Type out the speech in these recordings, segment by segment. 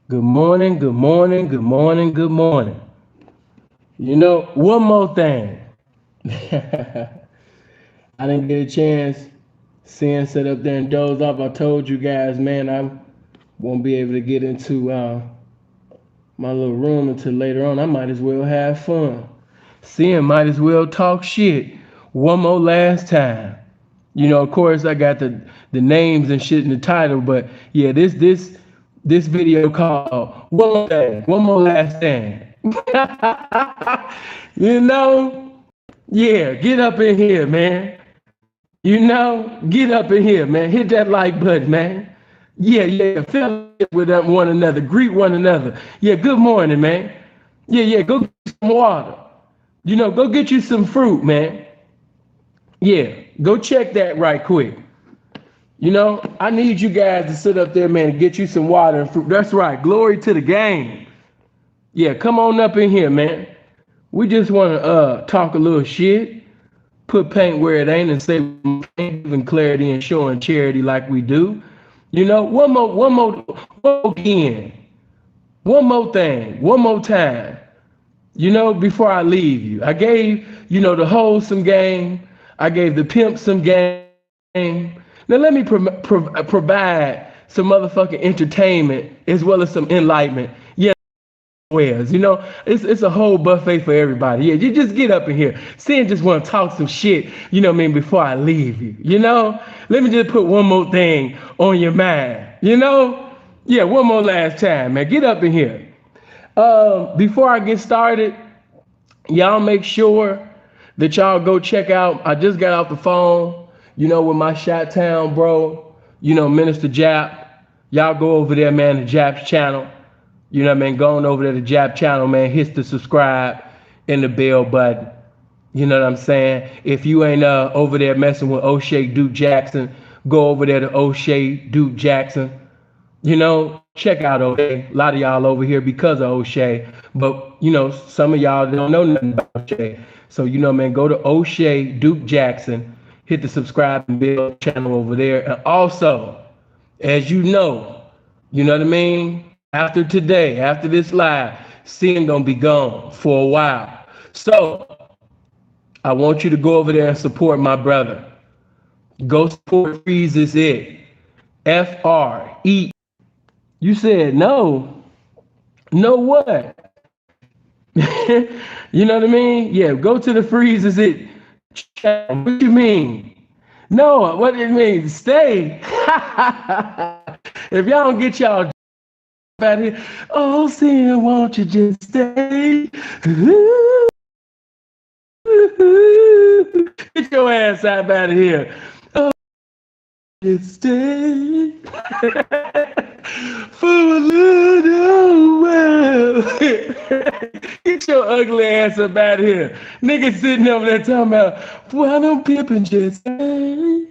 Good morning, good morning, good morning, good morning. One more thing. I didn't get a chance seeing sit up there and doze off. I told you guys, man, I won't be able to get into my little room until later on. I might as well have fun. Seeing might as well talk shit one more last time. Of course, I got the names and shit in the title, but yeah, this video called one more thing, one more last thing. you know, yeah, get up in here, man. Get up in here, man. Hit that like button, man. Yeah, feel with one another, greet one another. Yeah, good morning, man. Yeah, go get some water. Go get you some fruit, man. Yeah, go check that right quick. I need you guys to sit up there, man, and get you some water and fruit. That's right. Glory to the game. Yeah, come on up in here, man. We just want to talk a little shit, put paint where it ain't, and say giving clarity and showing charity like we do. One more again. One more thing. One more time. Before I leave you, I gave the wholesome game. I gave the pimp some game. Now let me provide some motherfucking entertainment as well as some enlightenment. Yeah, it's a whole buffet for everybody. Yeah, you just get up in here. Sin just want to talk some shit. Before I leave you. Let me just put one more thing on your mind. Yeah, one more last time, man. Get up in here. Before I get started, y'all make sure that y'all go check out. I just got off the phone, with my Shot Town bro, Minister Jap. Y'all go over there, man, to Jap's channel. Going over there to Jap channel, man. Hit the subscribe and the bell button. You know what I'm saying? If you ain't over there messing with O'Shea Duke Jackson, go over there to O'Shea Duke Jackson. Check out O'Shea. A lot of y'all over here because of O'Shea, but some of y'all don't know nothing about O'Shea. So man, go to O'Shea Duke Jackson, hit the subscribe and bell channel over there, and also, as you know what I mean. After today, after this live, Sin gonna be gone for a while. So I want you to go over there and support my brother. Go support Freeze is it. FRE. You said no. No what? You know what I mean? Yeah, go to the Freeze is it. What you mean? No, what it means? Stay. If y'all don't get y'all out here, oh Sin, won't you just stay? Get your ass out of here. Oh, just stay for a little while. Get your ugly ass up out of here. Niggas sitting over there talking about, why don't Pippin just stay?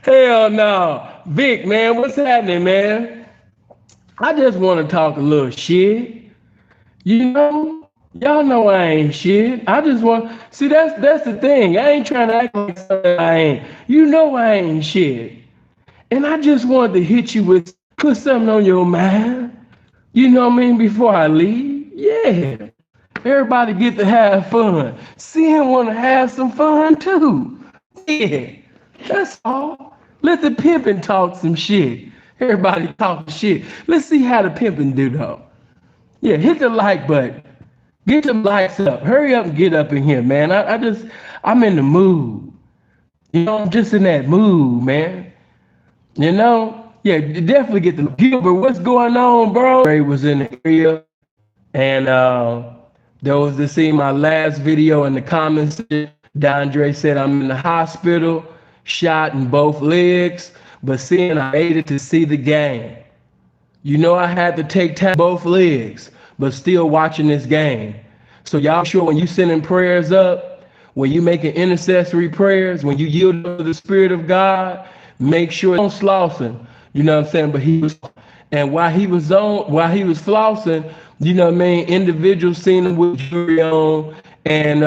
Hell no. Vic, man, what's happening, man? I just want to talk a little shit. Y'all know I ain't shit. I just want see that's the thing. I ain't trying to act like something I ain't. I ain't shit. And I just wanted to hit you with put something on your mind. You know what I mean? Before I leave. Yeah. Everybody get to have fun. Seeing want to have some fun too. Yeah. That's all. Let the pimpin' talk some shit. Everybody talking shit. Let's see how the pimpin' do though. Yeah, hit the like button. Get them likes up. Hurry up and get up in here, man. I'm in the mood. I'm just in that mood, man. Yeah, definitely get the Gilbert. What's going on, bro? Ray was in the area, and those that see my last video in the comments, Dondre said I'm in the hospital, shot in both legs, but seeing I made it to see the game. I had to take time both legs, but still watching this game. So y'all sure when you sending prayers up, when you making intercessory prayers, when you yield to the Spirit of God, make sure don't slossing. You know what I'm saying? But while he was flossing, you know what I mean, individuals seen him with jewelry on. And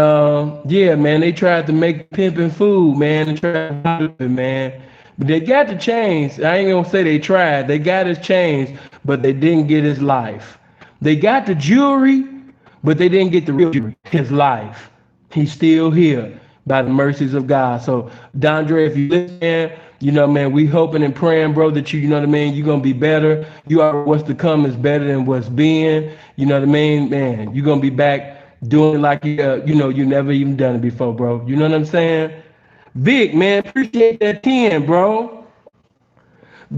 yeah, man, they tried to make pimping food, man, and tried to do it, man. But they got to change. I ain't gonna say they tried. They got his change, but they didn't get his life. They got the jewelry, but they didn't get the real jewelry, his life. He's still here by the mercies of God. So, Dondre, if you listen, you know, man, we hoping and praying, bro, that you know what I mean, you're gonna be better. You are what's to come is better than what's been. You know what I mean, man. You're gonna be back doing it like you know you never even done it before, bro. You know what I'm saying? Vic, man, appreciate that 10, bro.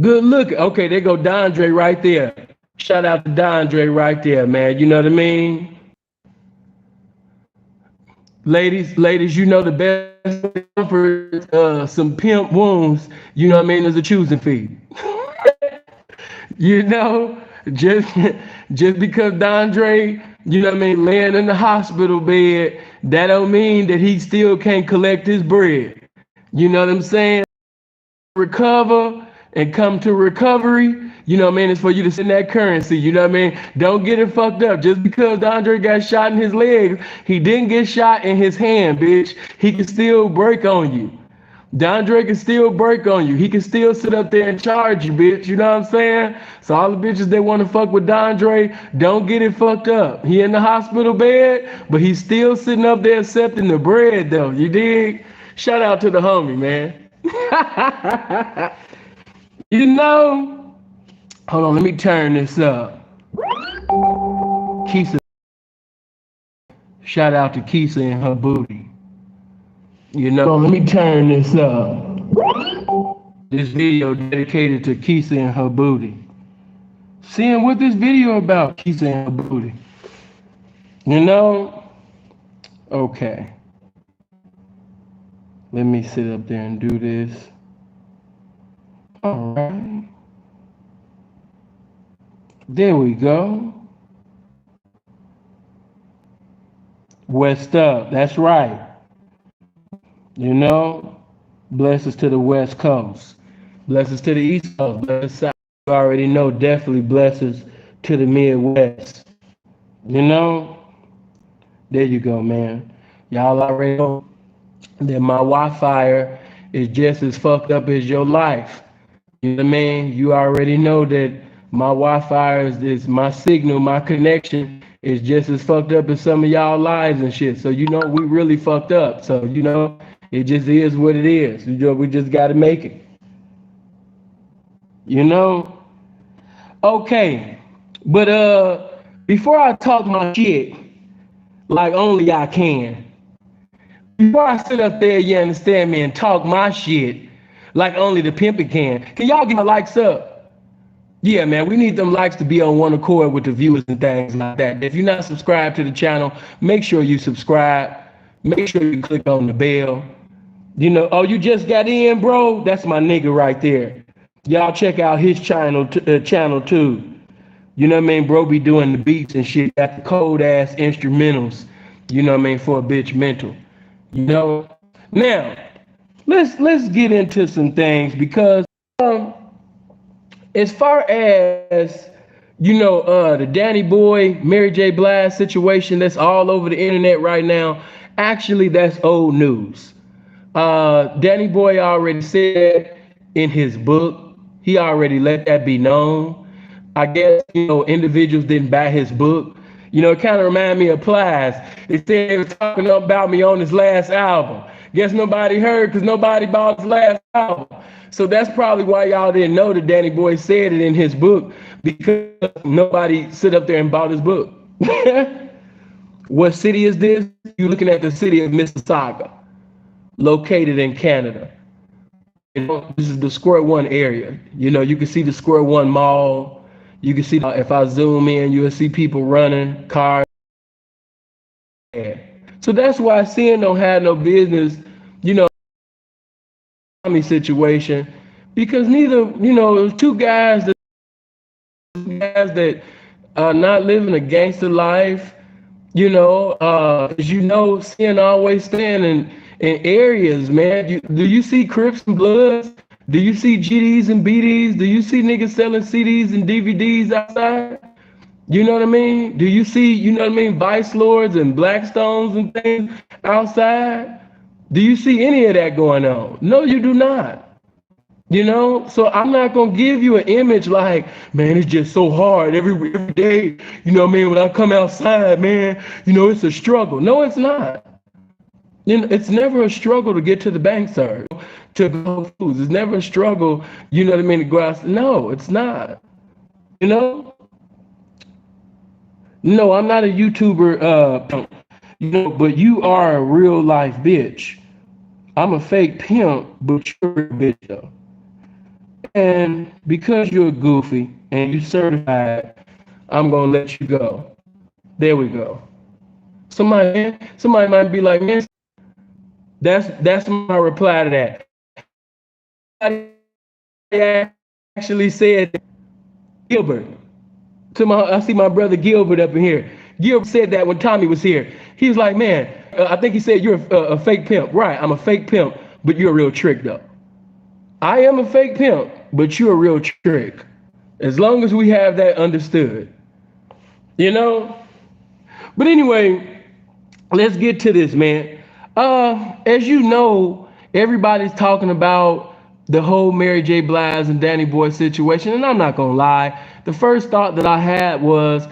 Good look. Okay, there go Dondre right there. Shout out to Dondre right there, man. You know what I mean? Ladies, you know the best for some pimp wounds, you know what I mean, is a choosing fee. You know, just just because Dondre, you know what I mean, laying in the hospital bed, that don't mean that he still can't collect his bread. You know what I'm saying? Recover and come to recovery, you know what I mean, it's for you to send that currency, you know what I mean? Don't get it fucked up. Just because Andre got shot in his legs, he didn't get shot in his hand, bitch. He can still break on you. Dondre can still break on you. He can still sit up there and charge you, bitch. You know what I'm saying? So all the bitches that want to fuck with Dondre, don't get it fucked up. He in the hospital bed, but he's still sitting up there accepting the bread, though. You dig? Shout out to the homie, man. You know, hold on, let me turn this up. Keisha, shout out to Keisha and her booty. You know, let me turn this up. This video dedicated to Keisha and her booty. Seeing what this video about, Keisha and her booty. You know, okay. Let me sit up there and do this. All right. There we go. West up. That's right. You know, blessings to the West Coast. Blessings to the East Coast. Blessings, you already know, definitely blessings to the Midwest. You know, there you go, man. Y'all already know that my Wi-Fi is just as fucked up as your life. You know what I mean? You already know that my Wi-Fi is my signal, my connection is just as fucked up as some of y'all lives and shit. So you know we really fucked up. So you know it just is what it is. You know we just got to make it. You know? Okay. But before I talk my shit, like only I can. Before I sit up there, you understand me, and talk my shit like only the pimpin' can y'all get my likes up? Yeah, man, we need them likes to be on one accord with the viewers and things like that. If you're not subscribed to the channel, make sure you subscribe. Make sure you click on the bell. You know, oh, you just got in, bro? That's my nigga right there. Y'all check out his channel too. You know what I mean? Bro be doing the beats and shit. Got the cold ass instrumentals. You know what I mean? For a bitch mental. You know? Now, let's get into some things because as far as you know, the Danny Boy, Mary J. Blige situation that's all over the internet right now, actually that's old news. Danny Boy already said in his book, he already let that be known. I guess, you know, individuals didn't buy his book. You know, it kind of reminded me of Plies. They said they were talking about me on his last album. Guess nobody heard because nobody bought his last album. So that's probably why y'all didn't know that Danny Boy said it in his book, because nobody sit up there and bought his book. What city is this? You're looking at the city of Mississauga, located in Canada. You know, this is the Square One area. You know, you can see the Square One Mall. You can see, if I zoom in, you'll see people running, cars. So that's why Sin don't have no business, you know, situation, because neither, you know, two guys that are not living a gangster life, you know, as you know, Sin always stand in areas, man. Do you see Crips and Bloods? Do you see GDs and BDs? Do you see niggas selling CDs and DVDs outside? You know what I mean? Do you see, you know what I mean, Vice Lords and Blackstones and things outside? Do you see any of that going on? No, you do not. You know, so I'm not gonna give you an image like, man, it's just so hard every day. You know what I mean? When I come outside, man, you know, it's a struggle. No, it's not. You know, it's never a struggle to get to the bank, sir. To go foods. It's never a struggle, you know what I mean, to go out. No, it's not. You know? No, I'm not a YouTuber, you know, but you are a real life bitch. I'm a fake pimp, but you're a bitch though. And because you're goofy and you certified, I'm gonna let you go. There we go. Somebody might be like, man, that's my reply to that. I actually said Gilbert. I see my brother Gilbert up in here. Gilbert said that when Tommy was here. He was like, man, I think he said you're a fake pimp. Right, I'm a fake pimp, but you're a real trick though. I am a fake pimp, but you're a real trick. As long as we have that understood, you know? But anyway, let's get to this, man. As you know, everybody's talking about the whole Mary J. Blige and Danny Boy situation, and I'm not gonna lie. The first thought that I had was,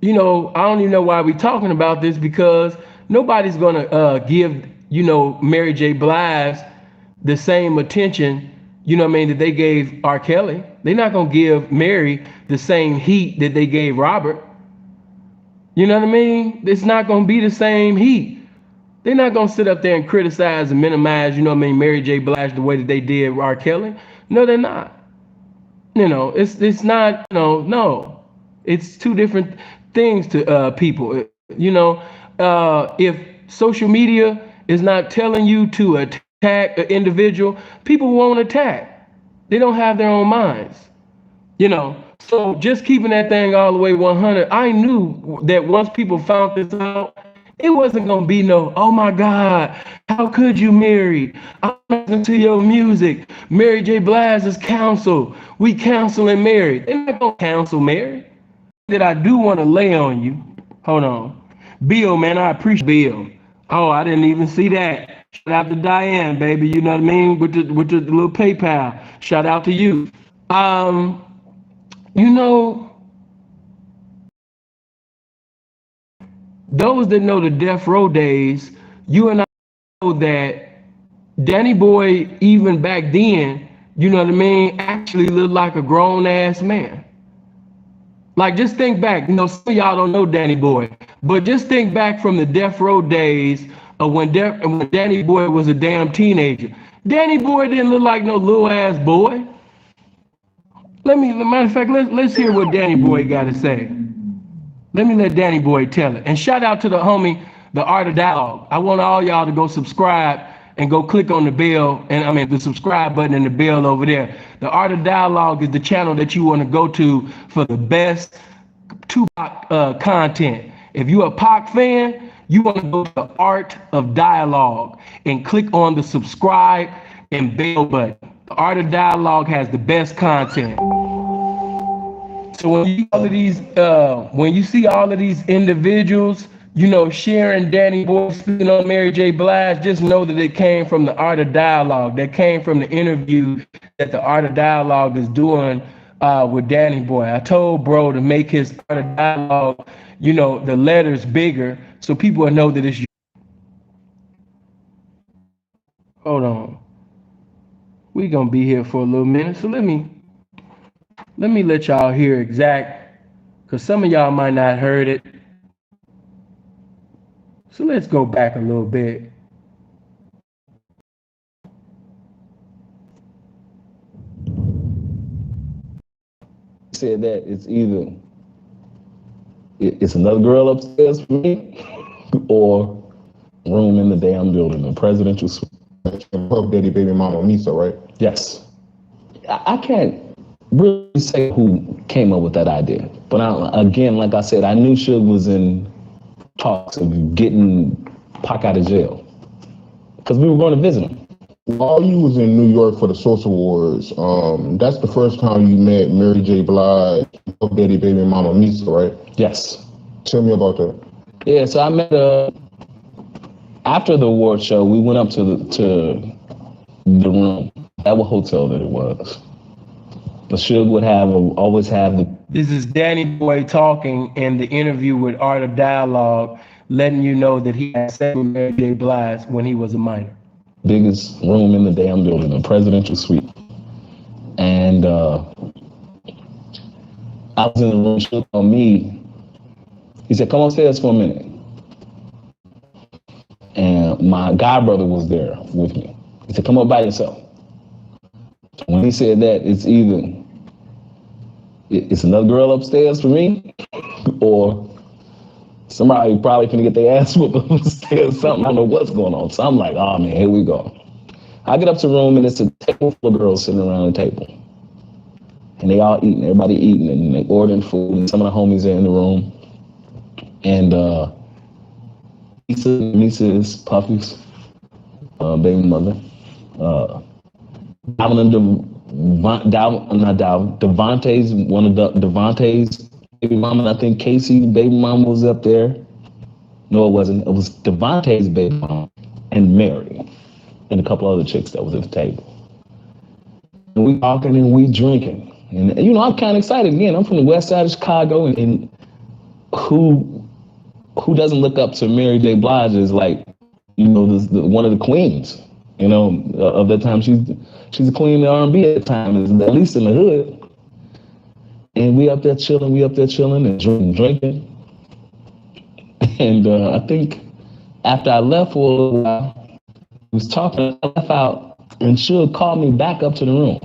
you know, I don't even know why we're talking about this because nobody's gonna give, you know, Mary J. Blige the same attention, you know what I mean, that they gave R. Kelly. They're not gonna give Mary the same heat that they gave Robert. You know what I mean? It's not gonna be the same heat. They're not gonna sit up there and criticize and minimize, you know what I mean, Mary J. Blige the way that they did R. Kelly. No, they're not. You know, it's not, no. It's two different things to people. You know, if social media is not telling you to attack an individual, people won't attack. They don't have their own minds. You know, so just keeping that thing all the way 100, I knew that once people found this out, it wasn't gonna be no, oh my God, how could you, Mary? I'm listening to your music. Mary J. Blige is counsel. We counseling Mary. They're not gonna counsel Mary. That I do want to lay on you. Hold on. Bill, man, I appreciate Bill. Oh, I didn't even see that. Shout out to Diane, baby. You know what I mean? With the little PayPal. Shout out to you. You know, those that know the Death Row days, you and I know that Danny Boy, even back then, you know what I mean, actually looked like a grown ass man. Like, just think back, you know, some of y'all don't know Danny Boy, but just think back from the Death Row days of when Danny Boy was a damn teenager. Danny Boy didn't look like no little ass boy. Matter of fact, let's hear what Danny Boy got to say. Let me let Danny Boy tell it. And shout out to the homie, the Art of Dialogue. I want all y'all to go subscribe and go click on the bell, and I mean the subscribe button and the bell over there. The Art of Dialogue is the channel that you want to go to for the best Tupac content. If you're a Pac fan, you want to go to the Art of Dialogue and click on the subscribe and bell button. The Art of Dialogue has the best content. So when you see all of these individuals, you know, sharing Danny Boy speaking on Mary J. Blige, just know that it came from the Art of Dialogue. That came from the interview that the Art of Dialogue is doing with Danny Boy. I told bro to make his Art of Dialogue, you know, the letters bigger so people will know that it's you. Hold on. We gonna be here for a little minute, so let me let y'all hear exact, because some of y'all might not heard it. So let's go back a little bit. Said that it's either it's another girl upstairs for me or room in the damn building, a presidential suite. Puff Daddy Baby Mama Misa, right? Yes. I can't really say who came up with that idea, but again, like I said, I knew Suge was in talks of getting Pac out of jail because we were going to visit him. While you was in New York for the Source Awards, that's the first time you met Mary J. Blige, Puff Daddy Baby Mama Misa, right? Yes. Tell me about that. Yeah, so I met after the award show. We went up to the room At what hotel that it was. The Suge would always have the. This is Danny Boy talking in the interview with Art of Dialogue, letting you know that he had sex with Mary J. Blige when he was a minor. Biggest room in the damn building, a presidential suite. And I was in the room, Suge on me. He said, come upstairs for a minute. And my god brother was there with me. He said, come up by yourself. When he said that, it's either it's another girl upstairs for me, or somebody probably finna get their ass whooped upstairs, something. I don't know what's going on. So I'm like, oh man, here we go. I get up to the room and it's a table full of girls sitting around the table. And they all eating, everybody eating, and they ordering food, and some of the homies are in the room. And Lisa's Puffy's baby mother, Devontae's, one of Devontae's baby mama, I think Casey's baby mama was up there. No, it wasn't. It was Devontae's baby mama and Mary and a couple other chicks that was at the table. And we talking and we drinking. And, you know, I'm kind of excited. Again, I'm from the west side of Chicago, and who doesn't look up to Mary J. Blige as, like, you know, one of the queens, you know, of that time. She's the queen of R&B at the time, at least in the hood. And we up there chilling and drinking. And I think after I left for a little while, we was talking, I left out, and Suge called me back up to the room.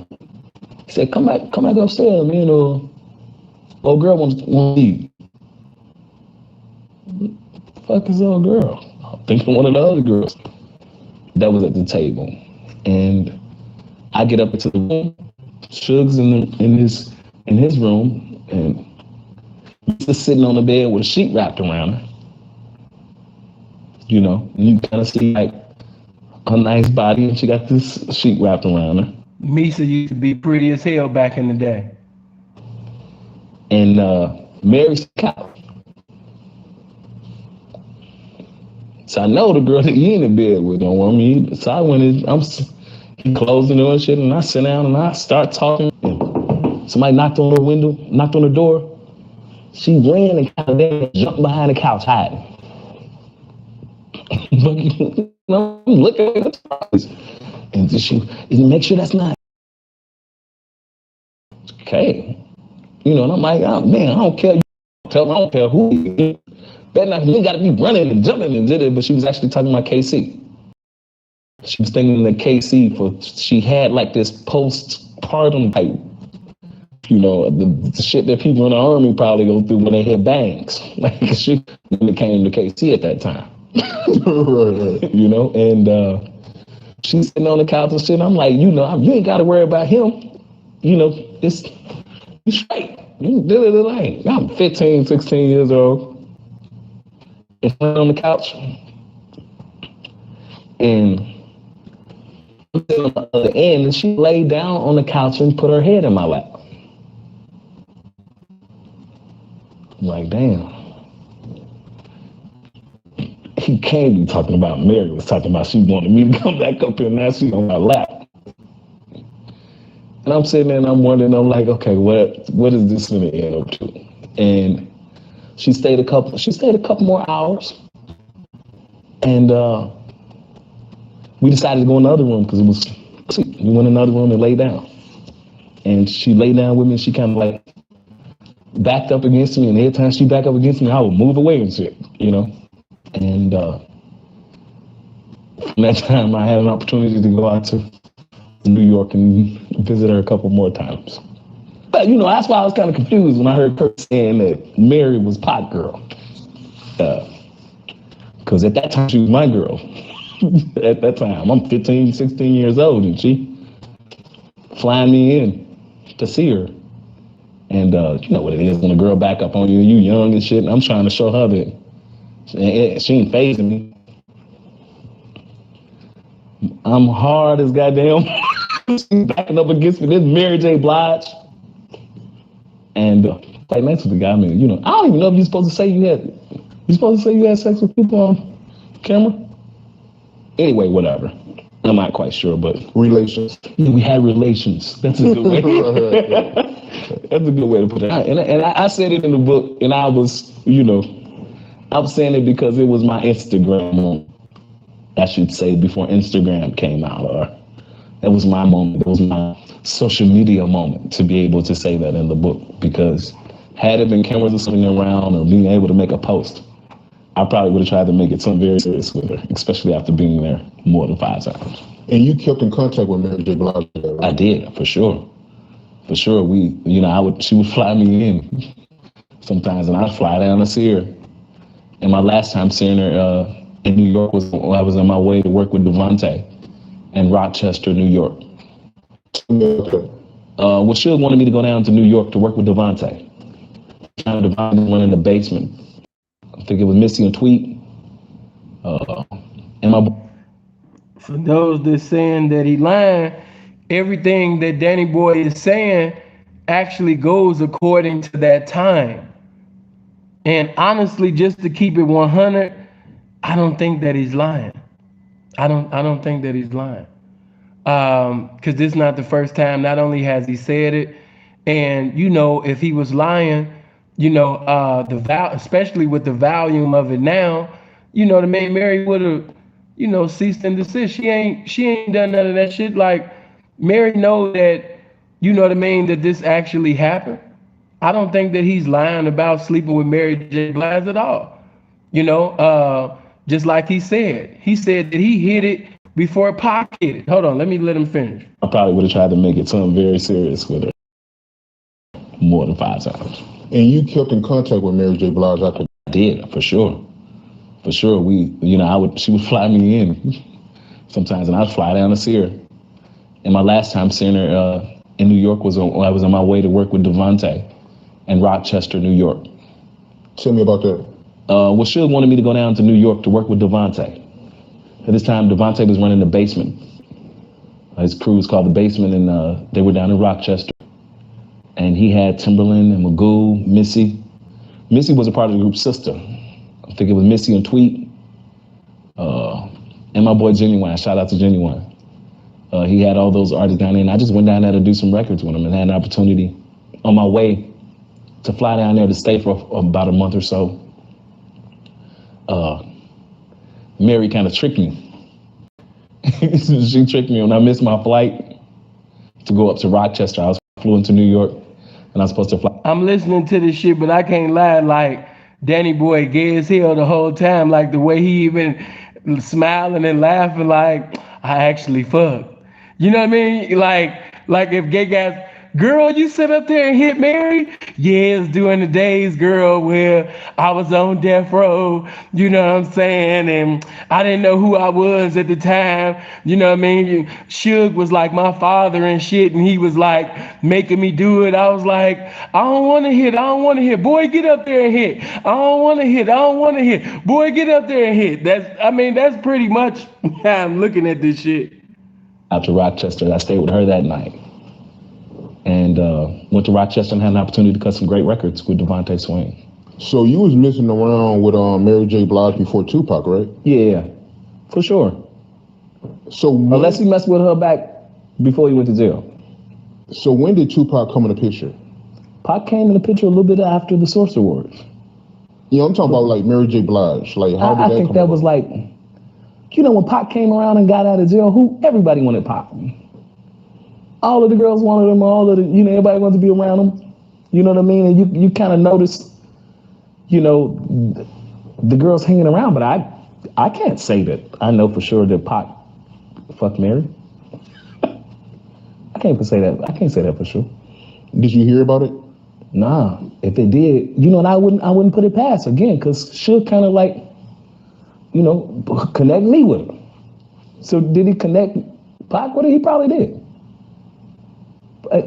He said, come back upstairs, me and old girl wants to leave. What the fuck is old girl? I'm thinking one of the other girls that was at the table. And I get up into the room, Suge's in his room, and he's just sitting on the bed with a sheet wrapped around her. You know, you kind of see like a nice body, and she got this sheet wrapped around her. Misa used to be pretty as hell back in the day. And Mary's couch. So I know the girl that he in the bed with don't want me. So I went in, he closed the door and shit, and I sit down and I start talking. And somebody knocked on the door. She ran and kind of jumped behind the couch hiding. I'm looking at her. And she make sure that's not okay. You know, and I'm like, oh man, I don't care. I don't care who you is. Better not, you gotta be running and jumping and did it. But she was actually talking about KC. She was thinking that KC she had like this postpartum type, you know, the shit that people in the army probably go through when they hit bangs. Like when it came to KC at that time. You know, and she's sitting on the couch and shit. And I'm like, you know, you ain't got to worry about him. You know, it's straight. You did it like I'm 15, 16 years old. And on the couch. And I'm sitting on the other end, and she laid down on the couch and put her head in my lap. I'm like, damn. He can't be talking about Mary was talking about she wanted me to come back up here, and now she's on my lap. And I'm sitting there and I'm wondering, I'm like, okay, what is this gonna end up to? And she stayed a couple more hours. And we decided to go in the other room because it was we went in another room and lay down. And she lay down with me, and she kind of like backed up against me, and every time she backed up against me, I would move away and shit, you know. And from that time, I had an opportunity to go out to New York and visit her a couple more times. But, you know, that's why I was kind of confused when I heard Kurt saying that Mary was pot girl. Because at that time, she was my girl. At that time, I'm 15, 16 years old, and she flying me in to see her. And you know what it is when a girl back up on you, you young and shit, and I'm trying to show her that she ain't phasing me. I'm hard as goddamn. She's backing up against me. This Mary J. Blige. And like next to the guy, I mean, you know, I don't even know if you're supposed to say you had sex with people on camera. Anyway, whatever. I'm not quite sure, but relations. Yeah, we had relations. That's a good way. That's a good way to put it. And I said it in the book, and I was saying it because it was my Instagram moment, I should say, before Instagram came out, or that was my moment. It was my social media moment to be able to say that in the book, because had it been cameras or something around or being able to make a post, I probably would have tried to make it something very serious with her, especially after being there more than 5 times. And you kept in contact with Mary J. Blige, right? I did, for sure. For sure. She would fly me in sometimes, and I'd fly down to see her. And my last time seeing her in New York was when I was on my way to work with Devontae in Rochester, New York. Well, she wanted me to go down to New York to work with Devontae. Devontae went in the basement. I think it was Missy and Tweet. And my. For those that saying that he lying, everything that Danny Boy is saying actually goes according to that time. And honestly, just to keep it 100, I don't think that he's lying. I don't think that he's lying. Because this is not the first time. Not only has he said it, and if he was lying, especially with the volume of it now, the man Mary would have, ceased and desist. She ain't done none of that shit. Like, Mary know that, that this actually happened. I don't think that he's lying about sleeping with Mary J. Blige at all. Just like he said that he hit it before Pac hit it. Hold on, let him finish. I probably would have tried to make it something very serious with her more than 5 times. And you kept in contact with Mary J. Blige after? I did, for sure. For sure. She would fly me in sometimes, and I'd fly down to see her. And my last time seeing her in New York was when I was on my way to work with Devontae in Rochester, New York. Tell me about that. Well, she wanted me to go down to New York to work with Devontae. At this time, Devontae was running the basement. His crew was called the Basement, and they were down in Rochester. And he had Timberland and Magoo, Missy. Missy was a part of the group Sister. I think it was Missy and Tweet. And my boy Genuine. Shout out to Genuine. He had all those artists down there, and I just went down there to do some records with him and had an opportunity on my way to fly down there to stay for about a month or so. Mary kind of tricked me. She tricked me when I missed my flight to go up to Rochester. I flew into New York, and I was supposed to fly. I'm listening to this shit, but I can't lie. Like, Danny Boy gay as hell the whole time. Like, the way he even smiling and laughing, like, I actually fucked. You know what I mean? Like if gay guys, girl, you sit up there and hit Mary? Yes, during the days, girl, where I was on death row, you know what I'm saying? And I didn't know who I was at the time, you know what I mean? Suge was like my father and shit, and he was like making me do it. I was like, I don't want to hit. Boy, get up there and hit. I don't want to hit. Boy, get up there and hit. That's pretty much how I'm looking at this shit. Out to Rochester, I stayed with her that night. And went to Rochester and had an opportunity to cut some great records with Devontae Swing. So you was messing around with Mary J. Blige before Tupac, right? Yeah, for sure. So unless he messed with her back before he went to jail. So when did Tupac come in the picture? Pac came in the picture a little bit after the Source Awards. Yeah, I'm talking about like Mary J. Blige. Like, how did I think that was like, when Pac came around and got out of jail, everybody wanted Pac. All of the girls wanted him, everybody wanted to be around him. You know what I mean? And you kind of noticed, the girls hanging around, but I can't say that I know for sure that Pac fucked Mary. I can't say that for sure. Did you hear about it? Nah. If they did, and I wouldn't put it past again, because she'll kind of like, connect me with him. So did he connect Pac with it? He probably did.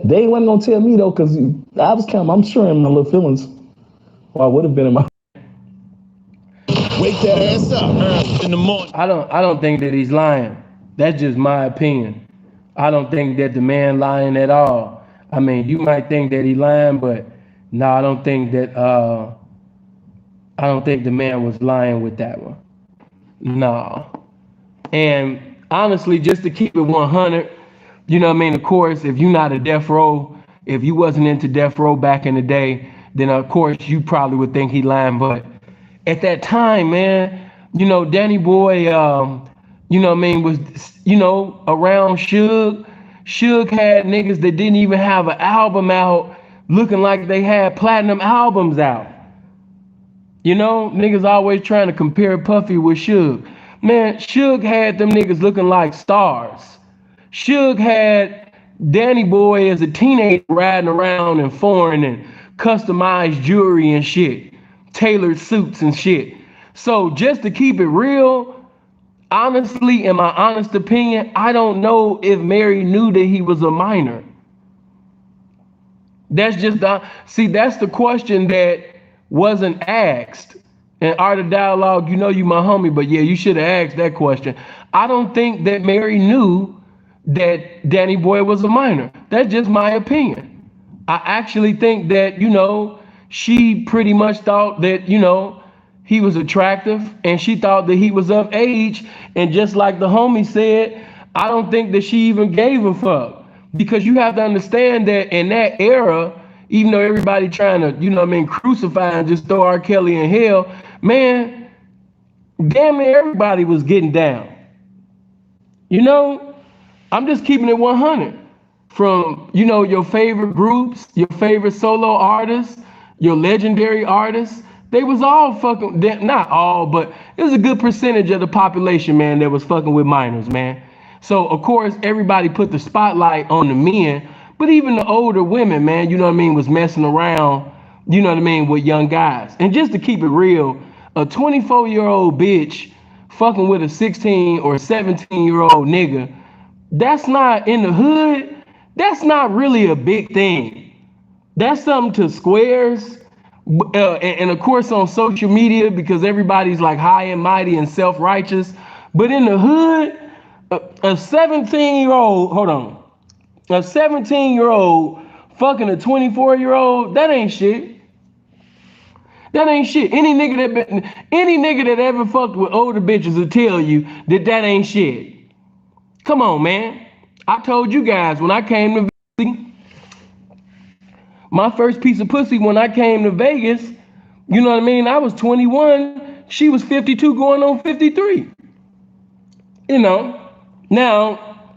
They wasn't gonna tell me though, because I'm sure in my little feelings, or I would have been in my. Wake that ass up early in the morning. I don't think that he's lying. That's just my opinion. I don't think that the man lying at all. I mean, you might think that he lying, but no, I don't think that. I don't think the man was lying with that one. No, and honestly, just to keep it 100, you know what I mean? Of course, if you're not a death row, if you wasn't into death row back in the day, then of course you probably would think he lying. But at that time, man, you know, Danny Boy, you know what I mean, was, you know, around Suge. Suge had niggas that didn't even have an album out looking like they had platinum albums out. You know, niggas always trying to compare Puffy with Suge. Man, Suge had them niggas looking like stars. Suge had Danny Boy as a teenager riding around in foreign and customized jewelry and shit, tailored suits and shit. So just to keep it real, honestly, in my honest opinion, I don't know if Mary knew that he was a minor. That's just the, see, that's the question that wasn't asked. In Art of Dialogue, you know you my homie, but yeah, you should have asked that question. I don't think that Mary knew that Danny Boy was a minor. That's just my opinion. I actually think that, you know, she pretty much thought that, you know, he was attractive and she thought that he was of age. And just like the homie said, I don't think that she even gave a fuck. Because you have to understand that in that era, even though everybody trying to, you know what I mean, crucify and just throw R. Kelly in hell, man, damn near everybody was getting down. You know, I'm just keeping it 100. From, you know, your favorite groups, your favorite solo artists, your legendary artists, they was all fucking, not all, but it was a good percentage of the population, man, that was fucking with minors, man. So, of course, everybody put the spotlight on the men, but even the older women, man, you know what I mean, was messing around, you know what I mean, with young guys. And just to keep it real, a 24-year-old bitch fucking with a 16 or 17-year-old nigga, that's not in the hood, that's not really a big thing. That's something to squares. And of course on social media, because everybody's like high and mighty and self-righteous. But in the hood, a 17-year-old, hold on, a 17-year-old fucking a 24-year-old, that ain't shit. That ain't shit. Any nigga that ever fucked with older bitches will tell you that that ain't shit. Come on, man. I told you guys when I came to Vegas, my first piece of pussy when I came to Vegas, you know what I mean? I was 21. She was 52 going on 53. You know. Now,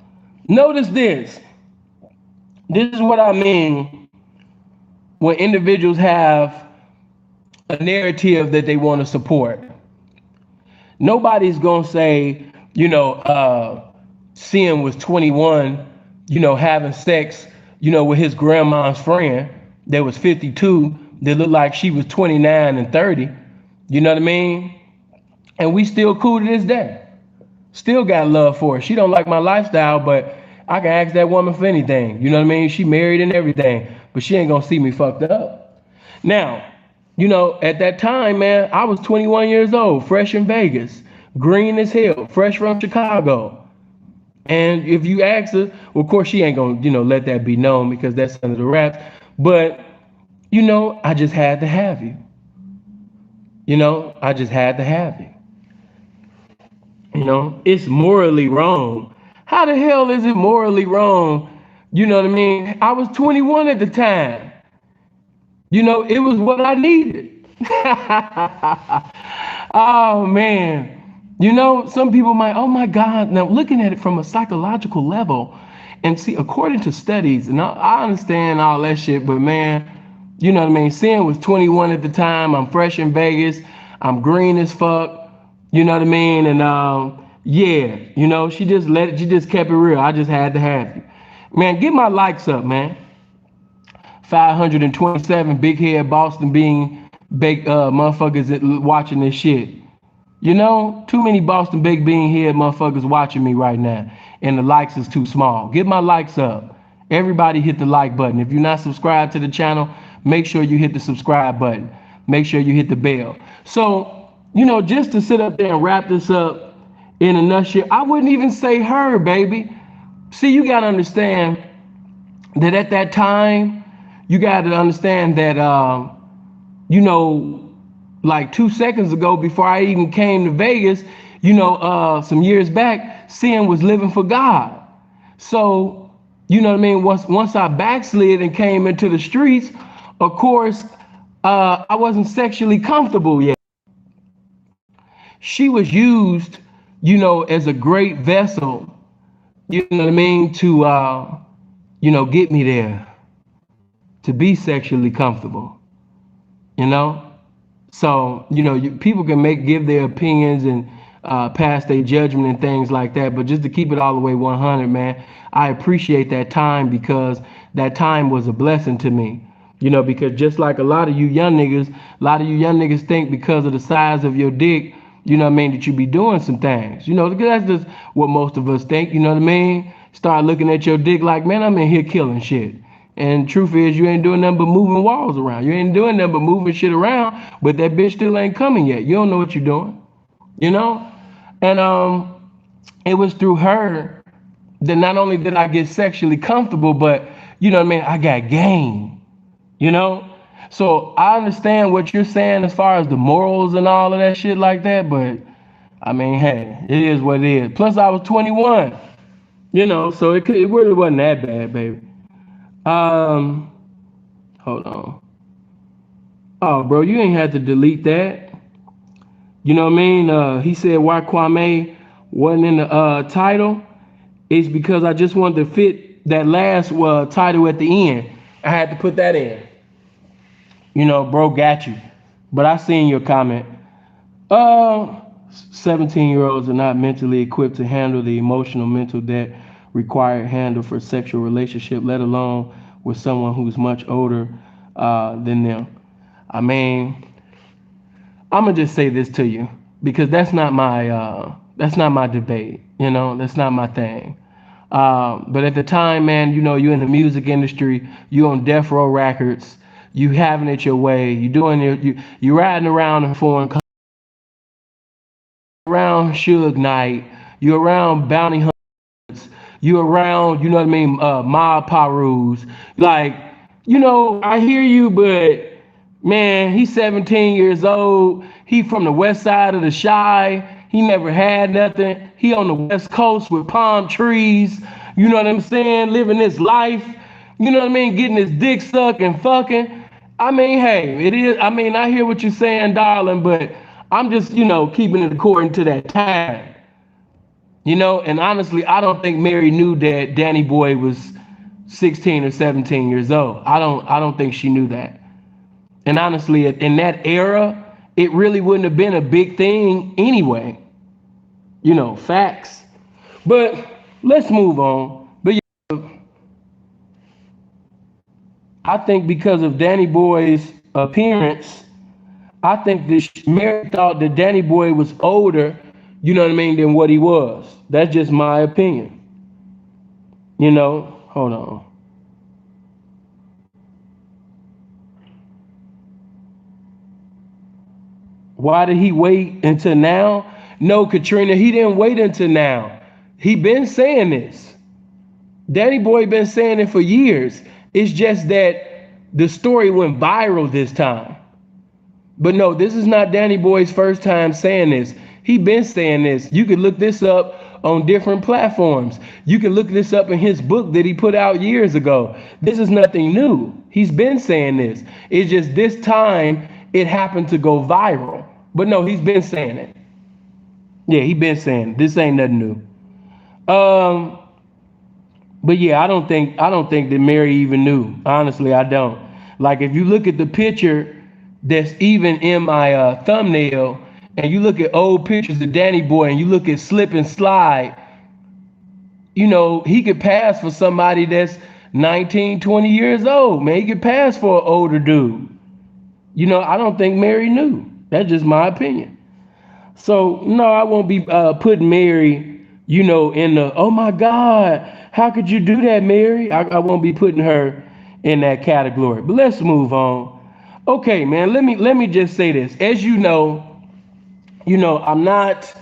notice this. This is what I mean when individuals have a narrative that they want to support. Nobody's gonna say, you know, Sin was 21, you know, having sex, you know, with his grandma's friend that was 52, that looked like she was 29 and 30. You know what I mean? And we still cool to this day. Still got love for her. She don't like my lifestyle, but I can ask that woman for anything. You know what I mean? She married and everything, but she ain't gonna see me fucked up. Now, you know, at that time, man, I was 21 years old, fresh in Vegas, green as hell, fresh from Chicago. And if you ask her, well, of course she ain't gonna, you know, let that be known because that's under the wraps. But, you know, I just had to have you. You know, I just had to have you. You know, it's morally wrong. How the hell is it morally wrong? You know what I mean? I was 21 at the time. You know, it was what I needed. Oh, man. You know, some people might, oh my God. Now, looking at it from a psychological level, and see, according to studies, and I understand all that shit, but man, you know what I mean? Sin was 21 at the time. I'm fresh in Vegas. I'm green as fuck. You know what I mean? And yeah, you know, she just kept it real. I just had to have you. Man, get my likes up, man. 527 big head Boston bean baked motherfuckers watching this shit. You know, too many Boston baked bean head motherfuckers watching me right now, and the likes is too small. Get my likes up. Everybody hit the like button. If you're not subscribed to the channel, make sure you hit the subscribe button. Make sure you hit the bell. So, you know, just to sit up there and wrap this up in a nutshell, I wouldn't even say her, baby. See, you gotta understand that at that time, you gotta understand that, you know, like 2 seconds ago, before I even came to Vegas, you know, some years back, sin was living for God. So, you know what I mean? Once I backslid and came into the streets, of course, I wasn't sexually comfortable yet. She was used, as a great vessel, you know what I mean, to, get me there, to be sexually comfortable, you know? So, people can give their opinions and pass their judgment and things like that. But just to keep it all the way 100, man, I appreciate that time, because that time was a blessing to me. Because just like a lot of you young niggas think because of the size of your dick, that you be doing some things. Because that's just what most of us think, you know what I mean? Start looking at your dick like, man, I'm in here killing shit. And truth is, you ain't doing nothing but moving walls around. You ain't doing nothing but moving shit around, but that bitch still ain't coming yet. You don't know what you're doing, And it was through her that not only did I get sexually comfortable, but I got game, So I understand what you're saying as far as the morals and all of that shit like that, but hey, it is what it is. Plus I was 21, so it really wasn't that bad, baby. Hold on. Oh, bro, you ain't had to delete that. You know what I mean? He said why Kwame wasn't in the title. It's because I just wanted to fit that last title at the end. I had to put that in. Bro, got you. But I seen your comment. 17-year-olds are not mentally equipped to handle the emotional mental debt required handle for sexual relationship, let alone with someone who's much older than them. I'm gonna just say this to you, because that's not my debate. That's not my thing. But at the time, man, you in the music industry, you on Death Row Records, you having it your way, you riding around in foreign countries, around Suge Knight, you around Bounty Hunters, you around, Mob Perus. Like, I hear you, but man, he's 17 years old. He from the west side of the Chi. He never had nothing. He on the West Coast with palm trees. You know what I'm saying? Living his life. You know what I mean? Getting his dick sucked and fucking. Hey, it is. I hear what you're saying, darling, but I'm just, keeping it according to that time. And honestly, I don't think Mary knew that Danny Boy was 16 or 17 years old. I don't think she knew that. And honestly, in that era, it really wouldn't have been a big thing anyway. Facts. But let's move on. But yeah, I think because of Danny Boy's appearance, I think that Mary thought that Danny Boy was older, than what he was. That's just my opinion. Hold on. Why did he wait until now? No, Katrina, he didn't wait until now. He been saying this. Danny Boy been saying it for years. It's just that the story went viral this time. But no, this is not Danny Boy's first time saying this. He been saying this. You can look this up on different platforms. You can look this up in his book that he put out years ago. This is nothing new. He's been saying this. It's just this time it happened to go viral. But no, he's been saying it. Yeah, he been saying it. This ain't nothing new. But yeah, I don't think that Mary even knew. Honestly, I don't. Like, if you look at the picture that's even in my thumbnail, and you look at old pictures of Danny Boy, and you look at Slip and Slide, he could pass for somebody that's 19, 20 years old, man. He could pass for an older dude. I don't think Mary knew. That's just my opinion. So, no, I won't be putting Mary, in the, oh my God, how could you do that, Mary? I won't be putting her in that category. But let's move on. Okay, man, let me just say this. As you know, I'm not,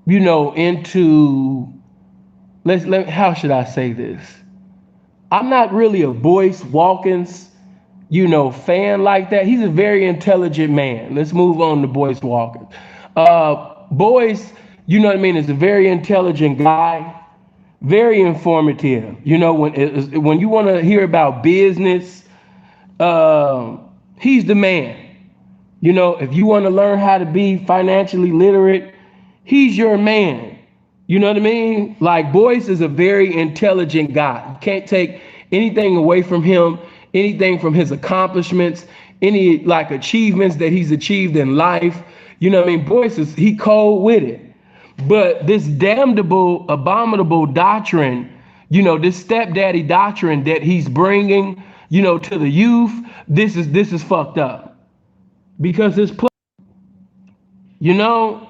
into, how should I say this? I'm not really a Boyce Watkins, fan like that. He's a very intelligent man. Let's move on to Boyce Watkins. Boyce, You know what I mean? Is a very intelligent guy, very informative. You know, when you want to hear about business, he's the man. You know, if you want to learn how to be financially literate, he's your man. You know what I mean? Like Boyce is a very intelligent guy. You can't take anything away from him, anything from his accomplishments, any like achievements that he's achieved in life. You know what I mean? Boyce he cold with it. But this damnable, abominable doctrine, you know, this stepdaddy doctrine that he's bringing, you know, to the youth, this is fucked up. Because you know,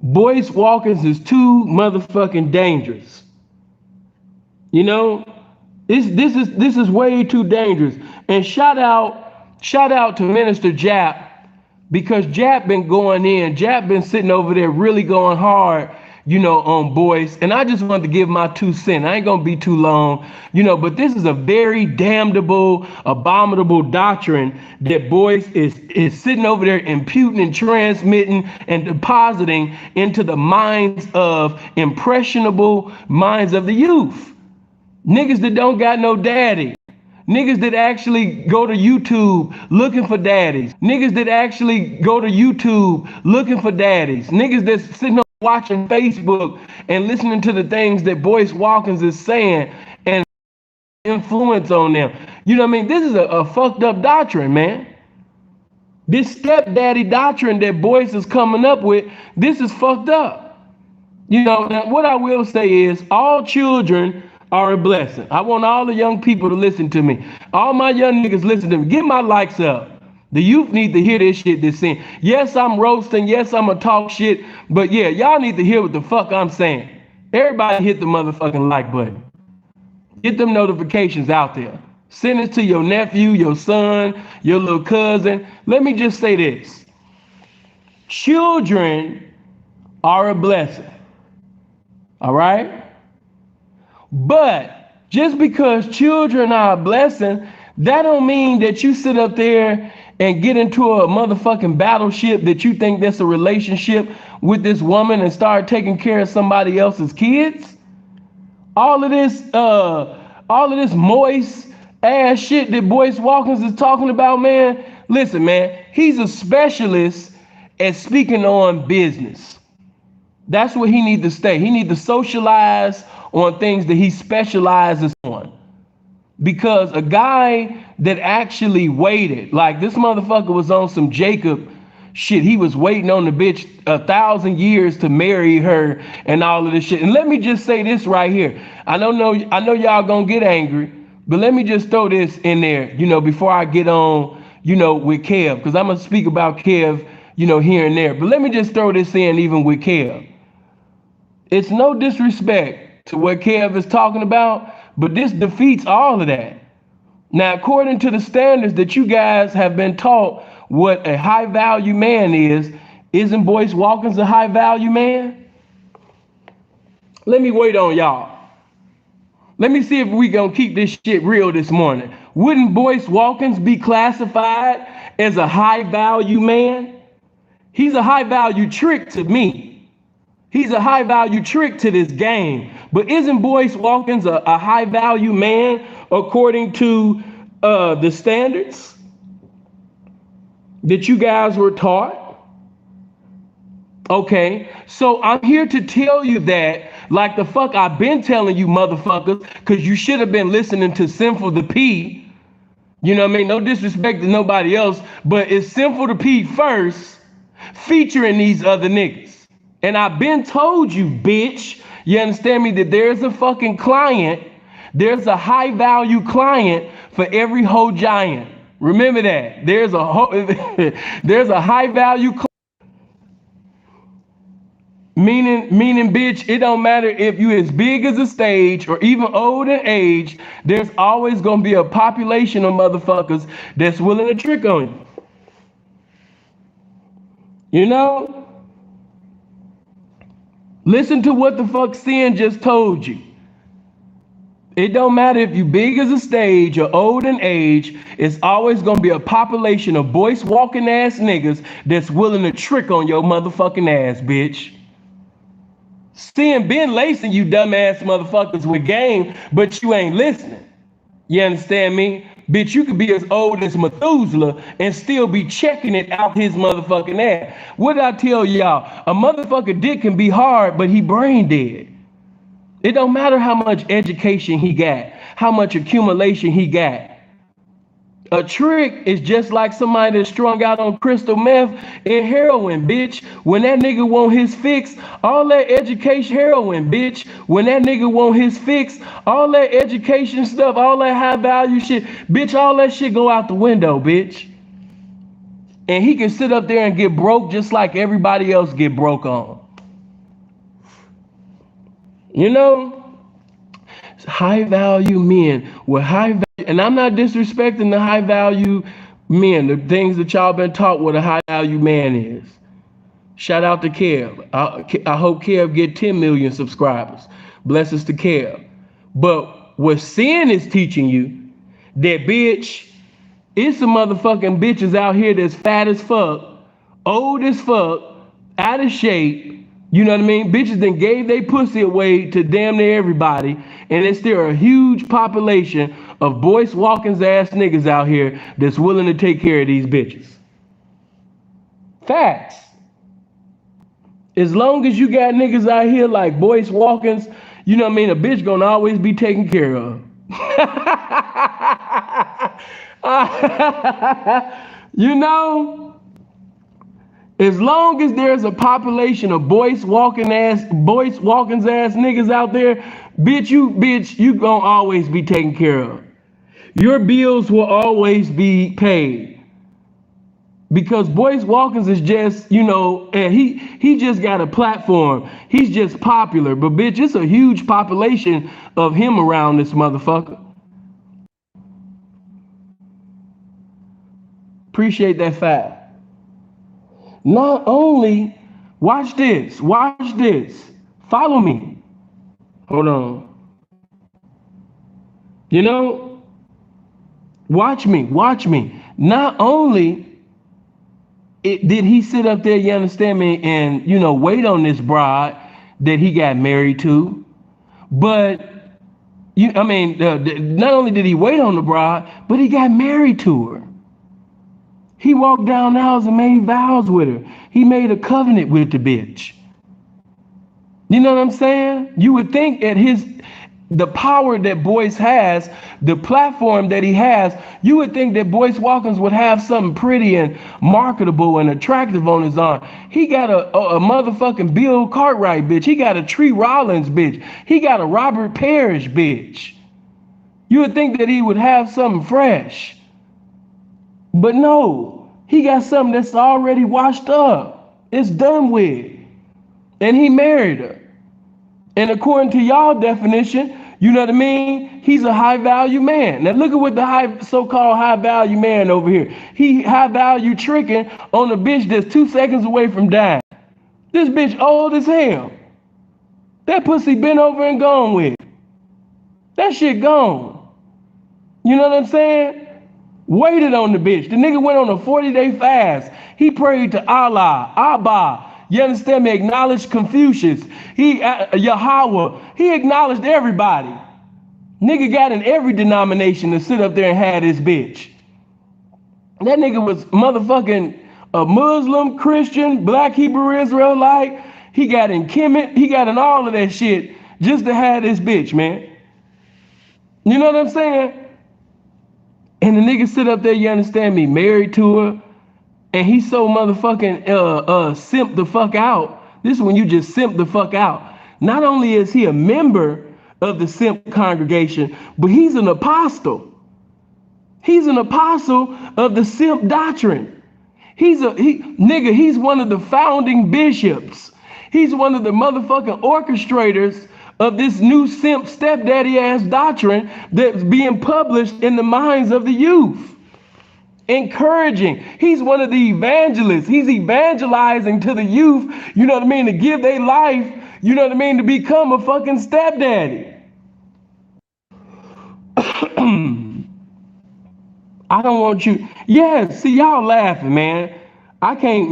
Boyce Watkins is too motherfucking dangerous. You know, this is way too dangerous. And shout out to Minister Jap, because Jap been going in. Jap been sitting over there really going hard, you know, on Boyce. And I just wanted to give my 2 cents. I ain't gonna be too long, you know, but this is a very damnable, abominable doctrine that Boyce is sitting over there imputing and transmitting and depositing into the minds of impressionable minds of the youth. Niggas that don't got no daddy. Niggas that actually go to YouTube looking for daddies. Niggas that actually go to YouTube looking for daddies. Niggas that's sitting on watching Facebook and listening to the things that Boyce Watkins is saying and influence on them. You know what I mean? This is a fucked up doctrine, man. This stepdaddy doctrine that Boyce is coming up with, this is fucked up. You know, now what I will say is all children are a blessing. I want all the young people to listen to me. All my young niggas listen to me. Get my likes up. The youth need to hear this shit that's saying. Yes, I'm roasting. Yes, I'm gonna talk shit. But yeah, y'all need to hear what the fuck I'm saying. Everybody hit the motherfucking like button. Get them notifications out there. Send it to your nephew, your son, your little cousin. Let me just say this. Children are a blessing. All right? But just because children are a blessing, that don't mean that you sit up there and get into a motherfucking battleship that you think that's a relationship with this woman and start taking care of somebody else's kids. All of this moist ass shit that Boyce Watkins is talking about, man. Listen, man, he's a specialist at speaking on business. That's what he needs to stay. He needs to socialize on things that he specializes on. Because a guy that actually waited, like this motherfucker was on some Jacob shit. He was waiting on the bitch 1,000 years to marry her and all of this shit. And let me just say this right here. I know y'all gonna get angry, but let me just throw this in there, you know, before I get on, you know, with Kev, because I'm gonna speak about Kev, you know, here and there. But let me just throw this in even with Kev. It's no disrespect to what Kev is talking about, but this defeats all of that. Now, according to the standards that you guys have been taught what a high value man is, isn't Boyce Watkins a high value man? Let me wait on y'all. Let me see if we gonna keep this shit real this morning. Wouldn't Boyce Watkins be classified as a high value man? He's a high value trick to me. He's a high value trick to this game. But isn't Boyce Watkins a high value man according to the standards that you guys were taught? Okay, so I'm here to tell you that, like the fuck I've been telling you motherfuckers, because you should have been listening to Sinful the P. You know what I mean? No disrespect to nobody else, but it's Sinful the P first, featuring these other niggas. And I've been told you, bitch, you understand me, that there's a fucking client, there's a high value client for every hoe giant. Remember that. There's a high value client. Meaning, bitch, it don't matter if you as big as a stage or even old in age, there's always gonna be a population of motherfuckers that's willing to trick on you. You know? Listen to what the fuck Sin just told you. It don't matter if you big as a stage or old in age, it's always gonna be a population of Boyce walking ass niggas that's willing to trick on your motherfucking ass, bitch. Sin been lacing you dumbass motherfuckers with game, but you ain't listening. You understand me? Bitch, you could be as old as Methuselah and still be checking it out his motherfucking ass. What did I tell y'all? A motherfucker dick can be hard, but he brain dead. It don't matter how much education he got, how much accumulation he got. A trick is just like somebody that's strung out on crystal meth and heroin, bitch. When that nigga want his fix, all that education, heroin, bitch. When that nigga want his fix, all that education stuff, all that high value shit, bitch, all that shit go out the window, bitch. And he can sit up there and get broke just like everybody else get broke on. You know? High value men with high value, and I'm not disrespecting the high value men, the things that y'all been taught what a high value man is. Shout out to Kev. I hope Kev get 10 million subscribers. Blessings to Kev. But what sin is teaching you, that bitch, it's some motherfucking bitches out here that's fat as fuck, old as fuck, out of shape. You know what I mean? Bitches then gave they pussy away to damn near everybody. And it's still a huge population of Boyce Watkins ass niggas out here that's willing to take care of these bitches. Facts. As long as you got niggas out here like Boyce Watkins, you know what I mean? A bitch gonna always be taken care of. You know? As long as there's a population of Boyce Watkins ass niggas out there, bitch, you gonna always be taken care of. Your bills will always be paid. Because Boyce Watkins is just, you know, and he just got a platform. He's just popular. But bitch, it's a huge population of him around this motherfucker. Appreciate that fact. Not only, watch this, follow me. Hold on. You know, watch me. Not only did he sit up there, you understand me, and, you know, wait on this bride that he got married to, but, not only did he wait on the bride, but he got married to her. He walked down the aisles and made vows with her. He made a covenant with the bitch. You know what I'm saying? You would think that the power that Boyce has, the platform that he has, you would think that Boyce Watkins would have something pretty and marketable and attractive on his arm. He got a motherfucking Bill Cartwright bitch. He got a Tree Rollins bitch. He got a Robert Parrish bitch. You would think that he would have something fresh. But no, he got something that's already washed up. It's done with. And he married her. And according to y'all definition, you know what I mean? He's a high value man. Now look at what the so-called high value man over here. He high value tricking on a bitch that's 2 seconds away from dying. This bitch old as hell. That pussy been over and gone with. That shit gone. You know what I'm saying? Waited on the bitch. The nigga went on a 40-day fast. He prayed to Allah, Abba. You understand me? Acknowledged Confucius. Yahweh. He acknowledged everybody. Nigga got in every denomination to sit up there and have this bitch. That nigga was motherfucking a Muslim, Christian, Black Hebrew Israelite. He got in Kemet. He got in all of that shit just to have this bitch, man. You know what I'm saying? And the nigga sit up there, you understand me, married to her, and he so motherfucking simp the fuck out. This is when you just simp the fuck out. Not only is he a member of the simp congregation, but he's an apostle. He's an apostle of the simp doctrine. He's one of the founding bishops. He's one of the motherfucking orchestrators of this new simp stepdaddy ass doctrine that's being published in the minds of the youth. Encouraging. He's one of the evangelists. He's evangelizing to the youth, you know what I mean, to give their life, you know what I mean, to become a fucking stepdaddy. I don't want you. Yeah, see, y'all laughing, man. I can't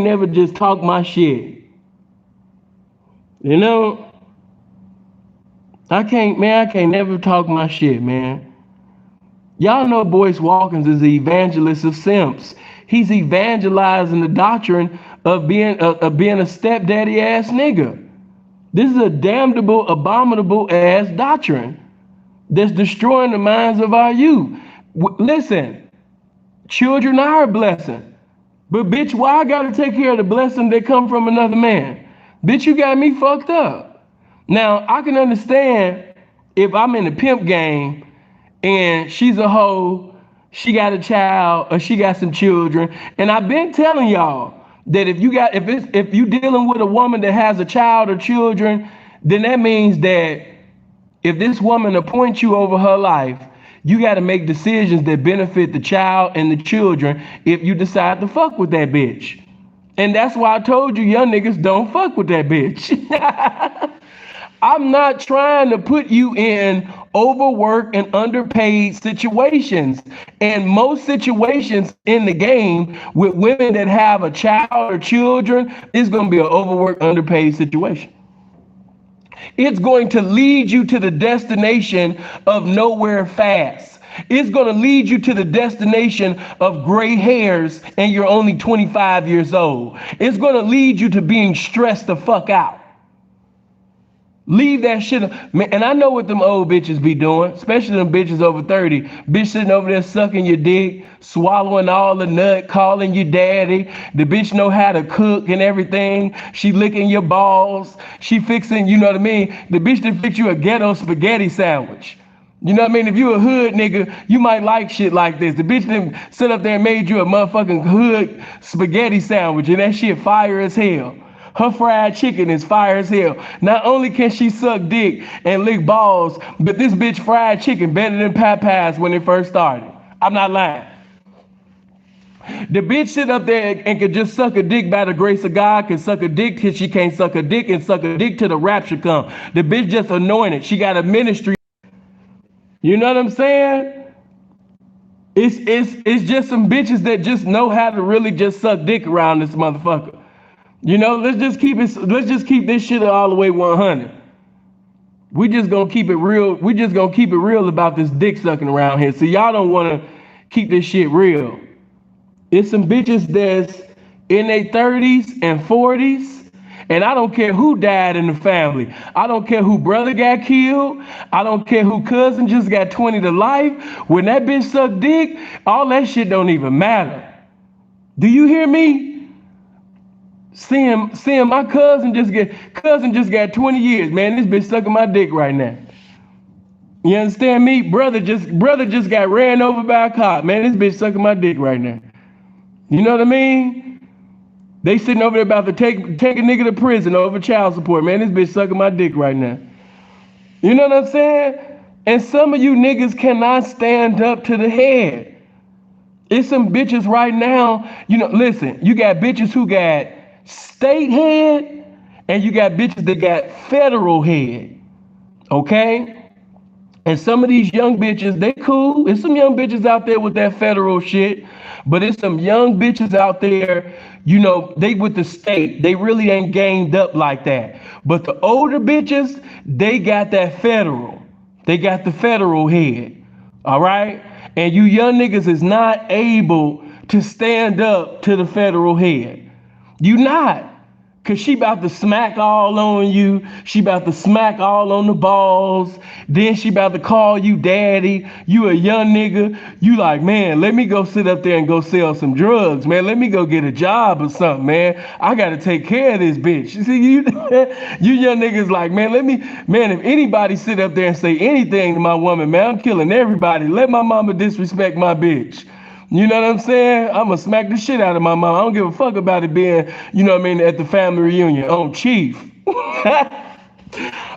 never just talk my shit. You know, I can't never talk my shit, man. Y'all know Boyce Watkins is the evangelist of simps. He's evangelizing the doctrine of being a stepdaddy ass nigga. This is a damnable, abominable ass doctrine that's destroying the minds of our youth. Listen, children are a blessing, but bitch, why I gotta take care of the blessing that come from another man? Bitch, you got me fucked up. Now I can understand if I'm in the pimp game and she's a hoe, she got a child or she got some children, and I've been telling y'all that if you dealing with a woman that has a child or children, then that means that if this woman appoints you over her life, you got to make decisions that benefit the child and the children if you decide to fuck with that bitch. And that's why I told you young niggas don't fuck with that bitch. I'm not trying to put you in overworked and underpaid situations. And most situations in the game with women that have a child or children is going to be an overworked, underpaid situation. It's going to lead you to the destination of nowhere fast. It's going to lead you to the destination of gray hairs and you're only 25 years old. It's going to lead you to being stressed the fuck out. Leave that shit. And I know what them old bitches be doing, especially them bitches over 30. Bitch sitting over there sucking your dick, swallowing all the nut, calling you daddy. The bitch know how to cook and everything. She licking your balls. She fixing, you know what I mean? The bitch that fix you a ghetto spaghetti sandwich. You know what I mean? If you a hood nigga, you might like shit like this. The bitch that sit up there and made you a motherfucking hood spaghetti sandwich and that shit fire as hell. Her fried chicken is fire as hell. Not only can she suck dick and lick balls, but this bitch fried chicken better than Popeyes when it first started. I'm not lying. The bitch sit up there and can just suck a dick by the grace of God, can suck a dick till she can't suck a dick and suck a dick till the rapture come. The bitch just anointed. She got a ministry. You know what I'm saying? It's just some bitches that just know how to really just suck dick around this motherfucker. You know, let's just keep this shit all the way 100. We just gonna keep it real. We just gonna keep it real about this dick sucking around here. So y'all don't wanna keep this shit real. It's some bitches that's in their 30s and 40s, and I don't care who died in the family. I don't care who brother got killed. I don't care who cousin just got 20 to life. When that bitch suck dick, all that shit don't even matter. Do you hear me? Seeing my cousin just got 20 years, man. This bitch sucking my dick right now. You understand me? Brother just got ran over by a cop, man. This bitch sucking my dick right now. You know what I mean? They sitting over there about to take a nigga to prison over child support, man. This bitch sucking my dick right now. You know what I'm saying? And some of you niggas cannot stand up to the head. It's some bitches right now. You know, listen, you got bitches who got state head and you got bitches that got federal head. Okay? And some of these young bitches, they cool. There's some young bitches out there with that federal shit, but it's some young bitches out there, you know, they with the state. They really ain't gamed up like that. But the older bitches, they got that federal. They got the federal head. All right? And you young niggas is not able to stand up to the federal head. You not. Cause she about to smack all on you. She about to smack all on the balls. Then she about to call you daddy. You a young nigga. You like, man, let me go sit up there and go sell some drugs, man. Let me go get a job or something, man. I gotta take care of this bitch. You see, you young niggas like, man, if anybody sit up there and say anything to my woman, man, I'm killing everybody. Let my mama disrespect my bitch. You know what I'm saying? I'm gonna smack the shit out of my mom. I don't give a fuck about it being, you know what I mean, at the family reunion. On Chief.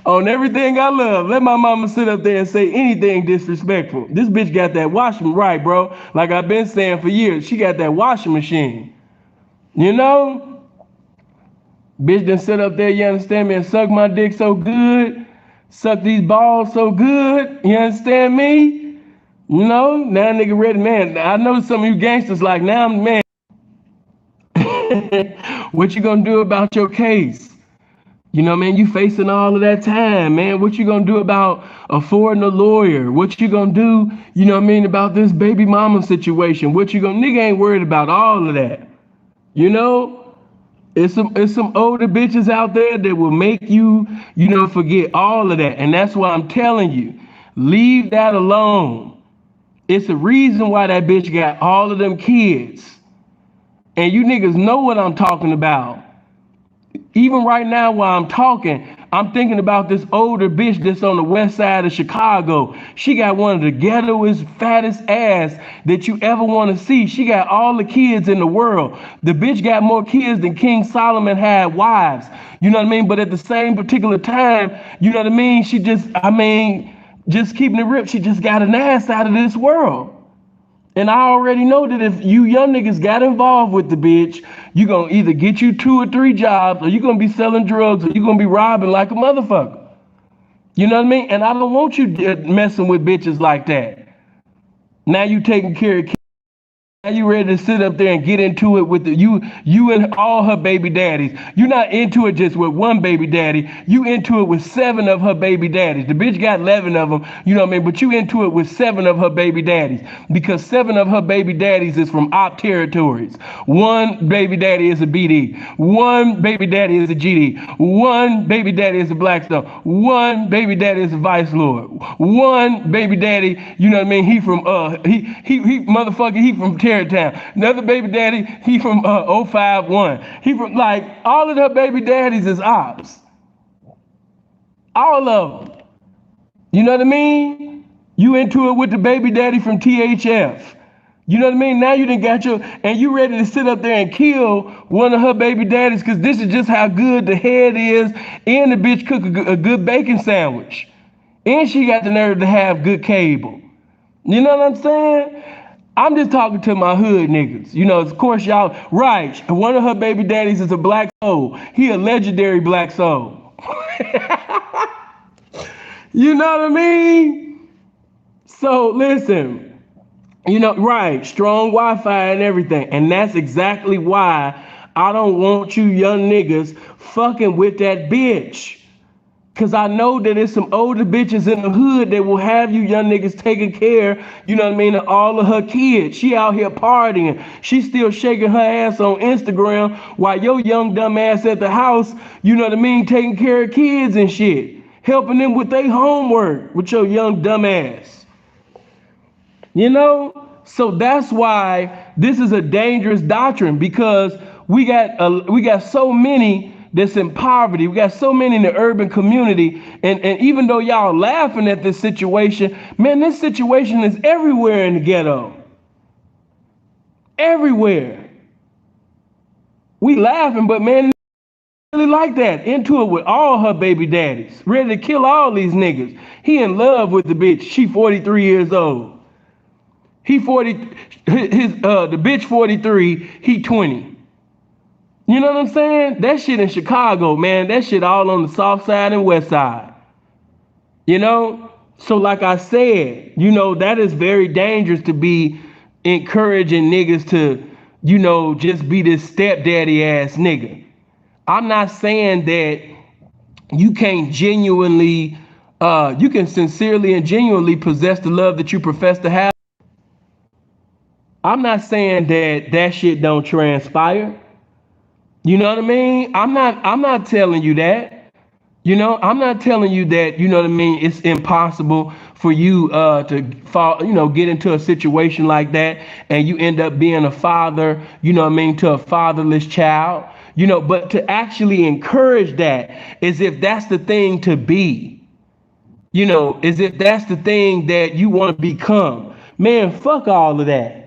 On everything I love. Let my mama sit up there and say anything disrespectful. This bitch got that washing right, bro. Like I've been saying for years, she got that washing machine. You know? Bitch done sit up there, you understand me, and suck my dick so good. Suck these balls so good. You understand me? You know, now nigga ready, man. I know some of you gangsters like, now, man, what you gonna do about your case? You know what I mean? You facing all of that time, man. What you gonna do about affording a lawyer? What you gonna do, you know what I mean, about this baby mama situation? What you gonna, nigga ain't worried about all of that. You know? It's some older bitches out there that will make you, you know, forget all of that. And that's why I'm telling you, leave that alone. It's a reason why that bitch got all of them kids. And you niggas know what I'm talking about. Even right now while I'm talking, I'm thinking about this older bitch that's on the west side of Chicago. She got one of the ghettoest, fattest ass that you ever want to see. She got all the kids in the world. The bitch got more kids than King Solomon had wives. You know what I mean? But at the same particular time, you know what I mean? She just, just keeping it real, she just got an ass out of this world. And I already know that if you young niggas got involved with the bitch, you gonna either get you 2 or 3 jobs, or you gonna be selling drugs, or you gonna be robbing like a motherfucker. You know what I mean? And I don't want you messing with bitches like that. Now you taking care of kids. Now you ready to sit up there and get into it with you and all her baby daddies. You're not into it just with one baby daddy. You into it with 7 of her baby daddies. The bitch got 11 of them, you know what I mean? But you into it with 7 of her baby daddies, because 7 of her baby daddies is from op territories. 1 baby daddy is a BD. 1 baby daddy is a GD. 1 baby daddy is a Blackstone. 1 baby daddy is a Vice Lord. 1 baby daddy, you know what I mean? He from he from Terry Town. Another baby daddy, he from 051. He from, like, all of her baby daddies is ops. All of them. You know what I mean? You into it with the baby daddy from THF. You know what I mean? Now you done got and you ready to sit up there and kill one of her baby daddies because this is just how good the head is, and the bitch cook a good bacon sandwich. And she got the nerve to have good cable. You know what I'm saying? I'm just talking to my hood niggas. You know, of course, y'all, right. One of her baby daddies is a black soul. He a legendary black soul. You know what I mean? So listen, you know, right, strong Wi-Fi and everything. And that's exactly why I don't want you young niggas fucking with that bitch. Cause I know that there's some older bitches in the hood that will have you young niggas taking care, you know what I mean, of all of her kids. She out here partying. She still shaking her ass on Instagram while your young dumb ass at the house, you know what I mean, taking care of kids and shit. Helping them with their homework with your young dumb ass. You know? So that's why this is a dangerous doctrine, because we got so many that's in poverty. We got so many in the urban community. And even though y'all laughing at this situation, man, this situation is everywhere in the ghetto. Everywhere. We laughing, but man, really like that. Into it with all her baby daddies. Ready to kill all these niggas. He in love with the bitch. She 43 years old. He 40, the bitch 43, he 20. You know what I'm saying? That shit in Chicago, man, that shit all on the south side and west side. You know? So like I said, you know, that is very dangerous to be encouraging niggas to, you know, just be this stepdaddy ass nigga. I'm not saying that you can't genuinely, you can sincerely and genuinely possess the love that you profess to have. I'm not saying that that shit don't transpire. You know what I mean? I'm not telling you that. You know, I'm not telling you that, you know what I mean, it's impossible for you to fall, you know, get into a situation like that and you end up being a father, you know what I mean, to a fatherless child. You know, but to actually encourage that as if that's the thing to be, you know, as if that's the thing that you want to become. Man, fuck all of that.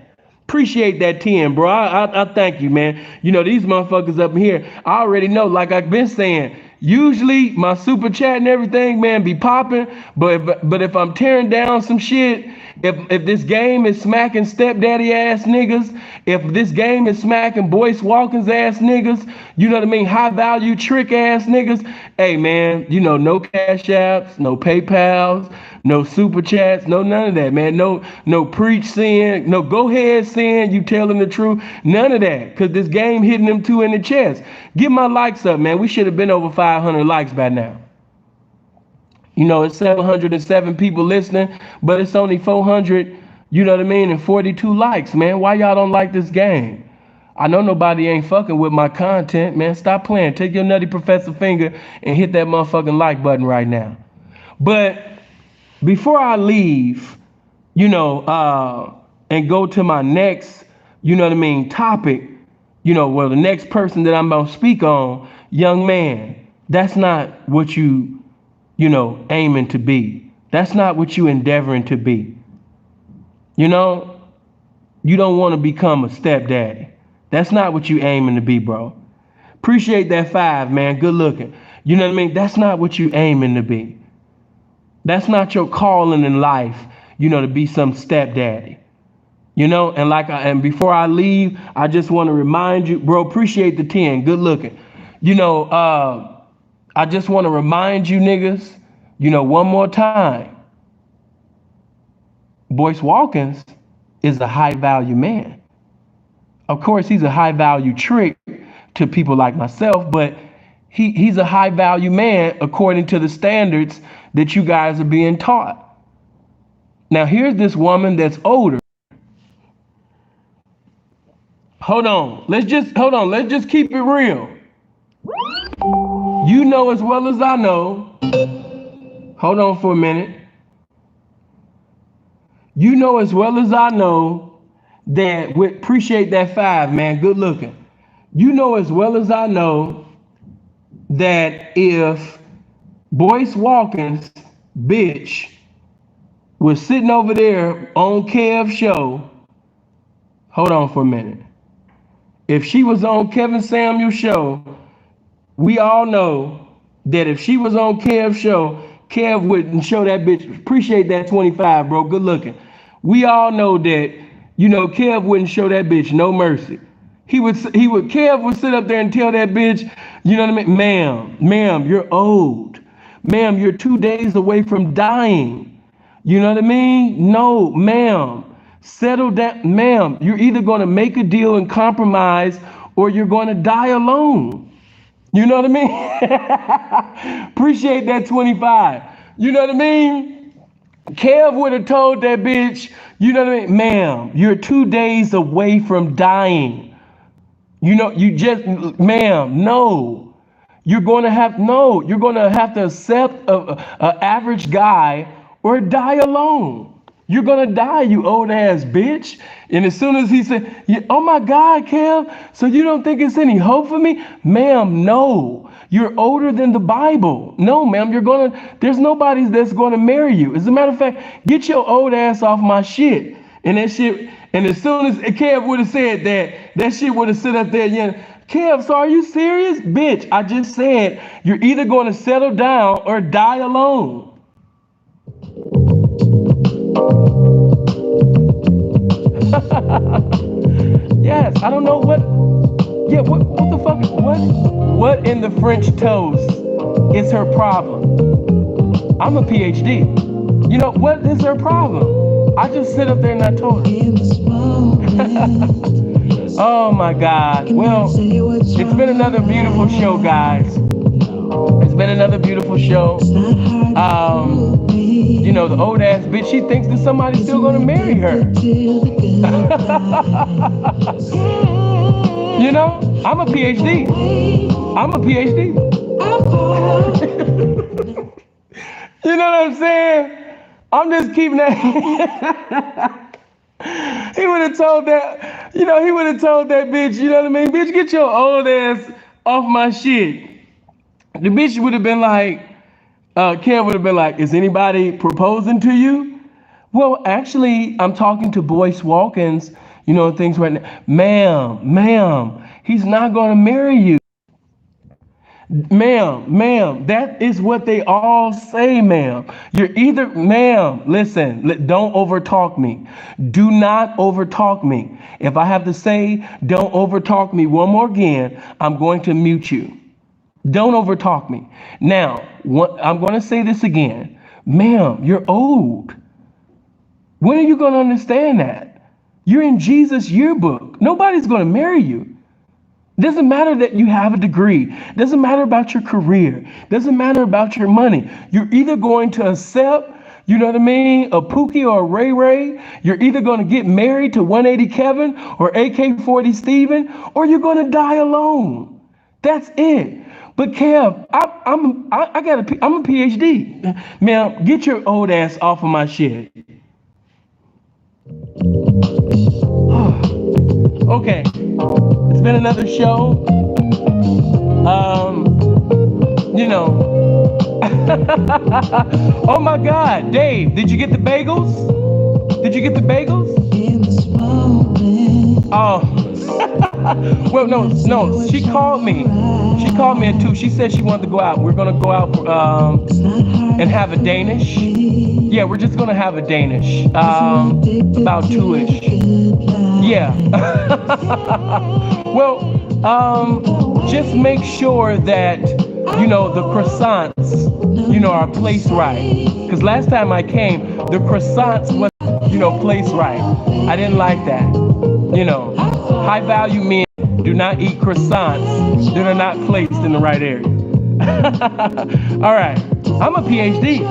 Appreciate that 10, bro. I thank you, man. You know, these motherfuckers up here, I already know, like I've been saying, usually my super chat and everything, man, be popping. But if I'm tearing down some shit, if this game is smacking stepdaddy ass niggas, if this game is smacking Boyce Watkins ass niggas, you know what I mean, high value trick ass niggas, hey man, you know, no cash apps, no PayPals, No super chats, no none of that, man. No preach sin, no go ahead sin, you telling the truth. None of that. Cause this game hitting them two in the chest. Get my likes up, man. We should have been over 500 likes by now. You know, it's 707 people listening, but it's only 400, you know what I mean, and 42 likes, man. Why y'all don't like this game? I know nobody ain't fucking with my content, man. Stop playing. Take your nutty professor finger and hit that motherfucking like button right now. But before I leave, you know, and go to my next, you know what I mean, topic, you know, well, the next person that I'm going to speak on, young man, that's not what you know, aiming to be. That's not what you endeavoring to be. You know, you don't want to become a stepdaddy. That's not what you aiming to be, bro. Appreciate that 5, man. Good looking. You know what I mean? That's not what you aiming to be. That's not your calling in life, you know, to be some stepdaddy. You know, and before I leave, I just want to remind you, bro, appreciate the 10. Good looking. You know, I just want to remind you niggas, you know, one more time. Boyce Watkins is a high value man. Of course, he's a high value trick to people like myself, but he's a high value man according to the standards that you guys are being taught. Now, here's this woman that's older. Hold on. Let's just keep it real. You know as well as I know. Hold on for a minute. You know as well as I know that we appreciate that 5, man. Good looking. You know as well as I know that if Boyce Watkins, bitch, was sitting over there on Kev's show, hold on for a minute. If she was on Kevin Samuel's show, we all know that if she was on Kev's show, Kev wouldn't show that bitch. Appreciate that 25, bro. Good looking. We all know that, you know, Kev wouldn't show that bitch no mercy. Kev would sit up there and tell that bitch, you know what I mean? Ma'am, you're old. Ma'am, you're 2 days away from dying. You know what I mean? No, ma'am. Settle down. Ma'am, you're either going to make a deal and compromise or you're going to die alone. You know what I mean? Appreciate that 25. You know what I mean? Kev would have told that bitch, you know what I mean? Ma'am, you're 2 days away from dying. You know, ma'am, no. You're going to have to accept a average guy or die alone. You're going to die, you old ass bitch. And as soon as he said, oh my God, Kev, so you don't think it's any hope for me? Ma'am, no. You're older than the Bible. No, ma'am, there's nobody that's going to marry you. As a matter of fact, get your old ass off my shit. And that shit, and as soon as Kev would have said that shit would have sit up there, Kev, so are you serious? Bitch, I just said you're either going to settle down or die alone. Yes, I don't know what the fuck, what in the French toast is her problem? I'm a PhD. You know, what is her problem? I just sit up there and I told her. Oh my God. Well, it's been another beautiful show, guys. It's been another beautiful show. You know, the old ass bitch, she thinks that somebody's still gonna marry her. You know, I'm a PhD. You know what I'm saying? I'm just keeping that. He would have told that, you know, bitch, you know what I mean? Bitch, get your old ass off my shit. The bitch would have been like, Kev would have been like, is anybody proposing to you? Well, actually, I'm talking to Boyce Watkins, you know, things right now. Ma'am, he's not going to marry you. Ma'am, that is what they all say, ma'am. You're either, ma'am, listen, don't overtalk me. Do not overtalk me. If I have to say, don't overtalk me one more again, I'm going to mute you. Don't overtalk me. Now, I'm going to say this again. Ma'am, you're old. When are you going to understand that? You're in Jesus' yearbook. Nobody's going to marry you. Doesn't matter that you have a degree. Doesn't matter about your career. Doesn't matter about your money. You're either going to accept, you know what I mean, a Pookie or a Ray Ray. You're either going to get married to 180 Kevin or AK-40 Steven, or you're going to die alone. That's it. But Kev, I'm a PhD. Man, get your old ass off of my shit. Okay, it's been another show. You know. Oh my God, Dave, did you get the bagels? Did you get the bagels? Oh. Well, no. She called me. She called me at 2. She said she wanted to go out. We're gonna go out and have a Danish. Yeah, we're just gonna have a Danish. About 2-ish. Yeah. Well, just make sure that you know the croissants, you know, are placed right. Because last time I came, the croissants wasn't, you know, placed right. I didn't like that. You know, high value men do not eat croissants that are not placed in the right area. All right, I'm a PhD.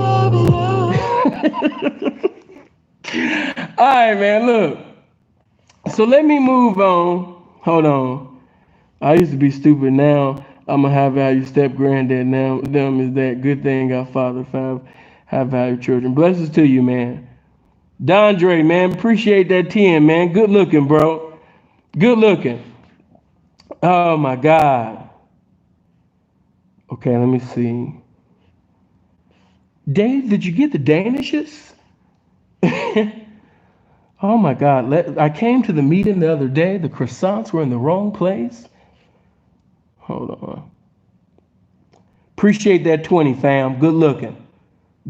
All right, man, look. So let me move on. Hold on. I used to be stupid. Now I'm a high value step granddad. Now them is that good thing got father 5 high value children. Blessings to you, man. Dondre, man, appreciate that 10, man. Good looking, bro. Good looking. Oh my God. Okay, let me see. Dave, did you get the Danishes? Oh my God. I came to the meeting the other day. The croissants were in the wrong place. Hold on. Appreciate that 20, fam. Good looking.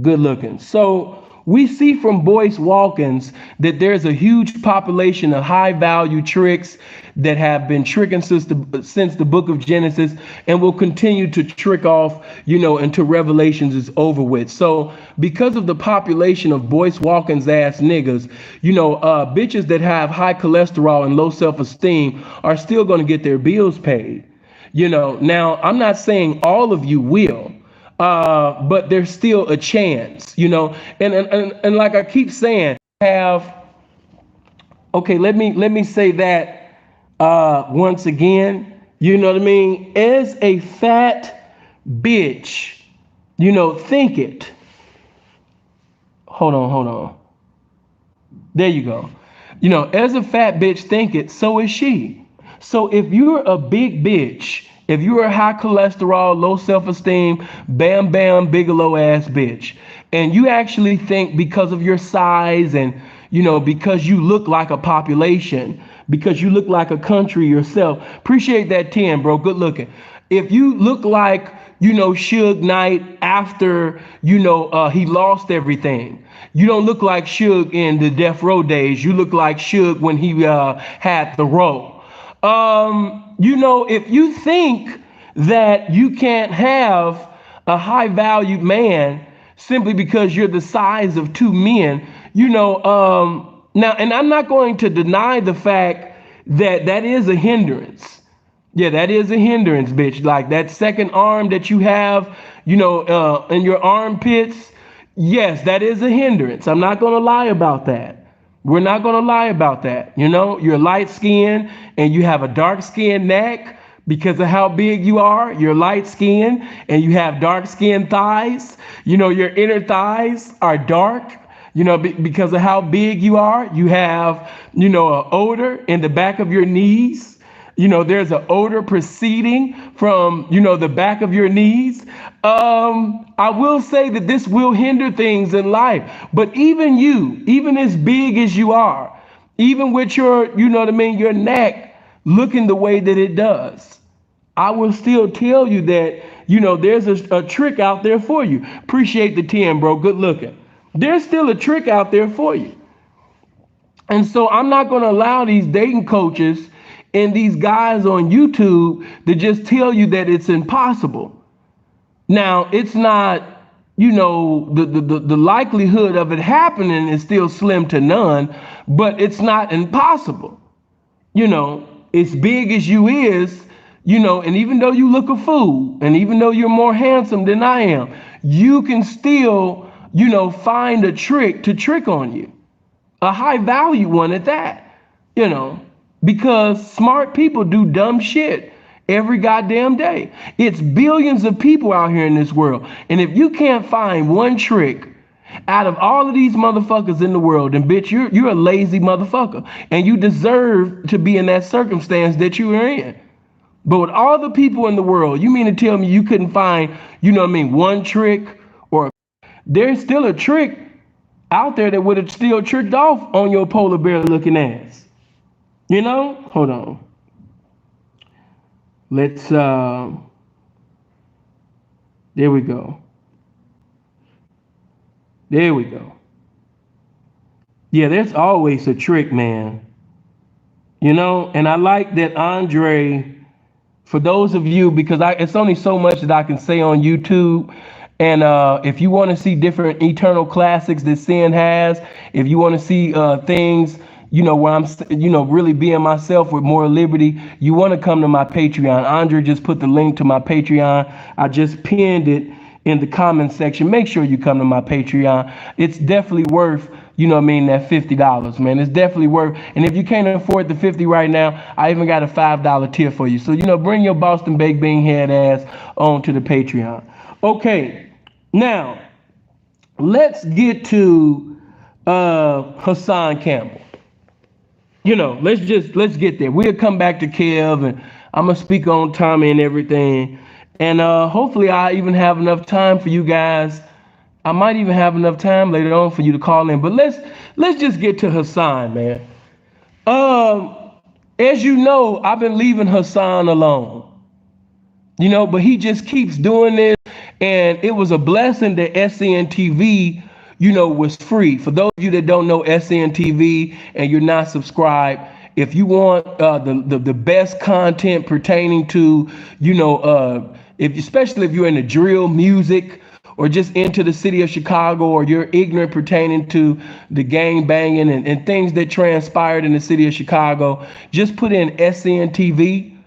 Good looking. So we see from Boyce Watkins that there's a huge population of high value tricks that have been tricking since the book of Genesis and will continue to trick off, you know, until Revelations is over with. So because of the population of Boyce Watkins ass niggas, you know, bitches that have high cholesterol and low self-esteem are still going to get their bills paid. You know, now I'm not saying all of you will. But there's still a chance, you know, and like I keep saying, okay, let me say that once again, you know what I mean? As a fat bitch, you know, think it. Hold on. There you go. You know, as a fat bitch, think it, so is she. So if you're a big bitch, if you're a high cholesterol, low self-esteem, bam, bam, Bigelow ass bitch, and you actually think because of your size and, you know, because you look like a population, because you look like a country yourself, appreciate that 10, bro, good looking. If you look like, you know, Suge Knight after, you know, he lost everything. You don't look like Suge in the Death Row days. You look like Suge when he had the row. You know, if you think that you can't have a high valued man simply because you're the size of 2 men, you know, now, and I'm not going to deny the fact that that is a hindrance. Yeah, that is a hindrance, bitch. Like that second arm that you have, you know, in your armpits. Yes, that is a hindrance. I'm not going to lie about that. We're not going to lie about that. You know, you're light skinned and you have a dark skinned neck because of how big you are. You're light skinned and you have dark skinned thighs. You know, your inner thighs are dark, you know, because of how big you are. You have, you know, an odor in the back of your knees. You know, there's an odor proceeding from, you know, the back of your knees. I will say that this will hinder things in life, but even you, even as big as you are, even with your, you know what I mean, your neck looking the way that it does, I will still tell you that, you know, there's a trick out there for you. Appreciate the 10, bro. Good looking. There's still a trick out there for you. And so I'm not going to allow these dating coaches and these guys on YouTube to just tell you that it's impossible. Now, it's not you know, the likelihood of it happening is still slim to none, but it's not impossible. You know, as big as you is, you know, and even though you look a fool, and even though you're more handsome than I am, you can still, you know, find a trick to trick on you, a high value one at that, you know, because smart people do dumb shit every goddamn day. It's billions of people out here in this world. And if you can't find one trick out of all of these motherfuckers in the world, then bitch, you're a lazy motherfucker. And you deserve to be in that circumstance that you are in. But with all the people in the world, you mean to tell me you couldn't find, you know what I mean, one trick? Or there's still a trick out there that would have still tricked off on your polar bear looking ass. You know? Hold on. Let's, there we go. There we go. Yeah, there's always a trick, man. You know, and I like that Andre, for those of you, because it's only so much that I can say on YouTube. And if you want to see different eternal classics that Sin has, if you want to see things, you know, where I'm, you know, really being myself with more liberty, you want to come to my Patreon. Andre just put the link to my Patreon. I just pinned it in the comment section. Make sure you come to my Patreon. It's definitely worth, you know what I mean, that $50, man. It's definitely worth. And if you can't afford the 50 right now, I even got a $5 tier for you. So, you know, bring your Boston baked bean head ass on to the Patreon. Okay, now let's get to Hussan Campbell. You know, let's get there. We'll come back to Kev, and I'm gonna speak on Tommy and everything. And hopefully I even have enough time for you guys. I might even have enough time later on for you to call in. But let's just get to Hussan, man. As you know, I've been leaving Hussan alone. You know, but he just keeps doing this, and it was a blessing that SCN you know, was free. For those of you that don't know SCN and you're not subscribed, if you want the best content pertaining to, you know, especially if you're into drill music or just into the city of Chicago, or you're ignorant pertaining to the gang banging and things that transpired in the city of Chicago, just put in SCN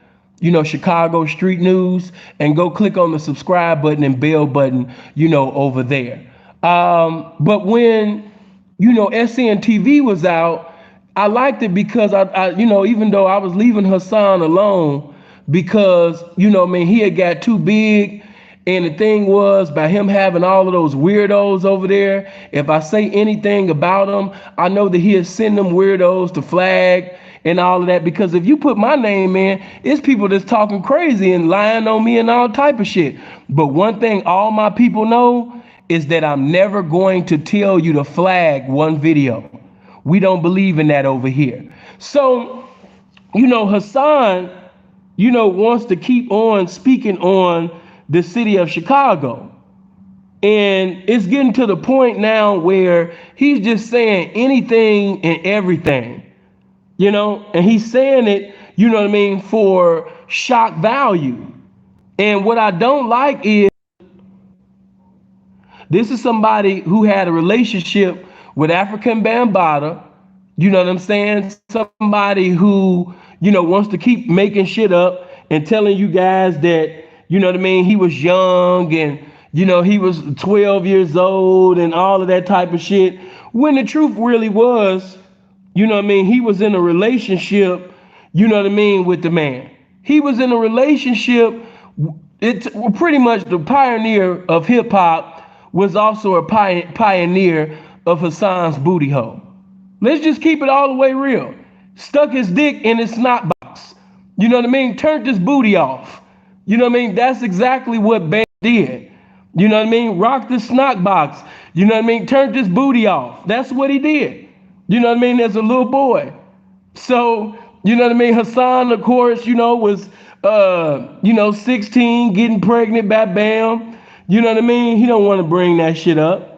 you know, Chicago Street News, and go click on the subscribe button and bell button, you know, over there. But when, you know, SCN was out, I liked it because I, you know, even though I was leaving Hussan alone, because, you know, I mean, he had got too big. And the thing was, by him having all of those weirdos over there, if I say anything about him, I know that he'll send them weirdos to flag and all of that. Because if you put my name in, it's people that's talking crazy and lying on me and all type of shit. But one thing all my people know is that I'm never going to tell you to flag one video. We don't believe in that over here. So, you know, Hussan, you know, wants to keep on speaking on the city of Chicago. And it's getting to the point now where he's just saying anything and everything, you know, and he's saying it, you know what I mean, for shock value. And what I don't like is, this is somebody who had a relationship with African Bambaataa, you know what I'm saying? Somebody who, you know, wants to keep making shit up and telling you guys that, you know what I mean, he was young and, you know, he was 12 years old and all of that type of shit. When the truth really was, you know what I mean, he was in a relationship, you know what I mean, with the man. He was in a relationship. It's pretty much the pioneer of hip hop was also a pioneer of Hassan's booty hole. Let's just keep it all the way real. Stuck his dick in his snot box. You know what I mean? Turned his booty off. You know what I mean? That's exactly what Bam did. You know what I mean? Rocked the snot box. You know what I mean? Turned his booty off. That's what he did. You know what I mean? As a little boy. So, you know what I mean? Hussan, of course, you know, was, you know, 16, getting pregnant by Bam. You know what I mean? He don't want to bring that shit up.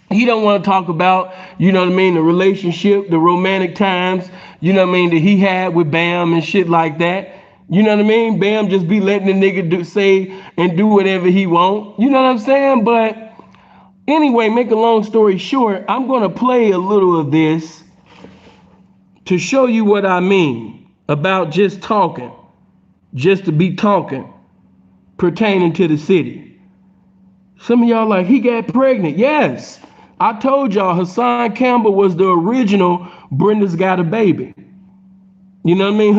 He don't want to talk about, you know what I mean, the relationship, the romantic times, you know what I mean, that he had with Bam and shit like that. You know what I mean? Bam just be letting the nigga say and do whatever he want. You know what I'm saying? But Anyway, make a long story short, I'm gonna play a little of this to show you what I mean about just talking, just to be talking, pertaining to the city. Some of y'all like, he got pregnant. Yes, I told y'all Hussan Campbell was the original Brenda's Got a Baby. You know what I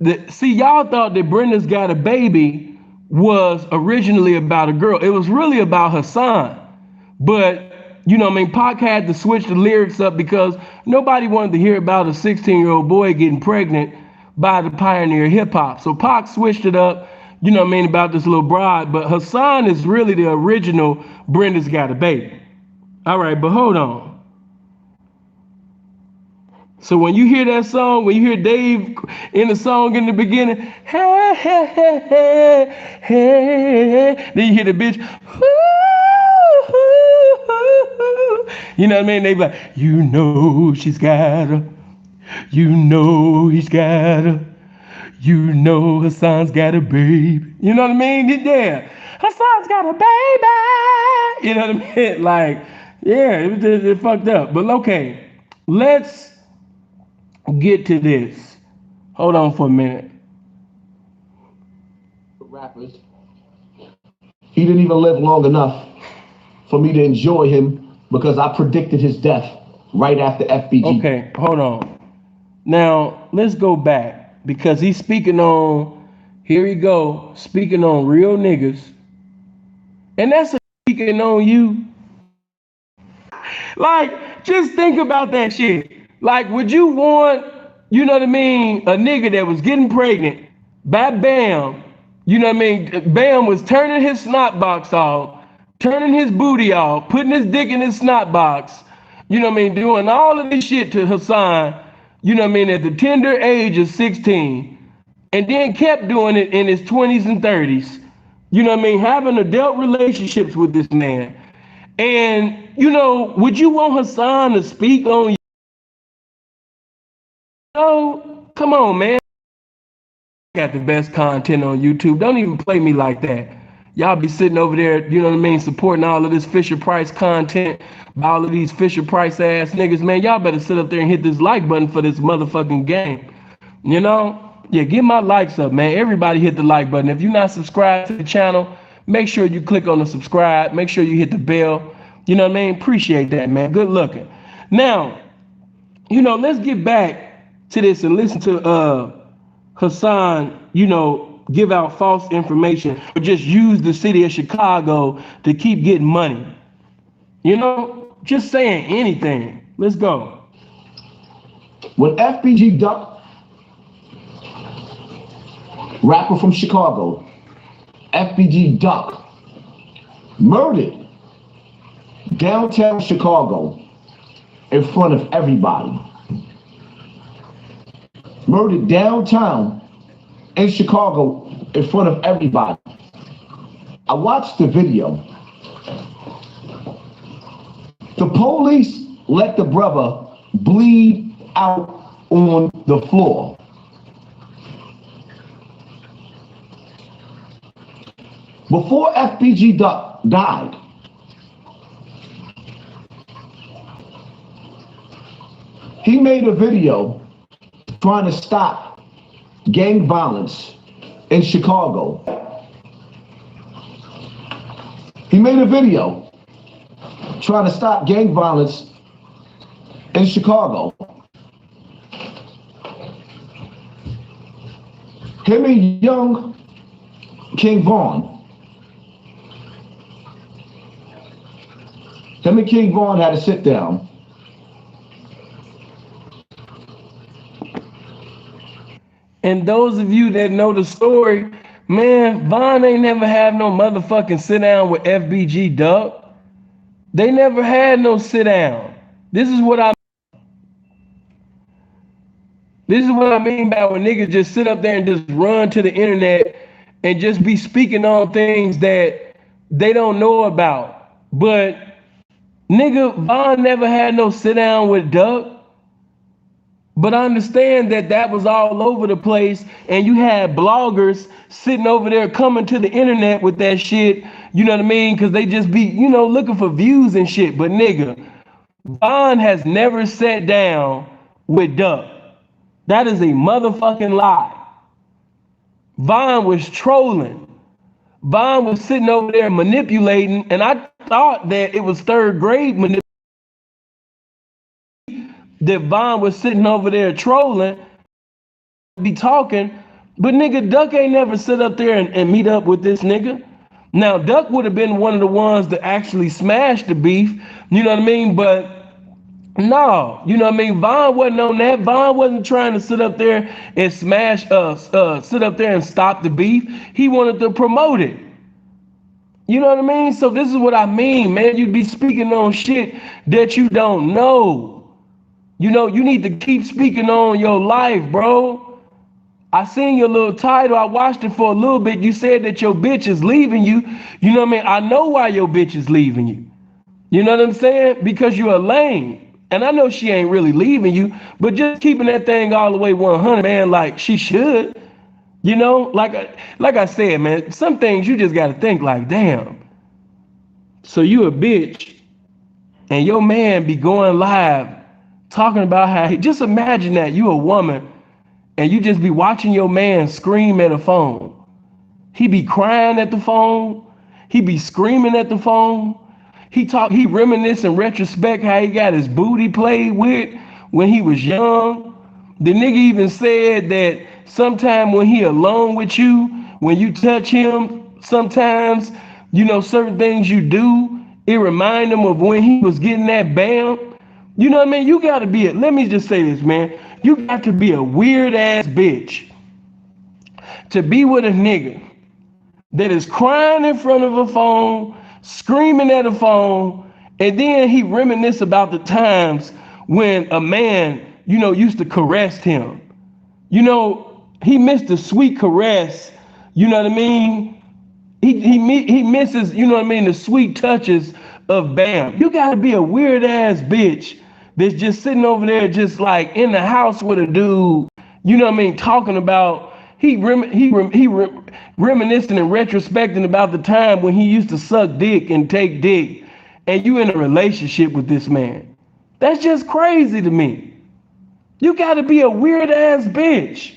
mean? See, y'all thought that Brenda's Got a Baby was originally about a girl. It was really about Hussan. But, you know what I mean, Pac had to switch the lyrics up because nobody wanted to hear about a 16-year-old boy getting pregnant by the pioneer of hip hop. So Pac switched it up, you know what I mean, about this little bride. But Hussan is really the original Brenda's Got a Baby. All right, but hold on. So when you hear that song, when you hear Dave in the song in the beginning, hey, hey, hey, hey, hey, then you hear the bitch, you know what I mean? They be like, you know she's got her, you know he's got her, you know Hassan's got a baby. You know what I mean? Yeah, Hassan's got a baby. You know what I mean? Like, yeah, it fucked up. But okay, let's get to this. Hold on for a minute. Rappers. He didn't even live long enough for me to enjoy him because I predicted his death right after FBG. Okay, hold on. Now, let's go back because he's speaking on, here he go, speaking on real niggas. And that's speaking on you. Like, just think about that shit. Like, would you want, you know what I mean, a nigga that was getting pregnant by Bam, you know what I mean? Bam was turning his snot box off, turning his booty off, putting his dick in his snot box, you know what I mean, doing all of this shit to Hussan, you know what I mean, at the tender age of 16, and then kept doing it in his 20s and 30s, you know what I mean, having adult relationships with this man. And, you know, would you want Hussan to speak on you? No, come on, man. Got the best content on YouTube. Don't even play me like that. Y'all be sitting over there, you know what I mean, supporting all of this Fisher Price content by all of these Fisher Price ass niggas. Man, y'all better sit up there and hit this like button for this motherfucking game. You know? Yeah, get my likes up, man. Everybody hit the like button. If you're not subscribed to the channel, make sure you click on the subscribe. Make sure you hit the bell. You know what I mean? Appreciate that, man. Good looking. Now, you know, let's get back to this and listen to Hussan, you know, give out false information or just use the city of Chicago to keep getting money. You know, just saying anything. Let's go. When FBG Duck, rapper from Chicago, FBG Duck, murdered downtown Chicago in front of everybody. Murdered downtown in Chicago in front of everybody. I watched the video. The police let the brother bleed out on the floor. Before FBG Duck died, he made a video trying to stop gang violence in Chicago. He made a video trying to stop gang violence in Chicago. Him and young King Vaughn. Him and King Vaughn had a sit down. And those of you that know the story, man, Vaughn ain't never had no motherfucking sit down with FBG Duck. They never had no sit down. This is what I mean by when niggas just sit up there and just run to the internet and just be speaking on things that they don't know about. But nigga, Vaughn never had no sit down with Duck. But I understand that that was all over the place, and you had bloggers sitting over there coming to the internet with that shit, you know what I mean? Because they just be, looking for views and shit. But nigga, Von has never sat down with Duck. That is a motherfucking lie. Von was trolling. Von was sitting over there manipulating, and I thought that it was third grade manipulation. That Von was sitting over there trolling, be talking, but nigga, Duck ain't never sit up there and meet up with this nigga. Now, Duck would have been one of the ones that actually smashed the beef, you know what I mean? But no, you know what I mean? Von wasn't on that. Von wasn't trying to sit up there and smash us, sit up there and stop the beef. He wanted to promote it. You know what I mean? So this is what I mean, man. You be speaking on shit that you don't know. You need to keep speaking on your life, bro. I seen your little title. I watched it for a little bit. You said that your bitch is leaving you. You know what I mean? I know why your bitch is leaving you. You know what I'm saying? Because you're a lame. And I know she ain't really leaving you, but just keeping that thing all the way 100, man, like she should. Like I said, man, some things you just got to think like, damn. So you a bitch and your man be going live talking about how just imagine that you a woman and you just be watching your man scream at a phone. He be crying at the phone. He be screaming at the phone. He reminisce in retrospect how he got his booty played with when he was young. The nigga even said that sometime when he alone with you, when you touch him, sometimes, certain things you do, it remind him of when he was getting that bam. You know what I mean? You gotta be let me just say this, man. You got to be a weird ass bitch to be with a nigga that is crying in front of a phone, screaming at a phone, and then he reminisce about the times when a man, used to caress him. He missed the sweet caress, you know what I mean? He misses, the sweet touches of Bam. You gotta be a weird ass bitch that's just sitting over there just like in the house with a dude, talking about reminiscing and retrospecting about the time when he used to suck dick and take dick, and you in a relationship with this man. That's just crazy to me. You gotta be a weird ass bitch.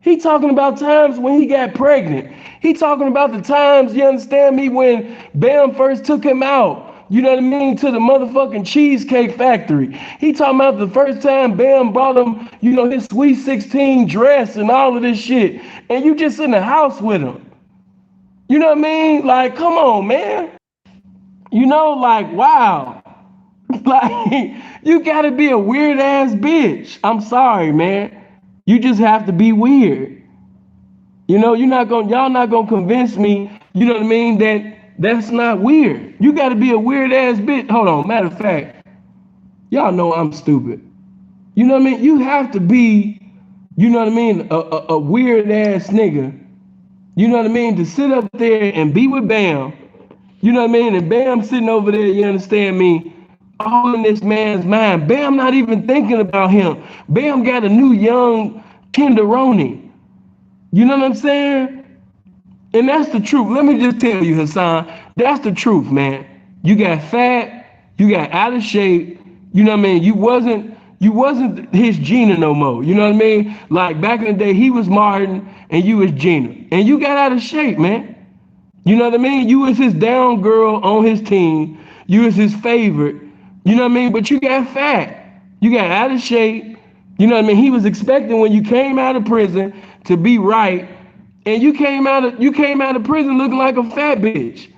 He talking about times when he got pregnant. He talking about the times, you understand me, when Bam first took him out, you know what I mean, to the motherfucking Cheesecake Factory. He talking about the first time Bam brought him, his Sweet 16 dress and all of this shit. And you just in the house with him. You know what I mean? Like, come on, man. Like, wow. Like, you gotta be a weird ass bitch. I'm sorry, man. You just have to be weird. Y'all not gonna convince me, you know what I mean, that's not weird. You gotta be a weird ass bitch. Hold on, matter of fact, y'all know I'm stupid. You know what I mean? You have to be, you know what I mean, a weird ass nigga, you know what I mean, to sit up there and be with Bam, you know what I mean, and Bam sitting over there, you understand me, all in this man's mind. Bam not even thinking about him. Bam got a new young tenderoni. You know what I'm saying? And that's the truth. Let me just tell you, Hussan, that's the truth, man. You got fat, you got out of shape, you know what I mean? You wasn't his Gina no more. You know what I mean? Like back in the day, he was Martin and you was Gina. And you got out of shape, man. You know what I mean? You was his down girl on his team. You was his favorite. You know what I mean? But you got fat. You got out of shape. You know what I mean? He was expecting when you came out of prison to be right. And you came out of prison looking like a fat bitch.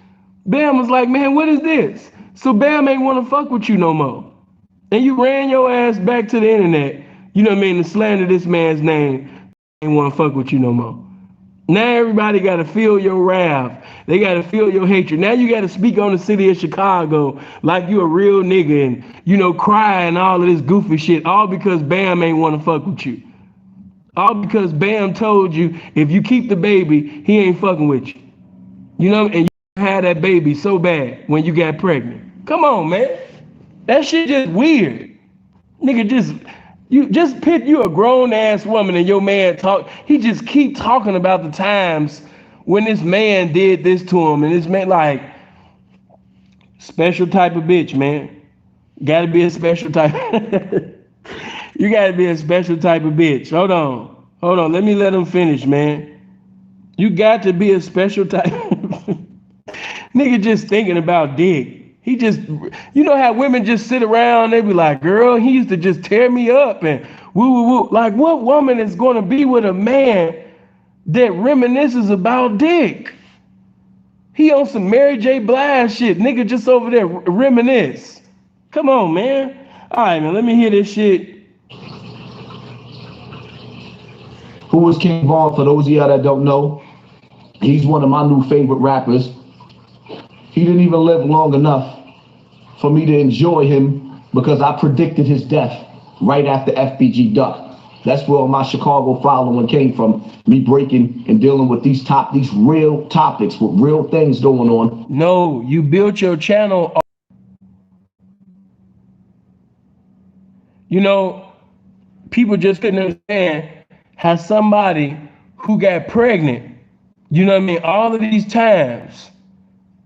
Bam was like, man, what is this? So Bam ain't want to fuck with you no more. And you ran your ass back to the internet, you know what I mean, to slander this man's name. Ain't want to fuck with you no more. Now everybody got to feel your wrath. They got to feel your hatred. Now you got to speak on the city of Chicago like you a real nigga and, cry and all of this goofy shit, all because Bam ain't want to fuck with you. All because Bam told you if you keep the baby, he ain't fucking with you. You know, and you had that baby so bad when you got pregnant. Come on, man. That shit just weird. Nigga just You just pick you a grown ass woman and your man talk. He just keep talking about the times when this man did this to him, and this man like special type of bitch, man. Gotta be a special type. You gotta be a special type of bitch. Hold on. Let him finish, man. You got to be a special type. Nigga just thinking about dick. He just, you know how women just sit around, they be like, girl, he used to just tear me up and woo woo woo. Like, what woman is gonna be with a man that reminisces about dick? He on some Mary J. Blige shit. Nigga just over there reminisce. Come on, man. All right, man, let me hear this shit. Who is King Von? For those of y'all that don't know, he's one of my new favorite rappers. He didn't even live long enough for me to enjoy him because I predicted his death right after FBG Duck. That's where my Chicago following came from. Me breaking and dealing with these real topics with real things going on. No, you built your channel. You know, people just couldn't understand how somebody who got pregnant, you know what I mean, all of these times,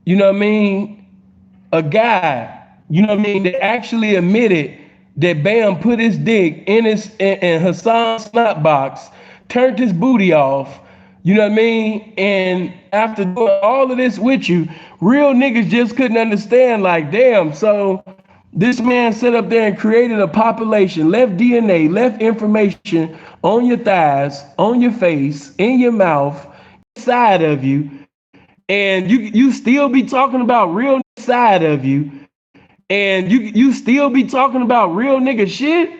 you know what I mean, a guy, you know what I mean, that actually admitted that Bam put his dick in Hussan's snot box, turned his booty off, you know what I mean, and after doing all of this with you, real niggas just couldn't understand, like, damn, so this man sat up there and created a population, left DNA, left information on your thighs, on your face, in your mouth, inside of you, and you still be talking about real side of you, and you still be talking about real nigga shit.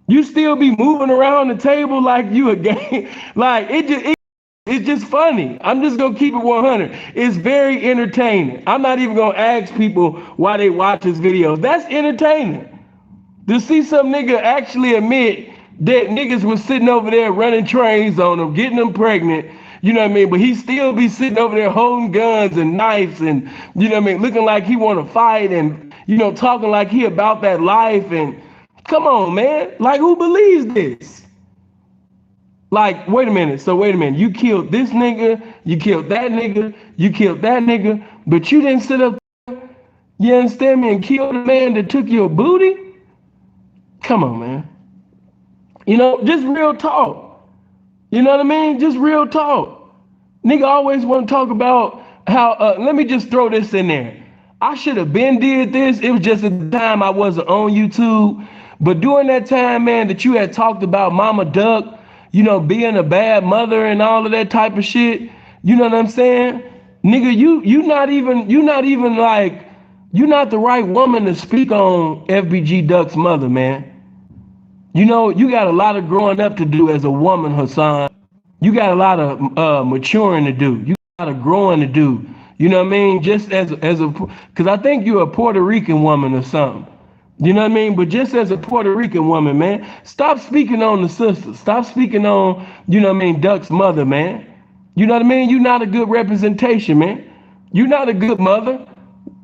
You still be moving around the table like you a game. Like it's just funny. I'm just gonna keep it 100. It's very entertaining. I'm not even gonna ask people why they watch this video. That's entertaining. To see some nigga actually admit that niggas was sitting over there running trains on them, getting them pregnant. You know what I mean? But he still be sitting over there holding guns and knives and, you know what I mean, looking like he want to fight and, you know, talking like he about that life. And come on, man. Like, who believes this? Like, wait a minute. You killed this nigga. You killed that nigga. You killed that nigga. But you didn't sit up there, you understand me, and kill the man that took your booty? Come on, man. You know, just real talk. You know what I mean? Just real talk. Nigga always want to talk about how, let me just throw this in there. I should have been did this. It was just at the time I wasn't on YouTube. But during that time, man, that you had talked about Mama Duck, you know, being a bad mother and all of that type of shit. You know what I'm saying? Nigga, you're not the right woman to speak on FBG Duck's mother, man. You know, you got a lot of growing up to do as a woman, Hussan. You got a lot of maturing to do. You got a lot of growing to do. You know what I mean? Just as a, because I think you're a Puerto Rican woman or something. You know what I mean? But just as a Puerto Rican woman, man, stop speaking on the sister. Stop speaking on, you know what I mean, Duck's mother, man. You know what I mean? You're not a good representation, man. You're not a good mother.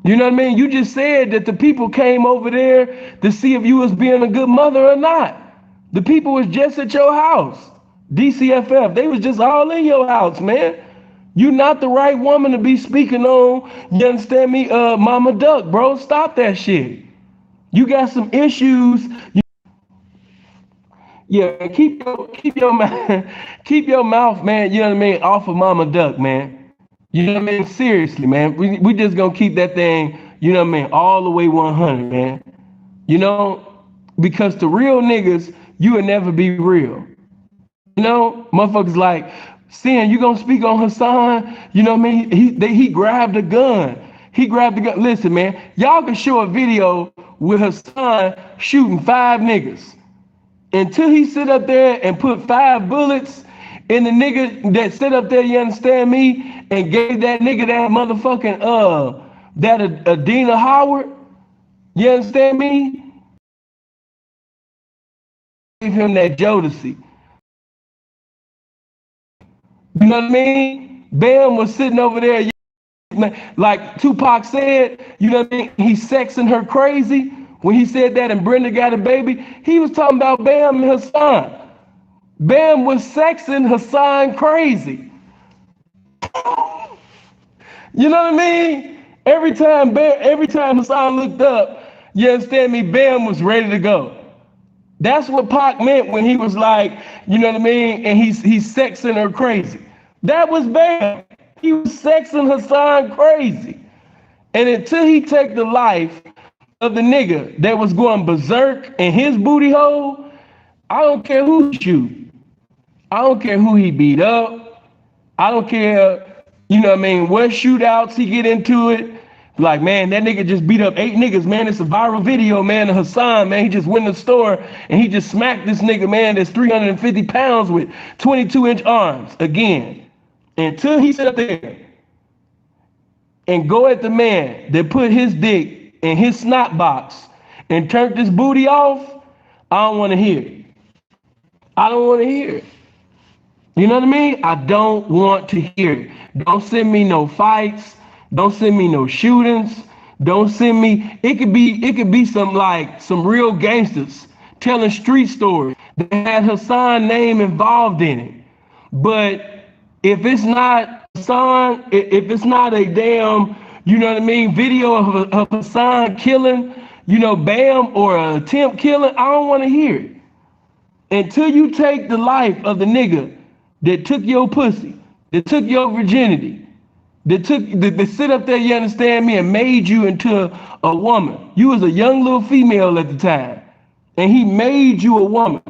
You know what I mean? You just said that the people came over there to see if you was being a good mother or not. The people was just at your house. DCFF, they was just all in your house, man. You're not the right woman to be speaking on, you understand me, Mama Duck, bro. Stop that shit. You got some issues. Yeah, keep your mouth, man, you know what I mean, off of Mama Duck, man. You know what I mean? Seriously, man. We just gonna keep that thing, you know what I mean, all the way 100, man. You know, because to real niggas, you will never be real. You know, motherfuckers like, Sin, you gonna speak on Hussan? You know what I mean? He grabbed a gun. He grabbed the gun. Listen, man, y'all can show a video with Hussan shooting 5 niggas. Until he sit up there and put 5 bullets in the nigga that sit up there, you understand me, and gave that nigga that motherfucking, that Adina Howard, you understand me? Gave him that Jodeci. You know what I mean? Bam was sitting over there, like Tupac said, you know what I mean? He's sexing her crazy. when he said that and Brenda got a baby, he was talking about Bam and Hussan. Bam was sexing Hussan crazy. You know what I mean? Every time Hussan looked up, you understand me, Bam was ready to go. That's what Pac meant when he was like, you know what I mean? And he's sexing her crazy. That was Bam. He was sexing Hussan crazy. And until he take the life of the nigga that was going berserk in his booty hole, I don't care who he shoot. I don't care who he beat up. I don't care, you know what I mean, what shootouts he get into it. Like, man, that nigga just beat up 8 niggas, man. It's a viral video, man. And Hussan, man, he just went in the store and he just smacked this nigga, man, that's 350 pounds with 22-inch arms again. Until he sit up there and go at the man that put his dick in his snot box and turned this booty off, I don't want to hear it. I don't want to hear it. You know what I mean? I don't want to hear it. Don't send me no fights. Don't send me no shootings. Don't send me. It could be some real gangsters telling street stories that had Hussan's name involved in it. But if it's not Hussan, if it's not a damn, you know what I mean, video of Hussan killing, you know, Bam, or an attempt killing, I don't want to hear it. Until you take the life of the nigga that took your pussy, that took your virginity, that sit up there, you understand me, and made you into a woman. You was a young little female at the time, and he made you a woman.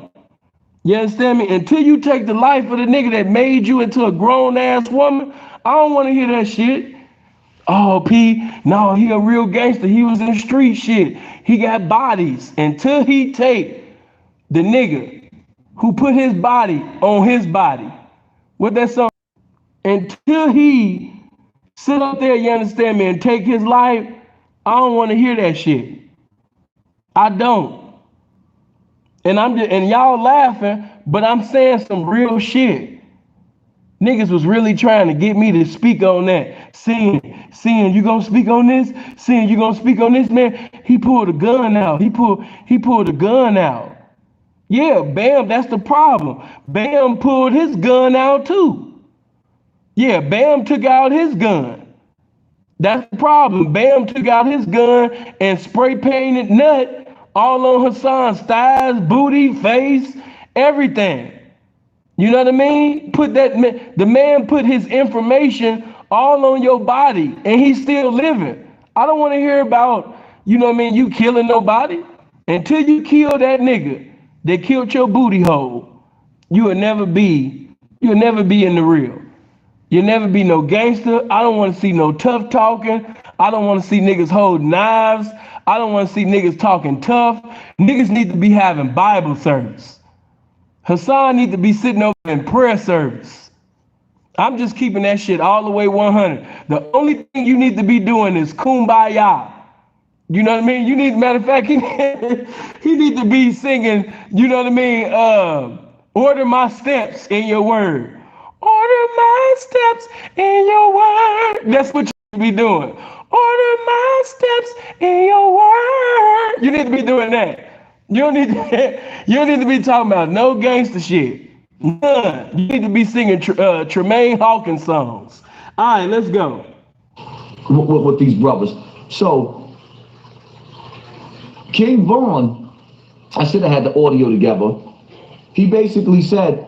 You understand me? Until you take the life of the nigga that made you into a grown-ass woman, I don't want to hear that shit. Oh, P, no, he a real gangster. He was in the street shit. He got bodies. Until he take the nigga who put his body on his body, what that song, until he sit up there, you understand me, and take his life, I don't want to hear that shit. I don't. And y'all laughing, but I'm saying some real shit. Niggas was really trying to get me to speak on that. Seeing you gonna speak on this? Seeing you gonna speak on this, man? He pulled a gun out. He pulled a gun out. Yeah, Bam, that's the problem. Bam pulled his gun out too. Yeah, Bam took out his gun. That's the problem. Bam took out his gun and spray painted nut all on Hussan's thighs, booty, face, everything. You know what I mean? The man put his information all on your body and he's still living. I don't want to hear about, you know what I mean, you killing nobody. Until you kill that nigga that killed your booty hole, you'll never be in the real. You'll never be no gangster. I don't want to see no tough talking. I don't want to see niggas hold knives. I don't want to see niggas talking tough. Niggas need to be having Bible service. Hussan need to be sitting over in prayer service. I'm just keeping that shit all the way 100. The only thing you need to be doing is kumbaya. You know what I mean? Matter of fact, he need to be singing, you know what I mean? Order my steps in your word. Order my steps in your word. That's what you need to be doing. Order my steps in your word. You need to be doing that. You don't need to be talking about no gangster shit. None. You need to be singing Tremaine Hawkins songs. All right, let's go. With these brothers. So, King Vaughn, I should have had the audio together. He basically said,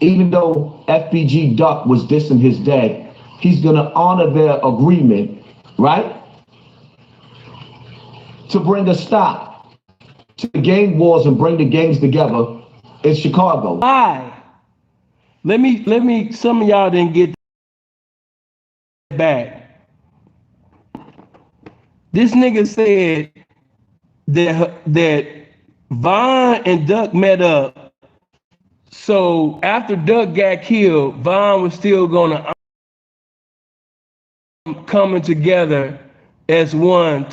even though FBG Duck was dissing his dad, he's gonna honor their agreement, right? To bring a stop to the gang wars and bring the gangs together in Chicago. Why? Let me, some of y'all didn't get back. This nigga said that Vaughn and Duck met up. So after Duck got killed, Vaughn was still gonna coming together as one.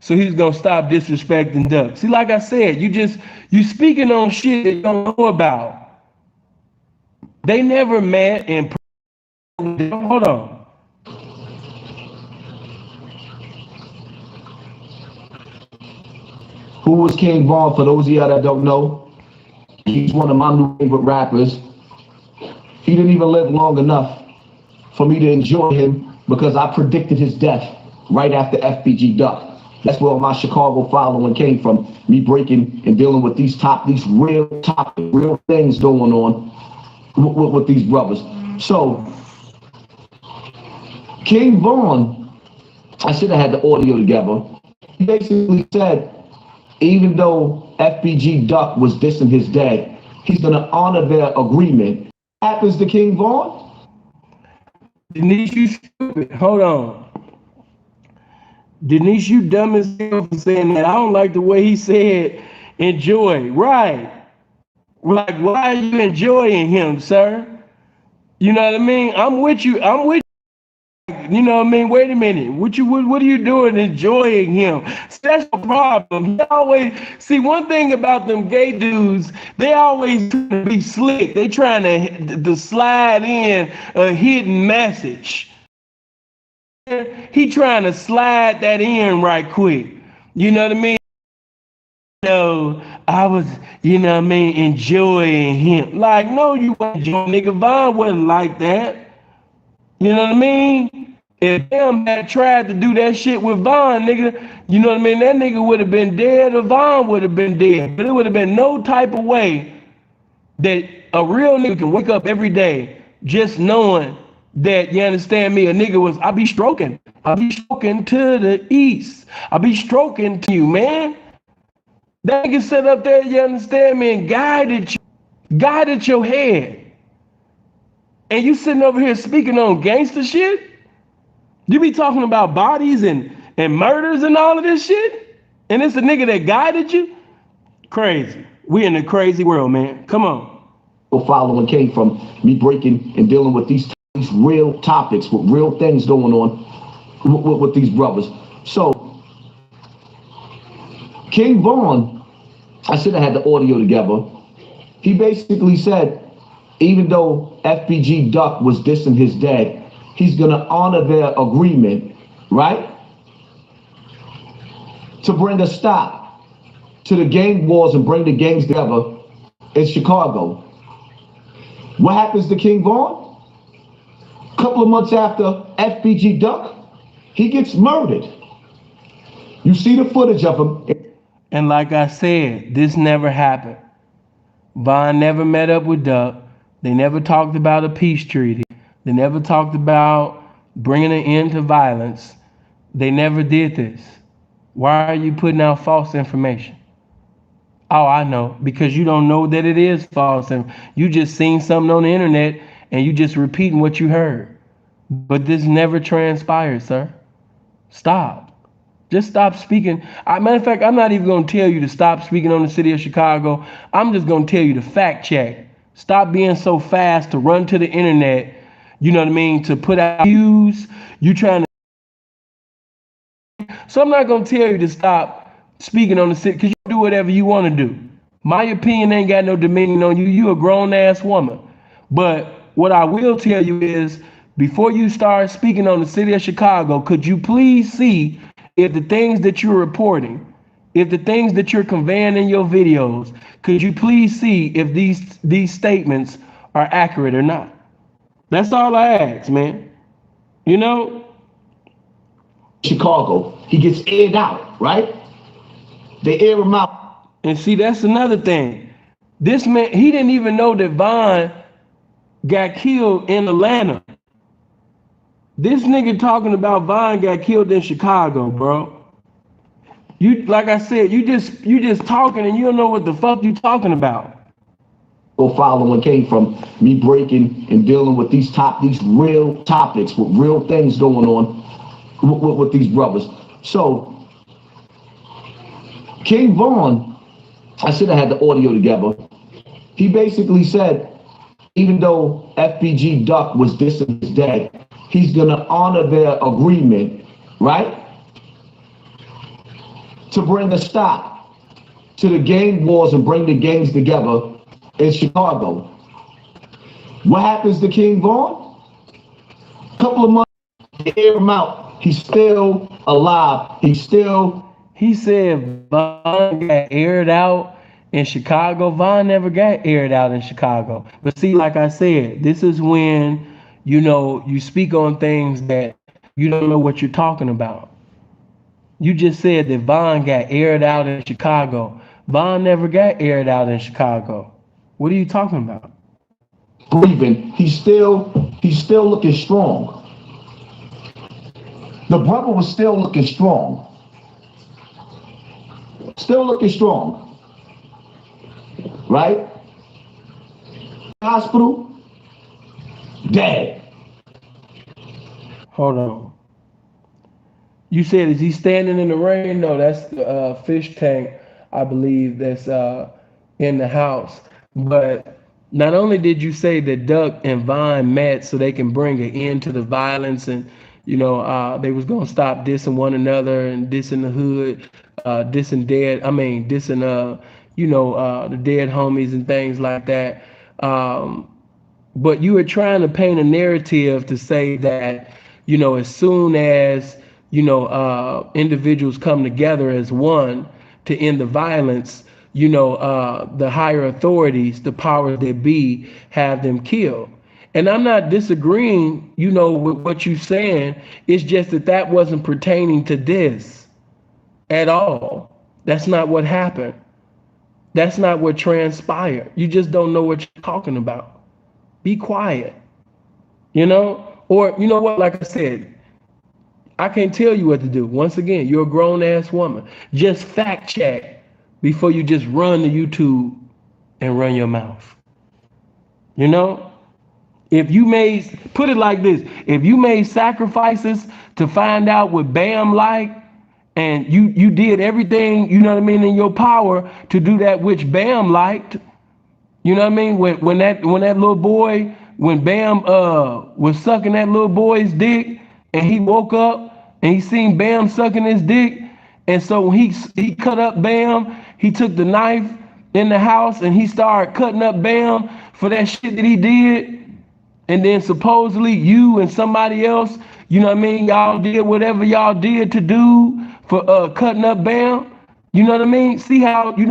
So he's gonna stop disrespecting Duck. See, like I said, you speaking on shit that you don't know about. They never met in person. Hold on. Who was King Von? For those of y'all that don't know, he's one of my new favorite rappers. He didn't even live long enough for me to enjoy him because I predicted his death right after FBG Duck. That's where my Chicago following came from. Me breaking and dealing with these real topics, real things going on with these brothers. So, King Von, I should have had the audio together. He basically said, even though FBG Duck was dissing his dad, he's gonna honor their agreement. Happens to King Von? Denise, you stupid. Hold on. Denise, you dumb as hell for saying that. I don't like the way he said enjoy. Right. Like, why are you enjoying him, sir? You know what I mean? I'm with you. You know what I mean? Wait a minute. What are you doing enjoying him? See, that's the problem. He always see one thing about them gay dudes, they always trying to be slick. They trying to slide in a hidden message. He trying to slide that in right quick. You know what I mean? No, I was, you know what I mean, enjoying him. Like, no, you wasn't enjoying nigga. Von wasn't like that. You know what I mean? If them had tried to do that shit with Von, nigga, you know what I mean? That nigga would have been dead or Von would have been dead. But it would have been no type of way that a real nigga can wake up every day just knowing that, you understand me, a nigga was, I be stroking to the east. I be stroking to you, man. That nigga sit up there, you understand me, and guided your head. And you sitting over here speaking on gangster shit? You be talking about bodies and murders and all of this shit? And it's a nigga that guided you? Crazy. We in a crazy world, man. Come on. Following came from me breaking and dealing with these real topics, with real things going on with these brothers. So, King Von, I should have had the audio together. He basically said, even though FBG Duck was dissing his dad, he's gonna honor their agreement, right? To bring a stop to the gang wars and bring the gangs together in Chicago. What happens to King Von? A couple of months after FBG Duck, he gets murdered. You see the footage of him. And like I said, this never happened. Von never met up with Duck. They never talked about a peace treaty. They never talked about bringing an end to violence. They never did this. Why are you putting out false information? Oh, I know, because you don't know that it is false. And you just seen something on the internet and you just repeating what you heard. But this never transpired, sir. Stop. Just stop speaking. Matter of fact, I'm not even going to tell you to stop speaking on the city of Chicago. I'm just going to tell you to fact check. Stop being so fast to run to the internet, you know what I mean, to put out views. You trying to. So I'm not going to tell you to stop speaking on the city because you do whatever you want to do. My opinion ain't got no dominion on you. You a grown ass woman. But what I will tell you is before you start speaking on the city of Chicago, could you please see if the things that you're reporting, if the things that you're conveying in your videos, could you please see if these statements are accurate or not? That's all I ask, man. You know? Chicago, he gets aired out, right? They air him out. And see, that's another thing. This man, he didn't even know that Von got killed in Atlanta. This nigga talking about Von got killed in Chicago, bro. You, like I said, you just talking and you don't know what the fuck you talking about. Following came from me breaking and dealing with these real topics, with real things going on with these brothers. So, King Von, I should have had the audio together. He basically said, even though FBG Duck was dissing his dad, he's gonna honor their agreement, right? To bring a stop to the gang wars and bring the gangs together in Chicago. What happens to King Von? A couple of months, they air him out. He's still alive. He's still He said Von got aired out in Chicago. Von never got aired out in Chicago. But see, like I said, this is when, you speak on things that you don't know what you're talking about. You just said that Von got aired out in Chicago. Von never got aired out in Chicago. What are you talking about? Breathing. He's still looking strong. The brother was still looking strong. Still looking strong. Right? Hospital. Dead. Hold on. You said, is he standing in the rain? No, that's the fish tank, I believe, that's in the house. But not only did you say that Duck and Vine met so they can bring an end to the violence, and they was gonna stop dissing one another and dissing the hood, dissing the dead homies and things like that. But you were trying to paint a narrative to say that, as soon as, individuals come together as one to end the violence, the higher authorities, the powers that be, have them killed. And I'm not disagreeing, with what you're saying. It's just that wasn't pertaining to this at all. That's not what happened. That's not what transpired. You just don't know what you're talking about. Be quiet, or you know what, like I said, I can't tell you what to do. Once again, you're a grown ass woman. Just fact check before you just run to YouTube and run your mouth. If you put it like this, if you made sacrifices to find out what Bam liked, and you did everything, in your power to do that which Bam liked. You know what I mean? When that little boy, when Bam was sucking that little boy's dick, and he woke up and he seen Bam sucking his dick, and so when he cut up Bam, he took the knife in the house and he started cutting up Bam for that shit that he did. And then supposedly you and somebody else, y'all did whatever y'all did to do for cutting up Bam. You know what I mean? See how, you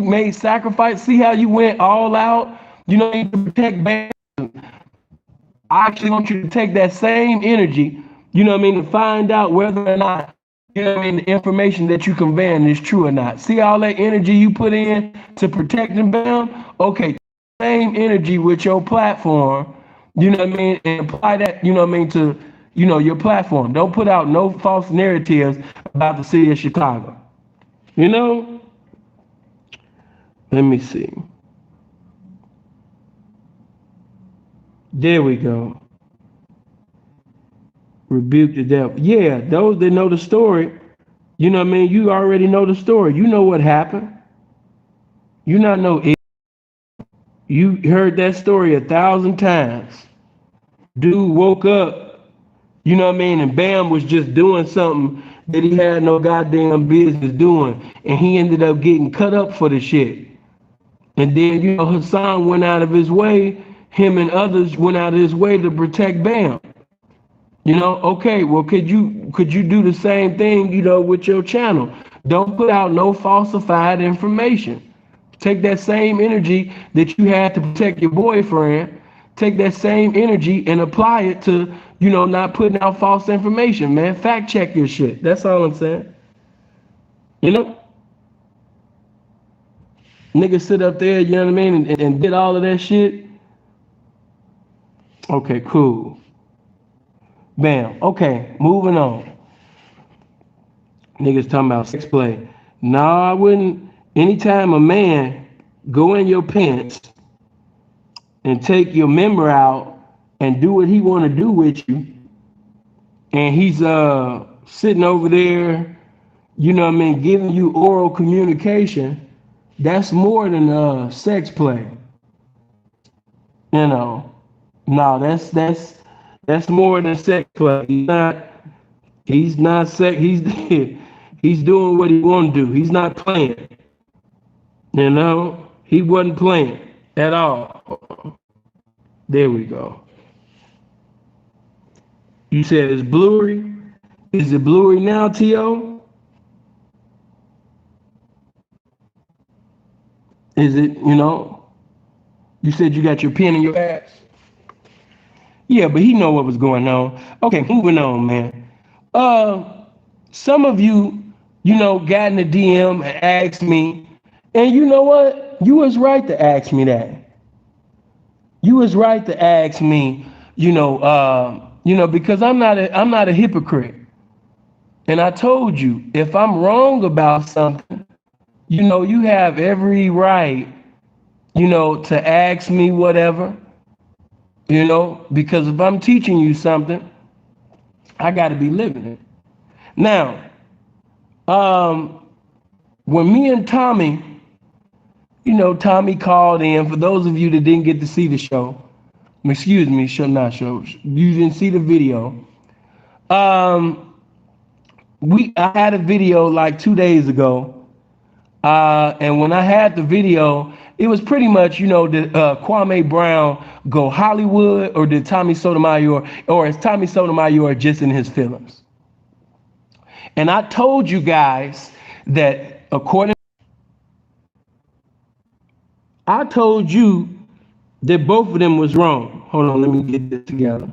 made sacrifice. See how you went all out, to protect Bam. I actually want you to take that same energy, to find out whether or not, the information that you conveying is true or not. See all that energy you put in to protecting Bam? Okay, same energy with your platform, and apply that, to, your platform. Don't put out no false narratives about the city of Chicago. Let me see. There we go. Rebuke the devil. Yeah, those that know the story, you already know the story. You know what happened. You not know it. You heard that story 1,000 times. Dude woke up, and Bam was just doing something that he had no goddamn business doing. And he ended up getting cut up for the shit. And then, Hussan went out of his way, him and others went out of his way to protect Bam. Okay, well, could you do the same thing, with your channel? Don't put out no falsified information. Take that same energy that you had to protect your boyfriend, take that same energy and apply it to, not putting out false information, man. Fact check your shit. That's all I'm saying. Niggas sit up there, and did all of that shit. Okay, cool. Bam. Okay, moving on. Niggas talking about sex play. No, I wouldn't. Anytime a man go in your pants and take your member out and do what he want to do with you, and he's sitting over there, giving you oral communication, that's more than sex play. No, that's more than sex play. He's not sex. He's doing what he want to do. He's not playing. He wasn't playing at all. There we go. You said it's bluery. Is it bluery now, T.O.? Is it, you said you got your pen in your ass? Yeah, but he know what was going on. Okay, moving on, man. Some of you, got in the DM and asked me, and you know what? You was right to ask me that. You was right to ask me, because I'm not a hypocrite. And I told you, if I'm wrong about something, you have every right, to ask me whatever, because if I'm teaching you something, I got to be living it. Now, when me and Tommy, Tommy called in. For those of you that didn't get to see the show, excuse me, you didn't see the video. I had a video like 2 days ago, and when I had the video, it was pretty much, did Kwame Brown go Hollywood, or did Tommy Sotomayor, or is Tommy Sotomayor just in his feelings? And I told you guys that I told you that both of them was wrong. Hold on, let me get this together.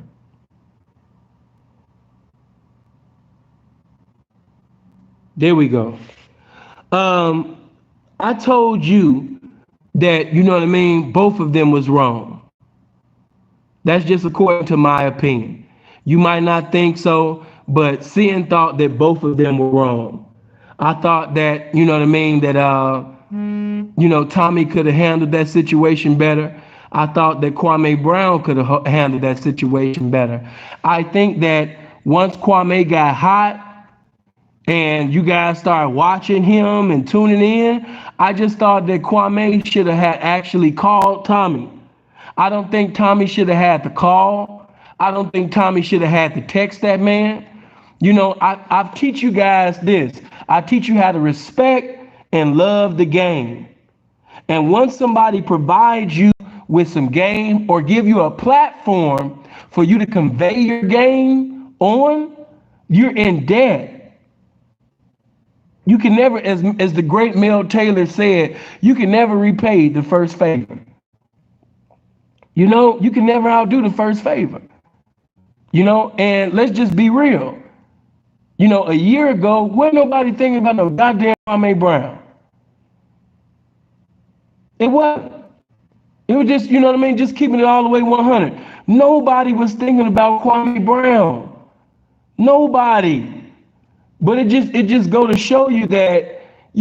There we go. I told you that, both of them was wrong. That's just according to my opinion. You might not think so, but Sin thought that both of them were wrong. I thought that, that, Tommy could have handled that situation better. I thought that Kwame Brown could have handled that situation better. I think that once Kwame got hot and you guys started watching him and tuning in, I just thought that Kwame should have had actually called Tommy. I don't think Tommy should have had to call. I don't think Tommy should have had to text that man. I teach you guys this. I teach you how to respect and love the game. And once somebody provides you with some game or give you a platform for you to convey your game on, you're in debt. You can never, as the great Mel Taylor said, you can never repay the first favor. You can never outdo the first favor. And let's just be real. A year ago, wasn't nobody thinking about no goddamn Kwame Brown. It wasn't. It was just, just keeping it all the way 100. Nobody was thinking about Kwame Brown. Nobody. But it just go to show you that,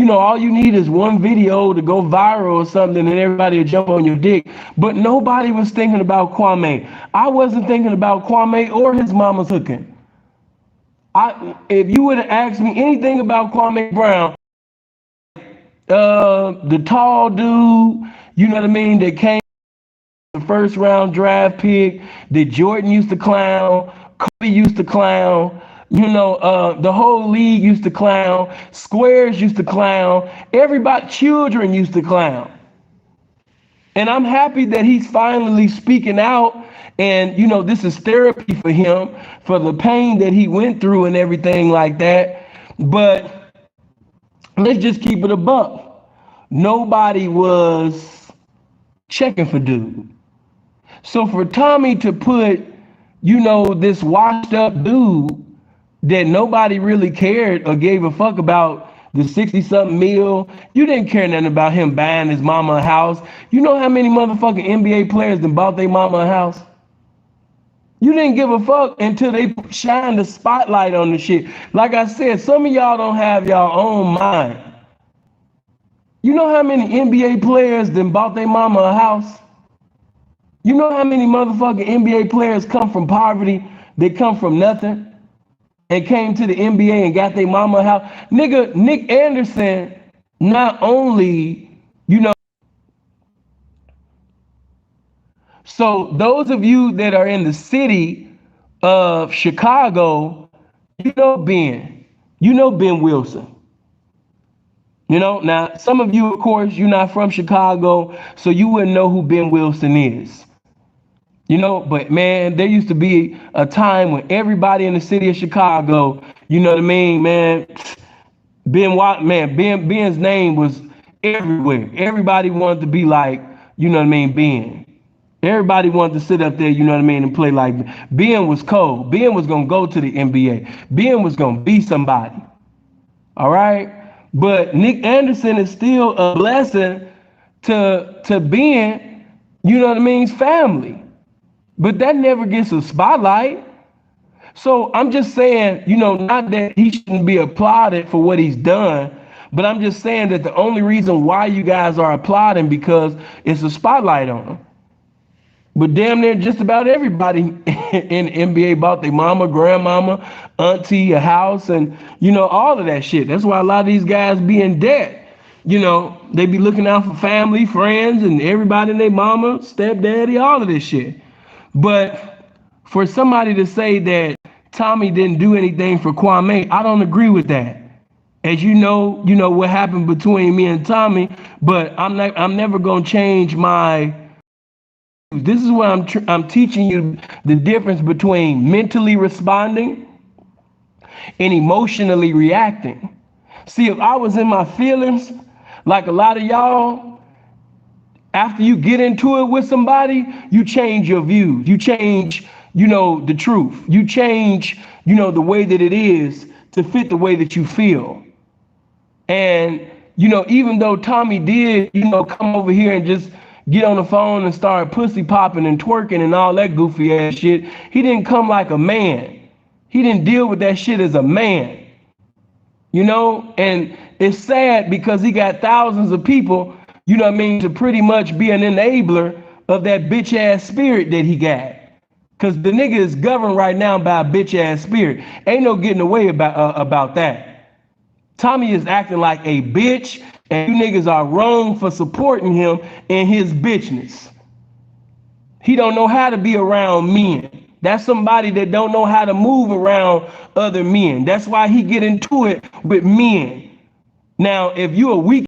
all you need is one video to go viral or something and everybody will jump on your dick. But nobody was thinking about Kwame. I wasn't thinking about Kwame or his mama's hooking. If you would have asked me anything about Kwame Brown, the tall dude, that came the first round draft pick, that Jordan used to clown, Kobe used to clown, the whole league used to clown, Squares used to clown, everybody, children used to clown. And I'm happy that he's finally speaking out. And, this is therapy for him, for the pain that he went through and everything like that. But let's just keep it a buck. Nobody was checking for dude. So for Tommy to put, this washed up dude that nobody really cared or gave a fuck about the 60-something mil, you didn't care nothing about him buying his mama a house. You know how many motherfucking NBA players done bought their mama a house? You didn't give a fuck until they shined the spotlight on the shit. Like I said, some of y'all don't have your own mind. You know how many NBA players done bought their mama a house? You know how many motherfucking NBA players come from poverty? They come from nothing and came to the NBA and got their mama a house. Nigga, Nick Anderson, not only, So those of you that are in the city of Chicago, Ben Wilson. Now some of you, of course, you're not from Chicago, so you wouldn't know who Ben Wilson is. But man, there used to be a time when everybody in the city of Chicago, man, Ben's name was everywhere. Everybody wanted to be like, you know what I mean, Ben. Everybody wanted to sit up there, you know what I mean, and play like Ben was cold. Ben was gonna go to the NBA. Ben was gonna be somebody. All right. But Nick Anderson is still a blessing to Ben, you know what I mean, family. But that never gets a spotlight. So I'm just saying, you know, not that he shouldn't be applauded for what he's done, but I'm just saying that the only reason why you guys are applauding because it's a spotlight on him. But damn near just about everybody in the NBA bought their mama, grandmama, auntie a house and, you know, all of that shit. That's why a lot of these guys be in debt. You know, they be looking out for family, friends, and everybody in their mama, stepdaddy, all of this shit. But for somebody to say that Tommy didn't do anything for Kwame, I don't agree with that. As you know what happened between me and Tommy, but I'm never gonna change my. This is what I'm teaching you the difference between mentally responding and emotionally reacting. See, if I was in my feelings, like a lot of y'all, after you get into it with somebody, you change your views. You change, you know, the truth. You change, you know, the way that it is to fit the way that you feel. And, you know, even though Tommy did, you know, come over here and just get on the phone and start pussy popping and twerking and all that goofy ass shit, he didn't come like a man. He didn't deal with that shit as a man. You know, and it's sad because he got thousands of people, you know what I mean, to pretty much be an enabler of that bitch ass spirit that he got. Cause the nigga is governed right now by a bitch ass spirit. Ain't no getting away about that. Tommy is acting like a bitch, and you niggas are wrong for supporting him in his bitchness. He don't know how to be around men. That's somebody that don't know how to move around other men. That's why he get into it with men. Now, if you a weak,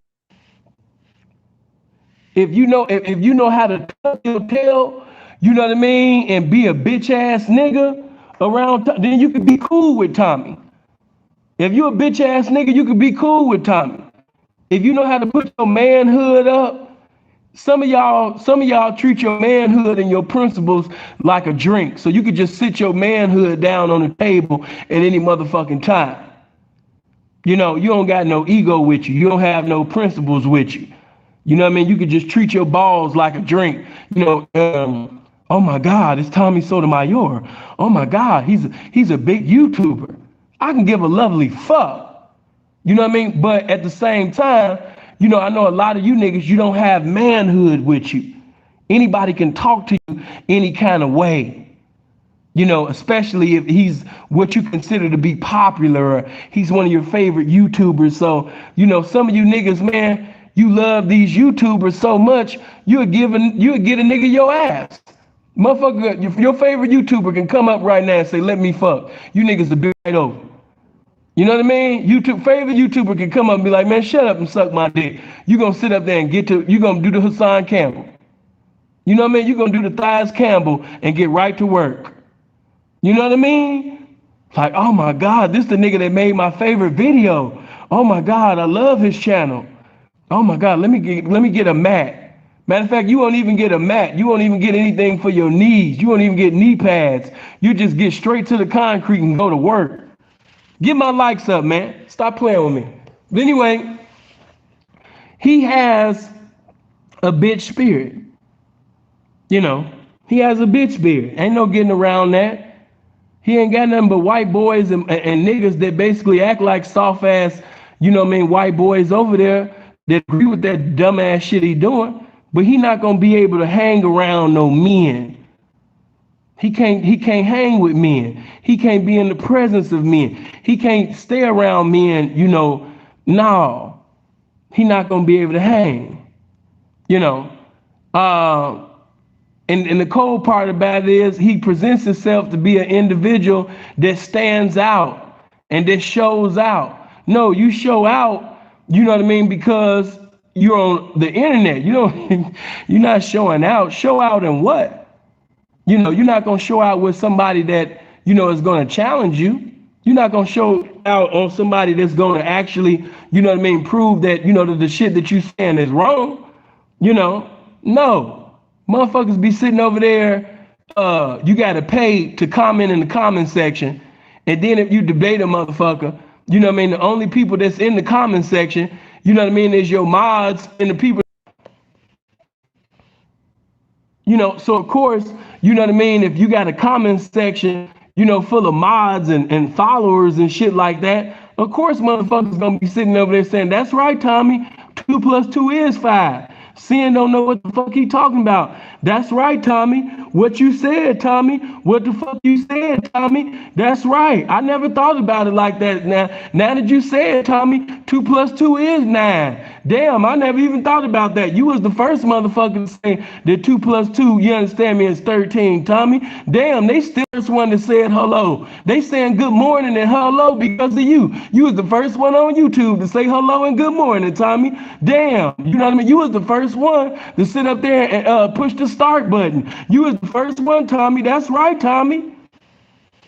if you know how to tuck your tail, you know what I mean, and be a bitch ass nigga around, then you could be cool with Tommy. If you a bitch ass nigga, you could be cool with Tommy. If you know how to put your manhood up, some of y'all treat your manhood and your principles like a drink. So you could just sit your manhood down on the table at any motherfucking time. You know, you don't got no ego with you. You don't have no principles with you. You know what I mean? You could just treat your balls like a drink. You know, oh my God, it's Tommy Sotomayor. Oh my God, he's a big YouTuber. I can give a lovely fuck. You know what I mean? But at the same time, you know, I know a lot of you niggas, you don't have manhood with you. Anybody can talk to you any kind of way. You know, especially if he's what you consider to be popular or he's one of your favorite YouTubers. So, you know, some of you niggas, man, you love these YouTubers so much, you'll get a nigga your ass. Motherfucker, your favorite YouTuber can come up right now and say, let me fuck. You niggas will be right over. You know what I mean? Favorite YouTuber can come up and be like, man, shut up and suck my dick. You gonna sit up there and you gonna do the Hussan Campbell. You know what I mean? You gonna do the Thighs Campbell and get right to work. You know what I mean? Like, oh my God, this the nigga that made my favorite video. Oh my God, I love his channel. Oh my God, let me get a mat. Matter of fact, you won't even get a mat. You won't even get anything for your knees. You won't even get knee pads. You just get straight to the concrete and go to work. Get my likes up, man. Stop playing with me. But anyway, he has a bitch spirit. You know, he has a bitch spirit. Ain't no getting around that. He ain't got nothing but white boys and niggas that basically act like soft ass, you know what I mean, white boys over there that agree with that dumb ass shit he doing. But he not gonna be able to hang around no men. He can't hang with men. He can't be in the presence of men. He can't stay around men, you know. No, he not gonna be able to hang. You know. And the cold part about it is he presents himself to be an individual that stands out and that shows out. No, you show out, you know what I mean, because you're on the internet. You don't you're not showing out. Show out in what? You know, you're not going to show out with somebody that, you know, is going to challenge you. You're not going to show out on somebody that's gonna actually, you know what I mean, prove that, you know, that the shit that you saying is wrong. You know, no. Motherfuckers be sitting over there, you gotta pay to comment in the comment section. And then if you debate a motherfucker, you know what I mean, the only people that's in the comment section, you know what I mean, is your mods and the people. You know, so of course, you know what I mean, if you got a comment section, you know, full of mods and followers and shit like that, of course motherfuckers gonna be sitting over there saying, that's right, Tommy, 2 + 2 is 5. Sin don't know what the fuck he talking about. That's right, Tommy. What you said, Tommy. What the fuck you said, Tommy. That's right. I never thought about it like that. Now that you said, Tommy, 2 + 2 is 9. Damn, I never even thought about that. You was the first motherfucker to say that 2 + 2, you understand me, is 13, Tommy. Damn, they still the first one that said hello. They saying good morning and hello because of you. You was the first one on YouTube to say hello and good morning, Tommy. Damn, you know what I mean? You was the first one to sit up there and push the start button. You was the first one, Tommy. That's right, Tommy.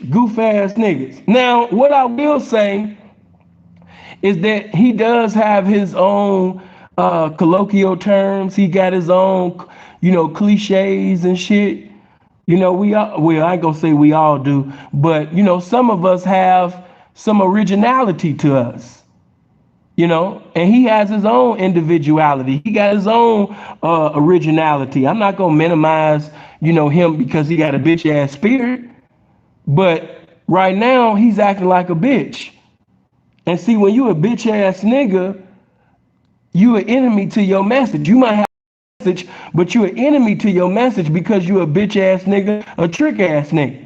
Goof ass niggas. Now, what I will say is that he does have his own colloquial terms. He got his own, you know, cliches and shit. You know, we all, well, I ain't gonna say we all do, but you know, some of us have some originality to us. You know, and he has his own individuality. He got his own originality. I'm not gonna minimize, you know, him because he got a bitch ass spirit, but right now he's acting like a bitch. And see, when you a bitch ass nigga, you an enemy to your message. You might have a message, but you an enemy to your message because you a bitch ass nigga, a trick ass nigga.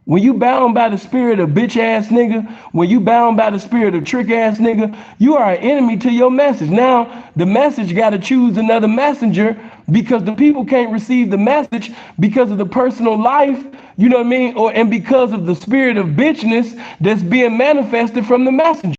When you bound by the spirit of bitch ass nigga, when you bound by the spirit of trick ass nigga, you are an enemy to your message. Now, the message got to choose another messenger because the people can't receive the message because of the personal life, you know what I mean? And because of the spirit of bitchness that's being manifested from the messenger.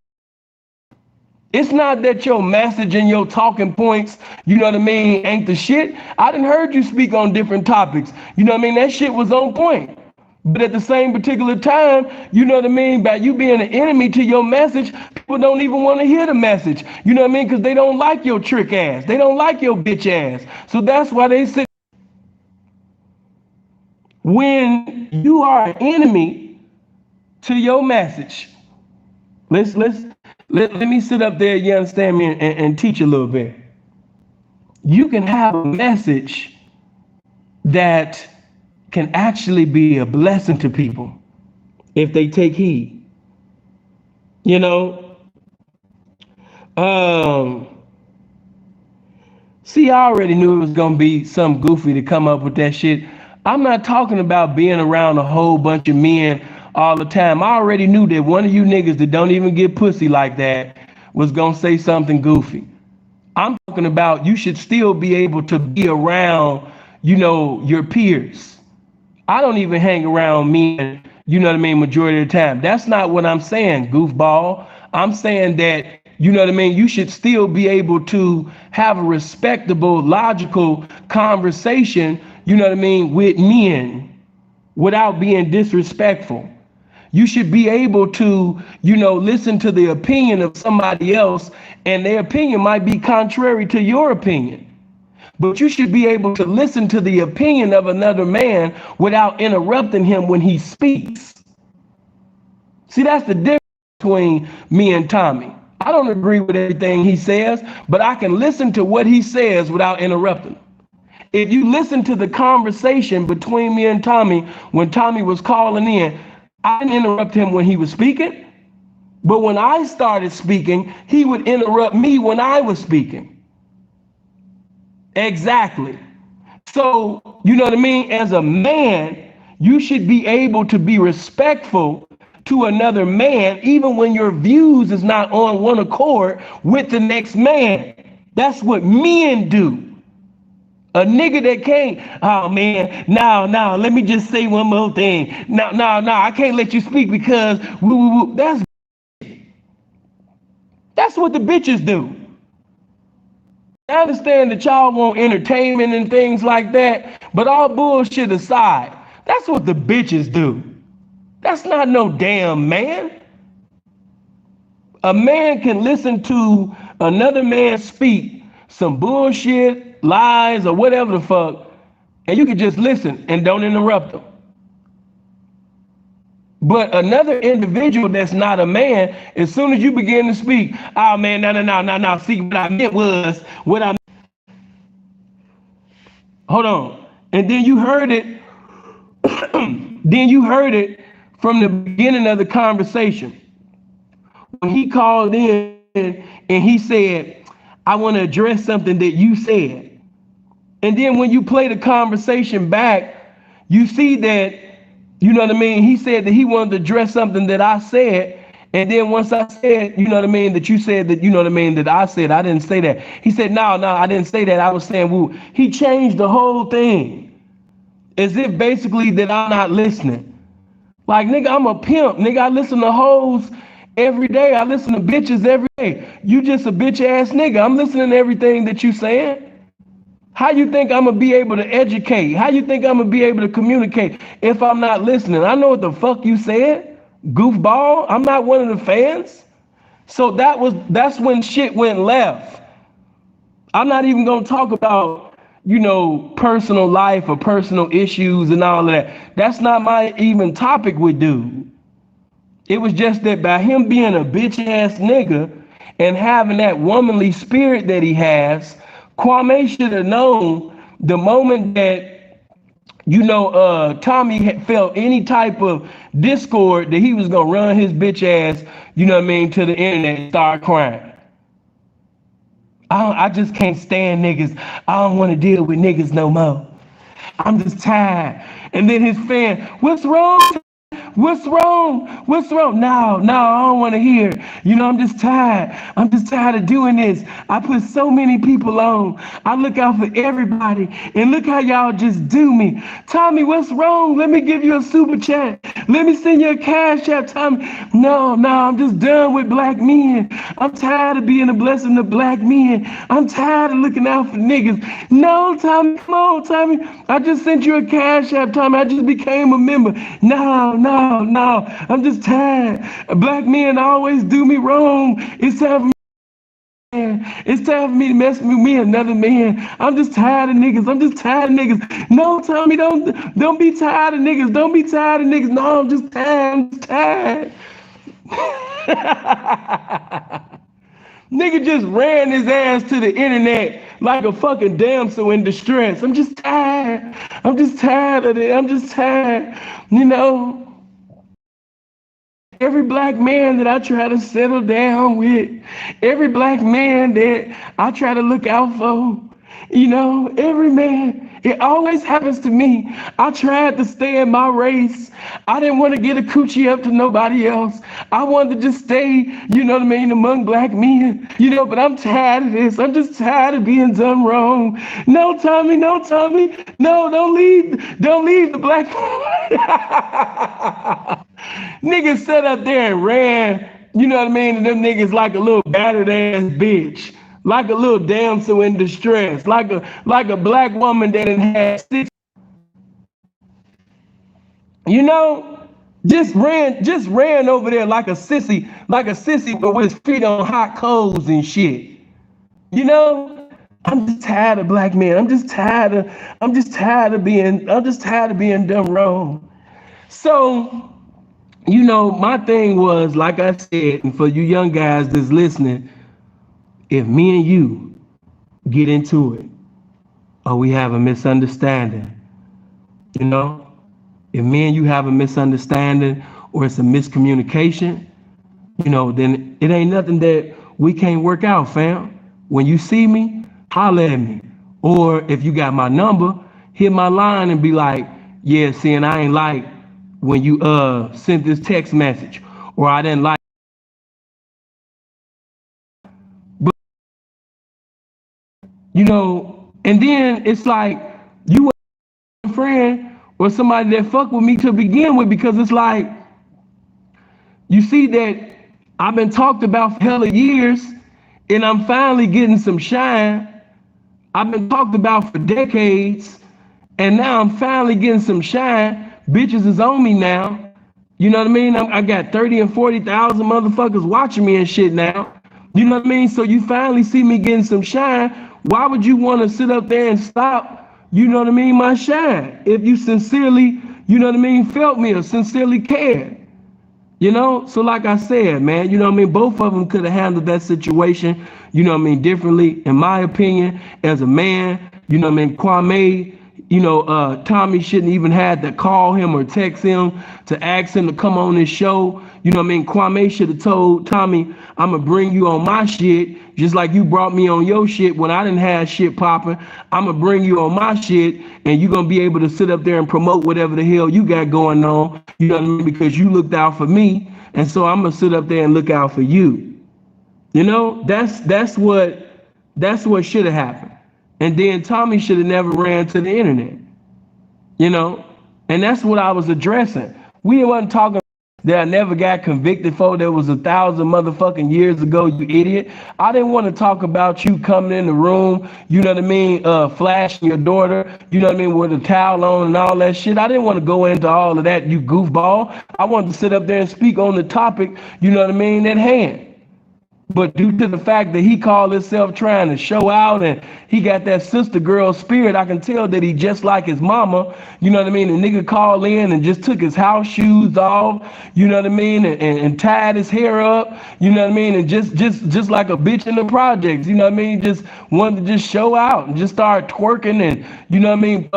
It's not that your message and your talking points, you know what I mean, ain't the shit. I done heard you speak on different topics. You know what I mean? That shit was on point. But at the same particular time, you know what I mean, by you being an enemy to your message, people don't even want to hear the message. You know what I mean? Because they don't like your trick ass. They don't like your bitch ass. So that's why they say, when you are an enemy to your message, let me sit up there, you understand me, and teach a little bit. You can have a message that can actually be a blessing to people if they take heed. You know, see, I already knew it was gonna be some goofy to come up with that shit. I'm not talking about being around a whole bunch of men all the time. I already knew that one of you niggas that don't even get pussy like that was gonna say something goofy. I'm talking about you should still be able to be around, you know, your peers. I don't even hang around men, you know what I mean, majority of the time. That's not what I'm saying, goofball. I'm saying that, you know what I mean, you should still be able to have a respectable, logical conversation, you know what I mean, with men without being disrespectful. You should be able to, you know, listen to the opinion of somebody else, and their opinion might be contrary to your opinion. But you should be able to listen to the opinion of another man without interrupting him when he speaks. See, that's the difference between me and Tommy. I don't agree with everything he says, but I can listen to what he says without interrupting. If you listen to the conversation between me and Tommy when Tommy was calling in, I didn't interrupt him when he was speaking, but when I started speaking, he would interrupt me when I was speaking. Exactly. So, you know what I mean? As a man, you should be able to be respectful to another man, even when your views is not on one accord with the next man. That's what men do. A nigga that can't, oh man, no, let me just say one more thing. No, I can't let you speak because that's what the bitches do. I understand that y'all want entertainment and things like that, but all bullshit aside, that's what the bitches do. That's not no damn man. A man can listen to another man speak some bullshit, lies, or whatever the fuck, and you can just listen and don't interrupt them. But another individual that's not a man, as soon as you begin to speak, oh man, no. See, what I meant was, hold on. And then you heard it, from the beginning of the conversation. When he called in and he said, I want to address something that you said. And then when you play the conversation back, you see that, you know what I mean? He said that he wanted to address something that I said. And then once I said, you know what I mean, that you said that, you know what I mean, that I said, I didn't say that. He said, no, I didn't say that. I was saying, woo. He changed the whole thing as if basically that I'm not listening. Like, nigga, I'm a pimp. Nigga, I listen to hoes every day. I listen to bitches every day. You just a bitch ass nigga. I'm listening to everything that you saying. How you think I'm gonna be able to educate? How you think I'm gonna be able to communicate if I'm not listening? I know what the fuck you said, goofball. I'm not one of the fans. So that's when shit went left. I'm not even gonna talk about, you know, personal life or personal issues and all of that. That's not my even topic with dude. It was just that by him being a bitch ass nigga and having that womanly spirit that he has, Kwame should have known the moment that, you know, Tommy felt any type of discord that he was gonna run his bitch ass, you know what I mean, to the internet and start crying. I just can't stand niggas. I don't want to deal with niggas no more. I'm just tired. And then his fan, what's wrong? What's wrong? What's wrong? No, I don't want to hear. You know, I'm just tired. I'm just tired of doing this. I put so many people on. I look out for everybody. And look how y'all just do me. Tommy, what's wrong? Let me give you a super chat. Let me send you a cash app, Tommy. No, I'm just done with black men. I'm tired of being a blessing to black men. I'm tired of looking out for niggas. No, Tommy, come on, Tommy. I just sent you a cash app, Tommy. I just became a member. No. I'm just tired. Black men always do me wrong. It's time for me to mess with me another man. I'm just tired of niggas. No, Tommy, don't be tired of niggas. Don't be tired of niggas. No, I'm just tired. Nigga just ran his ass to the internet like a fucking damsel in distress. I'm just tired. I'm just tired of it. I'm just tired. You know, every black man that I try to settle down with, every black man that I try to look out for, you know, every man, it always happens to me. I tried to stay in my race. I didn't want to get a coochie up to nobody else. I wanted to just stay, you know what I mean, among black men, you know, but I'm tired of this. I'm just tired of being done wrong. No, Tommy. No, don't leave the black. Niggas sat up there and ran, you know what I mean, and them niggas like a little battered ass bitch. Like a little damsel in distress, like a black woman that had 6, you know, just ran over there like a sissy, but with his feet on hot coals and shit. You know, I'm just tired of black men. I'm just tired of being done wrong. So, you know, my thing was, like I said, and for you young guys that's listening, if me and you get into it, or we have a misunderstanding, you know, if me and you have a misunderstanding or it's a miscommunication, you know, then it ain't nothing that we can't work out, fam. When you see me, holler at me. Or if you got my number, hit my line and be like, yeah, see, and I ain't like when you sent this text message, or I didn't like. You know, and then it's like you a friend or somebody that fuck with me to begin with, because it's like, you see that I've been talked about for hella years and I'm finally getting some shine. I've been talked about for decades and now I'm finally getting some shine. Bitches is on me now. You know what I mean? I got 30 and 40,000 motherfuckers watching me and shit now. You know what I mean? So you finally see me getting some shine. Why would you want to sit up there and stop, you know what I mean, my shine? If you sincerely, you know what I mean, felt me or sincerely cared. You know, so like I said, man, you know what I mean? Both of them could have handled that situation, you know what I mean, differently. In my opinion, as a man, you know what I mean, Kwame, you know, Tommy shouldn't even had to call him or text him to ask him to come on this show. You know what I mean? Kwame should have told Tommy, I'm gonna bring you on my shit, just like you brought me on your shit when I didn't have shit popping. I'm gonna bring you on my shit, and you're gonna be able to sit up there and promote whatever the hell you got going on. You know what I mean? Because you looked out for me, and so I'm gonna sit up there and look out for you. You know, that's what should have happened. And then Tommy should have never ran to the internet. You know, and that's what I was addressing. We wasn't talking that I never got convicted for. That was 1,000 motherfucking years ago, you idiot. I didn't want to talk about you coming in the room, you know what I mean, flashing your daughter, you know what I mean, with a towel on and all that shit. I didn't want to go into all of that, you goofball. I wanted to sit up there and speak on the topic, you know what I mean, at hand. But due to the fact that he called himself trying to show out and he got that sister girl spirit, I can tell that he just like his mama, you know what I mean? The nigga called in and just took his house shoes off, you know what I mean? And tied his hair up, you know what I mean? And just like a bitch in the projects, you know what I mean? Just wanted to just show out and just start twerking and, you know what I mean?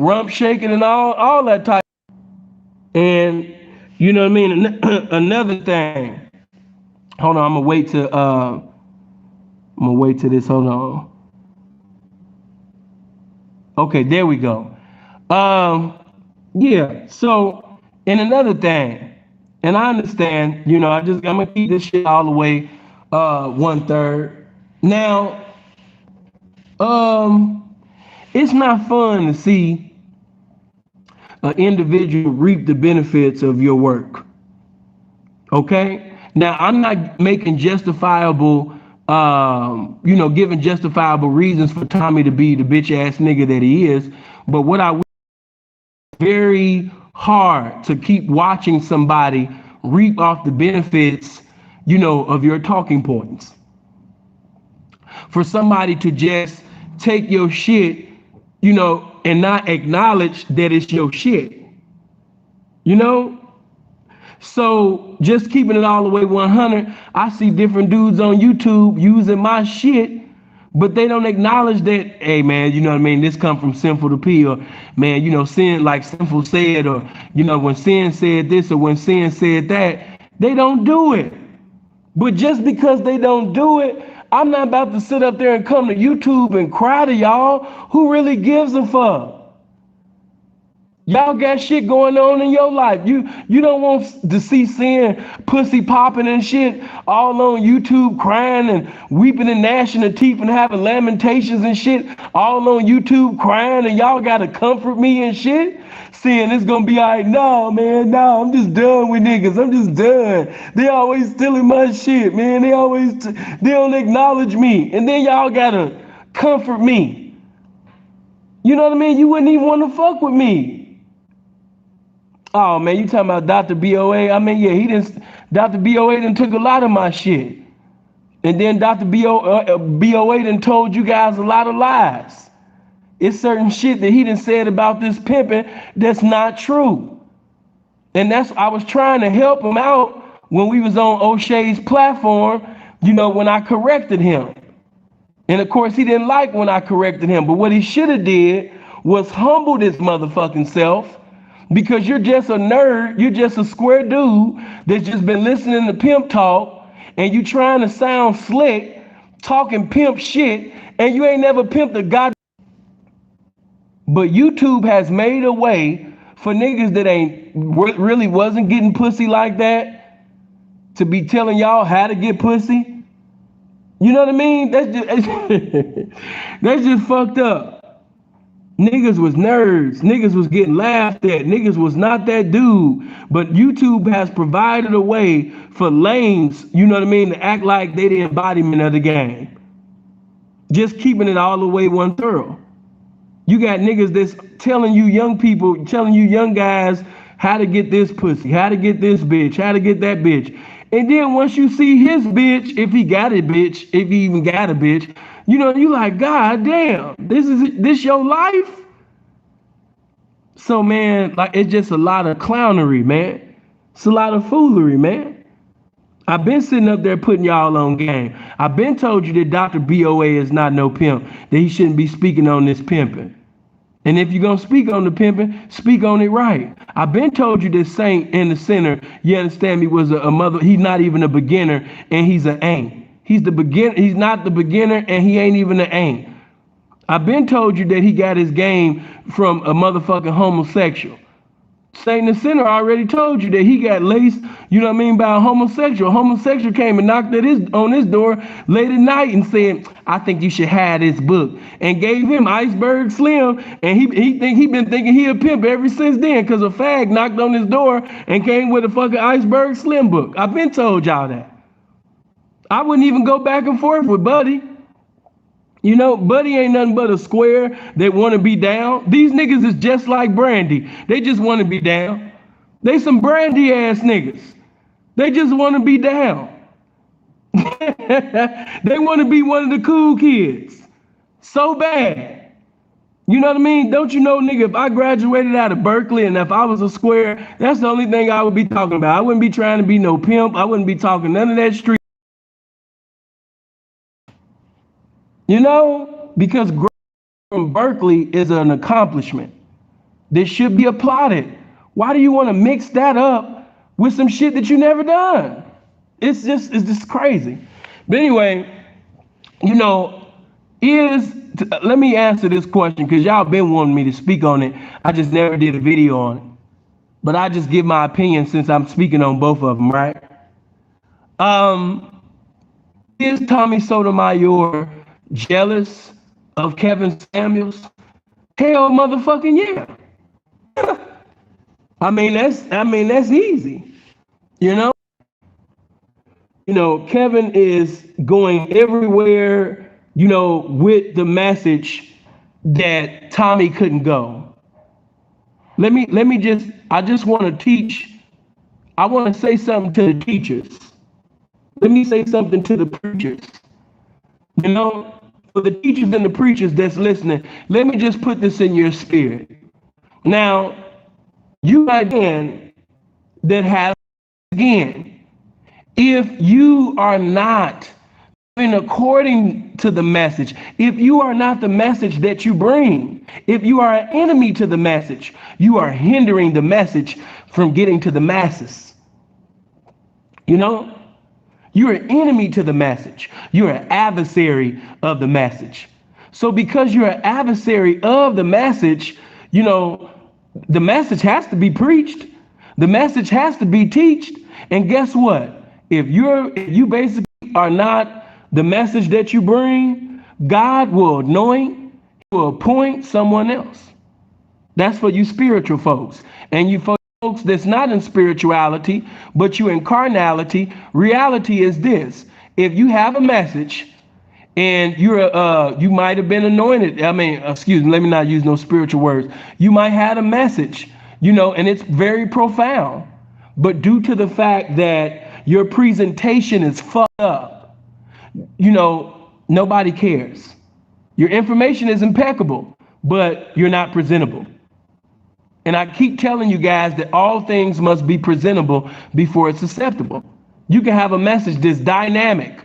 Rump shaking and all that type. And, you know what I mean? Another thing. Hold on, I'm gonna wait to this. Hold on. Okay, there we go. Yeah. So, and another thing, and I understand, you know, I'm gonna keep this shit all the way 1/3. Now, it's not fun to see an individual reap the benefits of your work. Okay. Now, I'm not making justifiable, you know, giving justifiable reasons for Tommy to be the bitch ass nigga that he is. But what I very hard to keep watching somebody reap off the benefits, you know, of your talking points. For somebody to just take your shit, you know, and not acknowledge that it's your shit, you know? So just keeping it all the way 100, I see different dudes on YouTube using my shit, but they don't acknowledge that, hey man, you know what I mean, this come from Sinful to P, or man, you know, Sin, like Sinful said, or you know, when Sin said this or when Sin said that, they don't do it. But just because they don't do it, I'm not about to sit up there and come to YouTube and cry to y'all. Who really gives a fuck? Y'all got shit going on in your life. You don't want to see Sin pussy popping and shit all on YouTube crying and weeping and gnashing their teeth and having lamentations and shit all on YouTube crying, and y'all gotta comfort me and shit. Saying it's gonna be all right. No, man, no, I'm just done with niggas. I'm just done. They always stealing my shit, man. They don't acknowledge me. And then y'all gotta comfort me. You know what I mean? You wouldn't even want to fuck with me. Oh man, you talking about Dr. BOA? I mean, yeah, Dr. BOA done took a lot of my shit. And then Dr. BOA done told you guys a lot of lies. It's certain shit that he done said about this pimping that's not true. And I was trying to help him out when we was on O'Shea's platform, you know, when I corrected him. And of course, he didn't like when I corrected him. But what he should have did was humble his motherfucking self. Because you're just a nerd, you're just a square dude that's just been listening to pimp talk, and you trying to sound slick, talking pimp shit, and you ain't never pimped a god. But YouTube has made a way for niggas that really wasn't getting pussy like that to be telling y'all how to get pussy. You know what I mean? That's just fucked up. Niggas was nerds. Niggas was getting laughed at. Niggas was not that dude. But YouTube has provided a way for lames, you know what I mean, to act like they the embodiment of the game. Just keeping it all the way 1/3. You got niggas that's telling you young people, telling you young guys how to get this pussy, how to get this bitch, how to get that bitch. And then once you see his bitch, if he got a bitch, if he even got a bitch, you know, you like, God damn, this your life? So man, like it's just a lot of clownery, man. It's a lot of foolery, man. I've been sitting up there putting y'all on game. I've been told you that Dr. BOA is not no pimp, that he shouldn't be speaking on this pimping. And if you're going to speak on the pimping, speak on it right. I've been told you that Saint in the center, you understand me, was a mother. He's not even a beginner and he's an ain't. He's not the beginner and he ain't even an ain't. I've been told you that he got his game from a motherfucking homosexual. Saint in the center already told you that he got laced, you know what I mean, by a homosexual. A homosexual came and knocked on his door late at night and said, I think you should have this book. And gave him Iceberg Slim. And he been thinking he a pimp ever since then because a fag knocked on his door and came with a fucking Iceberg Slim book. I've been told y'all that. I wouldn't even go back and forth with Buddy. You know, Buddy ain't nothing but a square that want to be down. These niggas is just like Brandy. They just want to be down. They some Brandy ass niggas. They just want to be down. They want to be one of the cool kids. So bad. You know what I mean? Don't you know, nigga, if I graduated out of Berkeley and if I was a square, that's the only thing I would be talking about. I wouldn't be trying to be no pimp. I wouldn't be talking none of that street. You know, because from Berkeley is an accomplishment. This should be applauded. Why do you want to mix that up with some shit that you never done? It's just crazy. But anyway, you know, let me answer this question because y'all been wanting me to speak on it. I just never did a video on it. But I just give my opinion since I'm speaking on both of them, right? Is Tommy Sotomayor jealous of Kevin Samuels? Hell motherfucking yeah. I mean that's easy. You know, Kevin is going everywhere, you know, with the message that Tommy couldn't go. I just want to teach. I want to say something to the teachers. Let me say something to the preachers. You know, for the teachers and the preachers that's listening, let me just put this in your spirit. Now, you again that have again, if you are not living according to the message, if you are not the message that you bring, if you are an enemy to the message, you are hindering the message from getting to the masses. You know? You're an enemy to the message. You're an adversary of the message. So because you're an adversary of the message, you know, the message has to be preached. The message has to be taught. And guess what? If you basically are not the message that you bring, God will anoint, He will appoint someone else. That's for you spiritual folks. And you folks that's not in spirituality, but you in carnality, reality is this. If you have a message and you might have been anointed. Let me not use no spiritual words. You might have a message, you know, and it's very profound. But due to the fact that your presentation is fucked up, you know, nobody cares. Your information is impeccable, but you're not presentable. And I keep telling you guys that all things must be presentable before it's acceptable. You can have a message that's dynamic,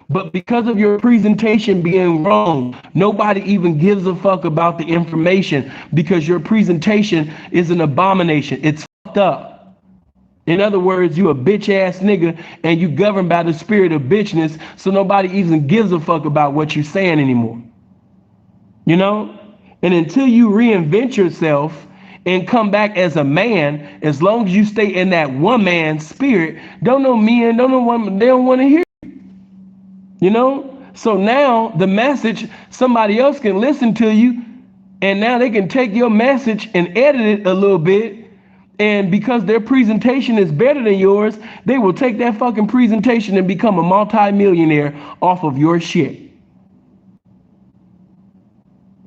but because of your presentation being wrong, nobody even gives a fuck about the information because your presentation is an abomination. It's fucked up. In other words, you a bitch ass nigga and you governed by the spirit of bitchness, so nobody even gives a fuck about what you're saying anymore. You know? And until you reinvent yourself and come back as a man, as long as you stay in that one man spirit, don't know men, don't know women, they don't want to hear you. You know? So now the message, somebody else can listen to you, and now they can take your message and edit it a little bit. And because their presentation is better than yours, they will take that fucking presentation and become a multi-millionaire off of your shit.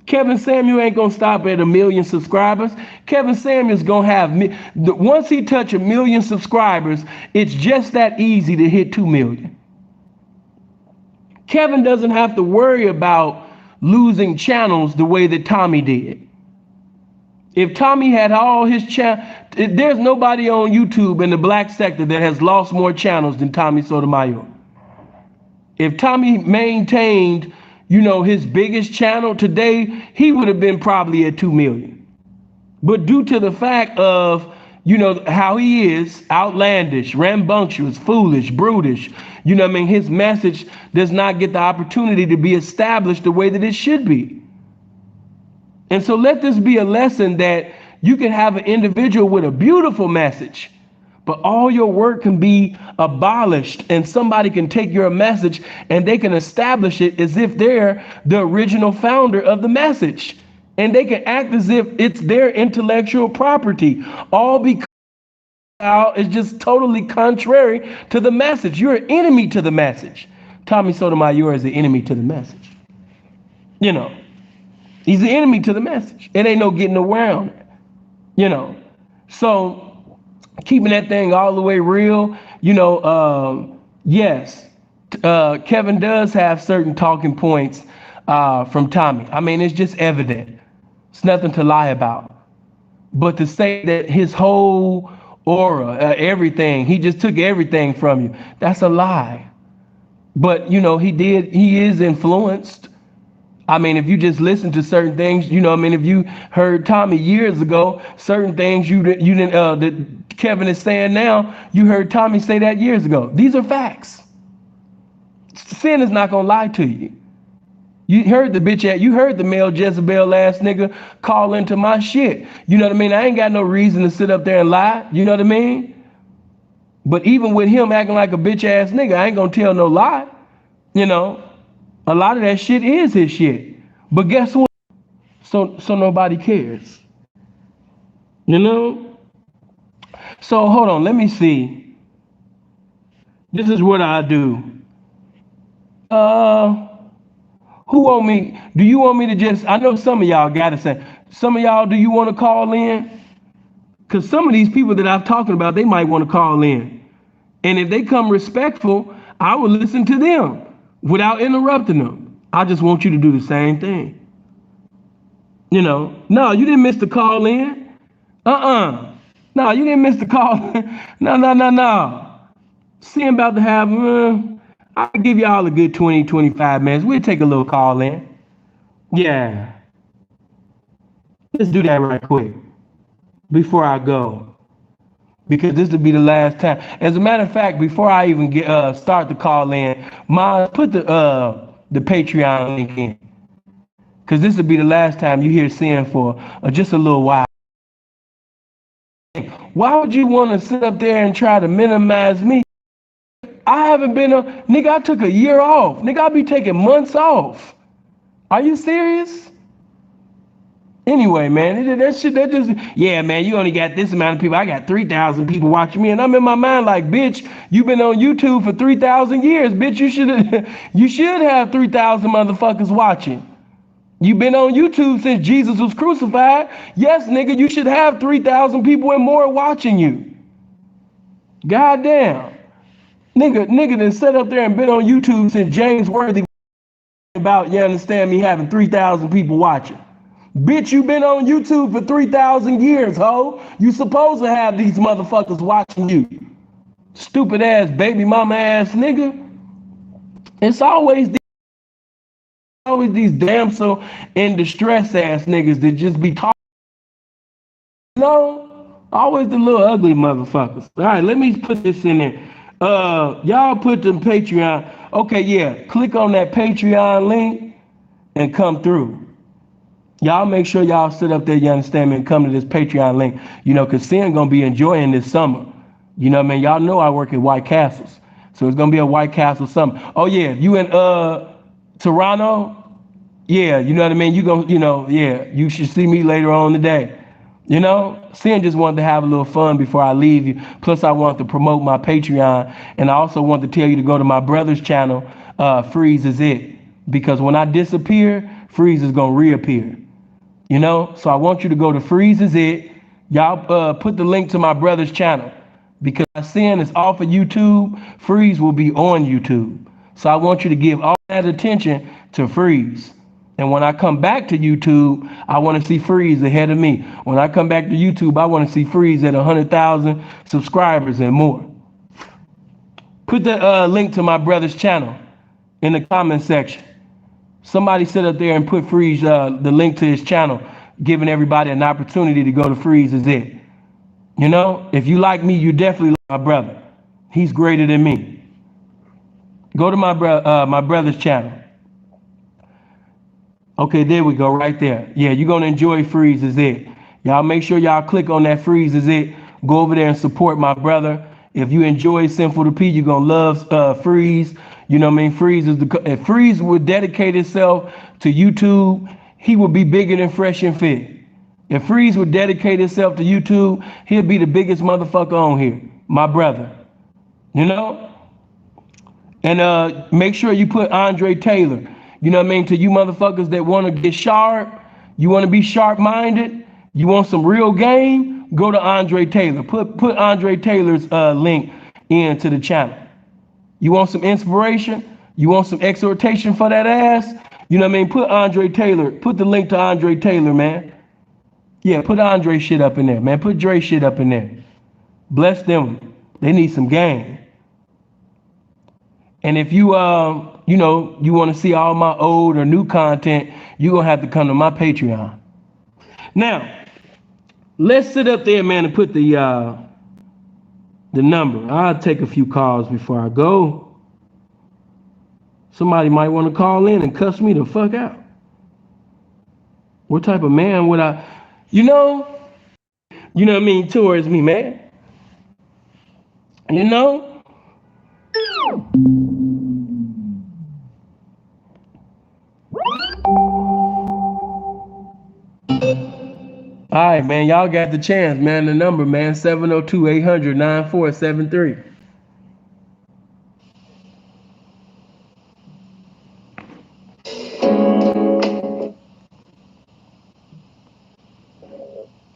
Kevin Samuel ain't gonna stop at 1 million subscribers. Kevin Samuels gonna have, once he touch 1 million subscribers, it's just that easy to hit 2 million. Kevin doesn't have to worry about losing channels the way that Tommy did. If Tommy had all his there's nobody on YouTube in the black sector that has lost more channels than Tommy Sotomayor. If Tommy maintained, his biggest channel today, he would have been probably at 2 million. But due to the fact of, how he is, outlandish, rambunctious, foolish, brutish, his message does not get the opportunity to be established the way that it should be. And so let this be a lesson that you can have an individual with a beautiful message, but all your work can be abolished and somebody can take your message and they can establish it as if they're the original founder of the message. And they can act as if it's their intellectual property, all because it's just totally contrary to the message. You're an enemy to the message. Tommy Sotomayor is the enemy to the message. He's the enemy to the message. It ain't no getting around it. So keeping that thing all the way real, yes, Kevin does have certain talking points from Tommy. I mean, it's just evident. It's nothing to lie about. But to say that his whole aura, everything, he just took everything from you, that's a lie. But, he is influenced. I mean, if you just listen to certain things, if you heard Tommy years ago, certain things you didn't that Kevin is saying now, you heard Tommy say that years ago. These are facts. Sin is not gonna lie to you. You heard the male Jezebel ass nigga call into my shit. You know what I mean? I ain't got no reason to sit up there and lie. You know what I mean? But even with him acting like a bitch ass nigga, I ain't gonna tell no lie. A lot of that shit is his shit. But guess what? So nobody cares. So hold on, let me see. This is what I do. Who want me? Do you want me to just, I know some of y'all got to say, some of y'all, do you want to call in? Because some of these people that I'm talking about, they might want to call in. And if they come respectful, I will listen to them without interrupting them. I just want you to do the same thing. No, you didn't miss the call in. No, you didn't miss the call. No. See, I'm about to have, I'll give y'all a good 20, 25 minutes. We'll take a little call in. Yeah. Let's do that right quick before I go, because this will be the last time. As a matter of fact, before I even start the call in, put the Patreon link in, because this will be the last time you hear Sin for just a little while. Why would you want to sit up there and try to minimize me? I haven't been nigga, I took a year off. Nigga, I'll be taking months off. Are you serious? Anyway, man, that just, yeah, man, you only got this amount of people. I got 3,000 people watching me, and I'm in my mind like, bitch, you've been on YouTube for 3,000 years. Bitch, you should have 3,000 motherfuckers watching. You've been on YouTube since Jesus was crucified. Yes, nigga, you should have 3,000 people and more watching you. Goddamn. Nigga done sat up there and been on YouTube since James Worthy about, you understand me, having 3,000 people watching. Bitch, you been on YouTube for 3,000 years, ho. You supposed to have these motherfuckers watching you. Stupid ass baby mama ass nigga. It's always these damsel in distress ass niggas that just be talking. Always the little ugly motherfuckers. All right, let me put this in there. Y'all put them Patreon. Okay, yeah, click on that Patreon link and come through. Y'all make sure y'all sit up there, you understand me, and come to this Patreon link, because Sin gonna be enjoying this summer. You know what I mean? Y'all know I work at White Castles, so it's gonna be a White Castle summer. Oh yeah, you in Toronto? Yeah, you know what I mean? You gonna, yeah, you should see me later on today. Sin just wanted to have a little fun before I leave you. Plus, I want to promote my Patreon, and I also want to tell you to go to my brother's channel, Freeze Is It, because when I disappear, Freeze is gonna reappear. So I want you to go to Freeze Is It, Y'all put the link to my brother's channel, because my sin is off of YouTube. Freeze will be on YouTube. So I want you to give all that attention to Freeze. And when I come back to YouTube, I want to see Freeze ahead of me. When I come back to YouTube, I want to see Freeze at 100,000 subscribers and more. Put the link to my brother's channel in the comment section. Somebody sit up there and put Freeze the link to his channel, giving everybody an opportunity to go to Freeze is it. You know, if you like me, you definitely like my brother. He's greater than me. Go to my brother's channel. Okay, there we go, right there. Yeah, you're gonna enjoy Freeze is it. Y'all make sure y'all click on that Freeze is it. Go over there and support my brother. If you enjoy Sinful to P, you're gonna love Freeze. You know what I mean? Freeze is if Freeze would dedicate itself to YouTube, he would be bigger than Fresh and Fit. If Freeze would dedicate himself to YouTube, he'd be the biggest motherfucker on here. My brother. You know? And make sure you put Andre Taylor. You know what I mean? To you motherfuckers that want to get sharp, you want to be sharp-minded, you want some real game, go to Andre Taylor. Put Andre Taylor's link into the channel. You want some inspiration? You want some exhortation for that ass? You know what I mean? Put Andre Taylor. Put the link to Andre Taylor, man. Yeah, put Andre shit up in there, man. Put Dre shit up in there. Bless them. They need some game. And if you you know, you want to see all my old or new content, you're going to have to come to my Patreon. Now, let's sit up there, man, and put the number. I'll take a few calls before I go. Somebody might want to call in and cuss me the fuck out. What type of man would I, you know what I mean, towards me, man? You know? All right, man, y'all got the chance, man. The number, man, 702-800-9473.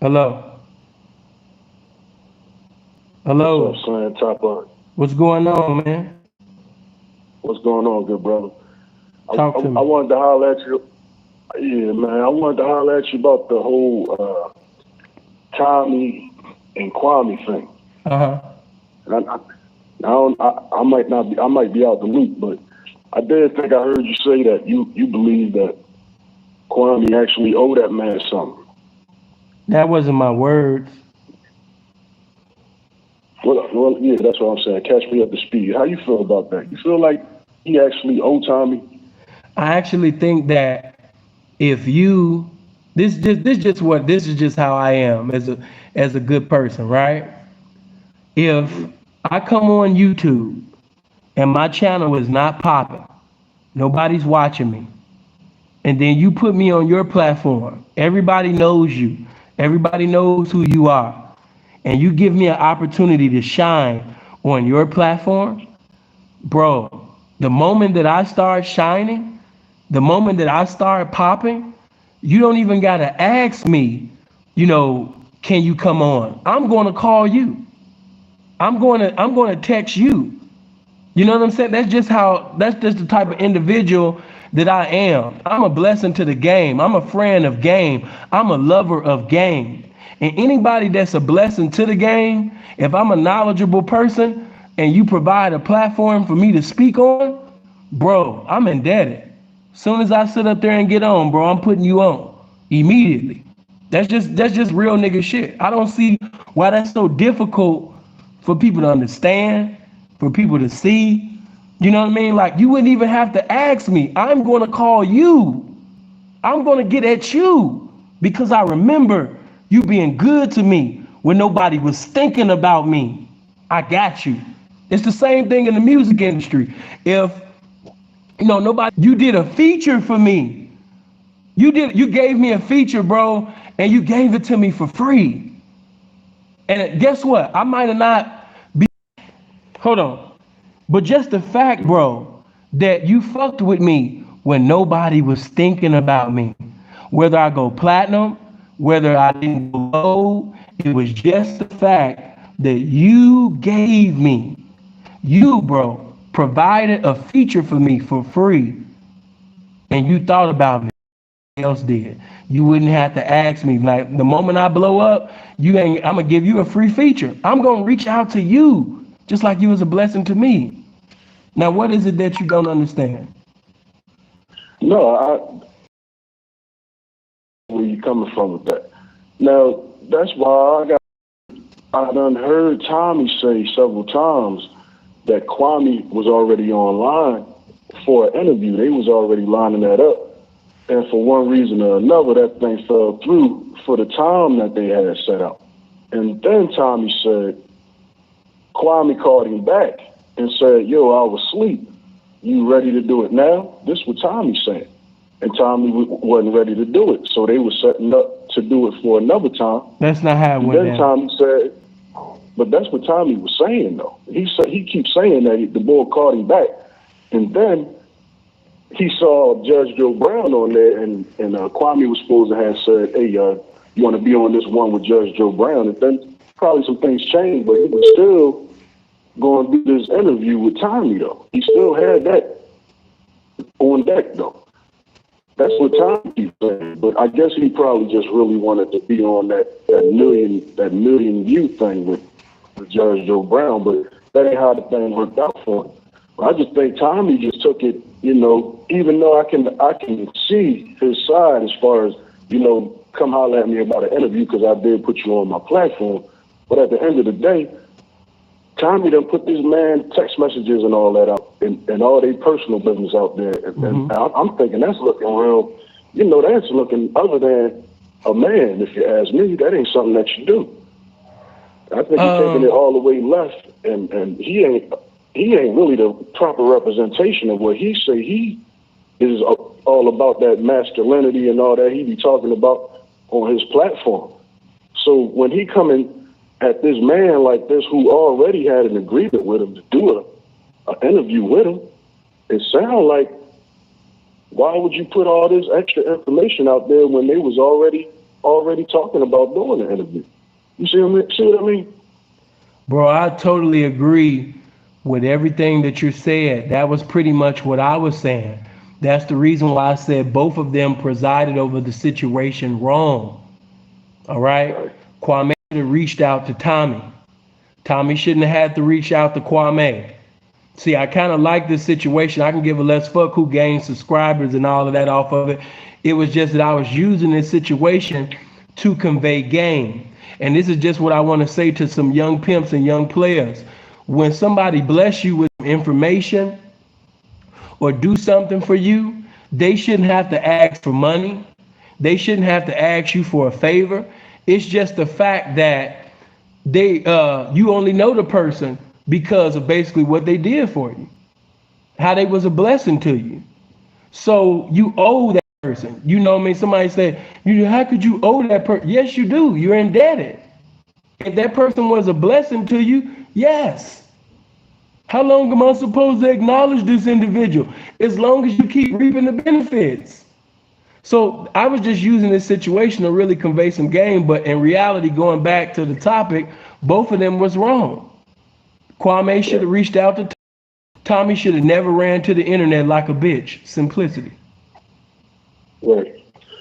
Hello. Hello. What's up, son? Top on. What's going on, man? What's going on, good brother? Talk to me. I wanted to holler at you. Yeah, man. I wanted to holler at you about the whole Tommy and Kwame thing. Uh-huh. I might be out the loop, but I did think I heard you say that you believe that Kwame actually owed that man something. That wasn't my words. Well, yeah, that's what I'm saying. Catch me up to speed. How you feel about that? You feel like he actually owed Tommy? I actually think that if you, this is just how I am as a good person, right? If I come on YouTube and my channel is not popping, nobody's watching me, and then you put me on your platform, everybody knows you, everybody knows who you are, and you give me an opportunity to shine on your platform, bro, the moment that I start shining, the moment that I start popping, you don't even gotta ask me, you know, can you come on? I'm gonna call you. I'm gonna text you. You know what I'm saying? That's just the type of individual that I am. I'm a blessing to the game. I'm a friend of game. I'm a lover of game. And anybody that's a blessing to the game, if I'm a knowledgeable person and you provide a platform for me to speak on, bro, I'm indebted. Soon as I sit up there and get on, bro, I'm putting you on immediately. That's just real nigga shit. I don't see why that's so difficult for people to understand, for people to see. You know what I mean? Like, you wouldn't even have to ask me. I'm going to call you. I'm going to get at you because I remember you being good to me when nobody was thinking about me. I got you. It's the same thing in the music industry. If you did a feature for me. You gave me a feature, bro, and you gave it to me for free. And guess what? I might have not be, hold on. But just the fact, bro, that you fucked with me when nobody was thinking about me. Whether I go platinum, whether I didn't go low, It was just the fact that you gave me, you, bro, provided a feature for me for free, and you thought about me. Else did. You wouldn't have to ask me. Like the moment I blow up, I'm gonna give you a free feature. I'm gonna reach out to you, just like you was a blessing to me. Now, what is it that you don't understand? No, where you coming from with that? Now, that's why I done heard Tommy say several times that Kwame was already online for an interview. They was already lining that up. And for one reason or another, that thing fell through for the time that they had set out. And then Tommy said, Kwame called him back and said, yo, I was asleep. You ready to do it now? This is what Tommy said. And Tommy wasn't ready to do it. So they were setting up to do it for another time. That's not how it went down. Then Tommy said, but that's what Tommy was saying, though. He keeps saying that the boy called him back. And then he saw Judge Joe Brown on there, and Kwame was supposed to have said, hey, you want to be on this one with Judge Joe Brown? And then probably some things changed, but he was still going to do this interview with Tommy, though. He still had that on deck, though. That's what Tommy keeps saying. But I guess he probably just really wanted to be on that million view thing with Judge Joe Brown, but that ain't how the thing worked out for him. I just think Tommy just took it, even though I can see his side as far as, come holler at me about an interview because I did put you on my platform. But at the end of the day, Tommy done put this man text messages and all that out and all their personal business out there. And I'm thinking that's looking real, that's looking other than a man, if you ask me. That ain't something that you do. I think he's taking it all the way left, and he ain't really the proper representation of what he say. He is all about that masculinity and all that he be talking about on his platform. So when he coming at this man like this who already had an agreement with him to do an interview with him, it sounds like, why would you put all this extra information out there when they was already talking about doing an interview? You see what I mean? Bro, I totally agree with everything that you said. That was pretty much what I was saying. That's the reason why I said both of them presided over the situation wrong. All right? Kwame should have reached out to Tommy. Tommy shouldn't have had to reach out to Kwame. See, I kind of like this situation. I can give a less fuck who gains subscribers and all of that off of it. It was just that I was using this situation to convey game. And this is just what I want to say to some young pimps and young players. When somebody bless you with information or do something for you, they shouldn't have to ask for money. They shouldn't have to ask you for a favor. It's just the fact that you only know the person because of basically what they did for you, how they was a blessing to you. So you owe that person. Somebody said, how could you owe that person? Yes, you do. You're indebted. If that person was a blessing to you, yes. How long am I supposed to acknowledge this individual? As long as you keep reaping the benefits. So I was just using this situation to really convey some game, but in reality, going back to the topic, both of them was wrong. Kwame should have reached out to Tommy should have never ran to the internet like a bitch. Simplicity. Right.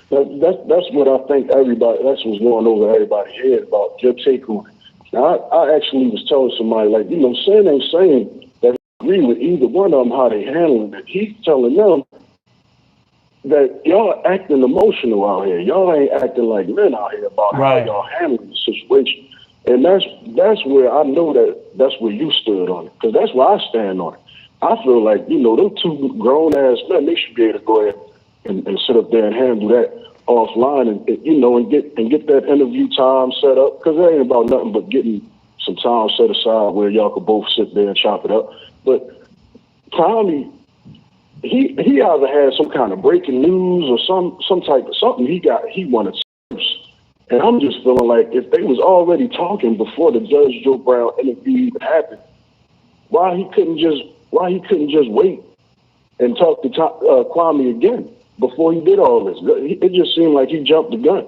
That's what I think that's what's going over everybody's head about your take on it. Now, I actually was telling somebody, Sin ain't saying that he agree with either one of them how they handling it. He's telling them that y'all acting emotional out here. Y'all ain't acting like men out here about how y'all handling the situation. And that's where I know that's where you stood on it, because that's where I stand on it. I feel like, them two grown-ass men, they should be able to go ahead and sit up there and handle that offline and get that interview time set up, because it ain't about nothing but getting some time set aside where y'all could both sit there and chop it up. But Tommy, he either had some kind of breaking news or some type of something he wanted first. And I'm just feeling like if they was already talking before the Judge Joe Brown interview even happened, why he couldn't just wait and talk to Kwame again before he did all this? It just seemed like he jumped the gun.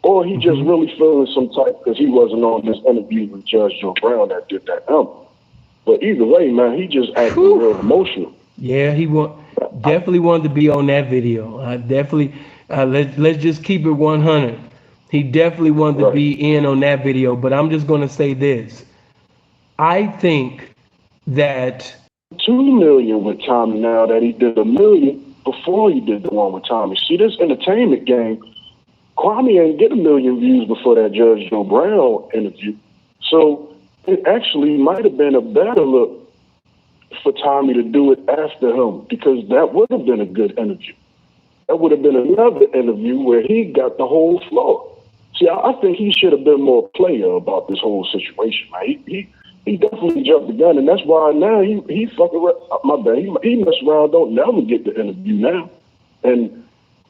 Or he just really feeling some type because he wasn't on this interview with Judge Joe Brown that did that album. But either way, man, he just acting real emotional. Yeah, he definitely wanted to be on that video. Definitely, let's just keep it 100. He definitely wanted to be in on that video. But I'm just gonna say this. I think that 2 million with Tommy now that he did 1 million before he did the one with Tommy. See, this entertainment game, Kwame ain't get 1 million views before that Judge Joe Brown interview. So it actually might have been a better look for Tommy to do it after him, because that would have been a good interview. That would have been another interview where he got the whole floor. See, I think he should have been more player about this whole situation. Man. He definitely jumped the gun, and that's why now he fucking my bad. He mess around, don't never get the interview now, and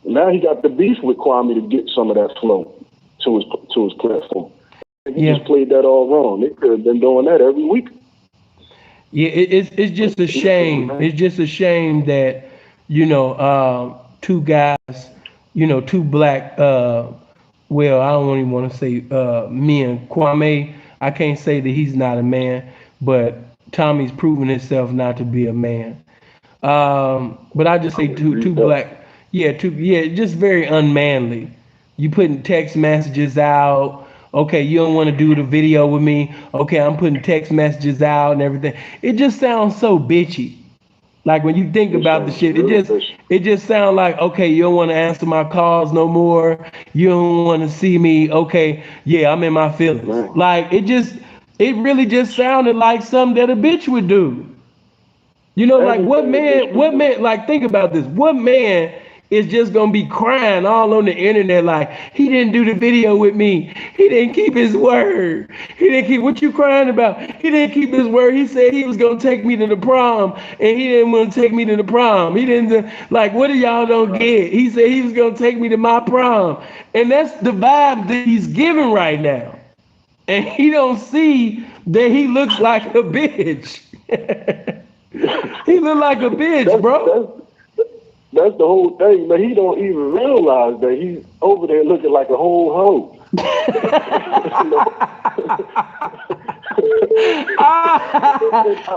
now he got the beef with Kwame to get some of that flow to his platform. He just played that all wrong. They could have been doing that every week. Yeah, it's just a shame. It's just a shame that, two guys, two black, well, I don't even want to say men. Kwame, I can't say that he's not a man, but Tommy's proven himself not to be a man. But I just say two black, just very unmanly. You putting text messages out. Okay, you don't want to do the video with me. Okay, I'm putting text messages out and everything. It just sounds so bitchy. Like when you think about the shit, it just sounds like, okay, you don't want to answer my calls no more. You don't want to see me. Okay, yeah, I'm in my feelings. Like it really just sounded like something that a bitch would do. Like what man, like think about this. What man is just gonna be crying all on the internet like, he didn't do the video with me. He didn't keep his word. He didn't keep, what you crying about? He didn't keep his word. He said he was gonna take me to the prom, and he didn't want to take me to the prom. He didn't, like, what do y'all don't get? He said he was gonna take me to my prom. And that's the vibe that he's giving right now. And he don't see that he looks like a bitch. He look like a bitch, bro. That's the whole thing, man. He don't even realize that he's over there looking like a whole hoe.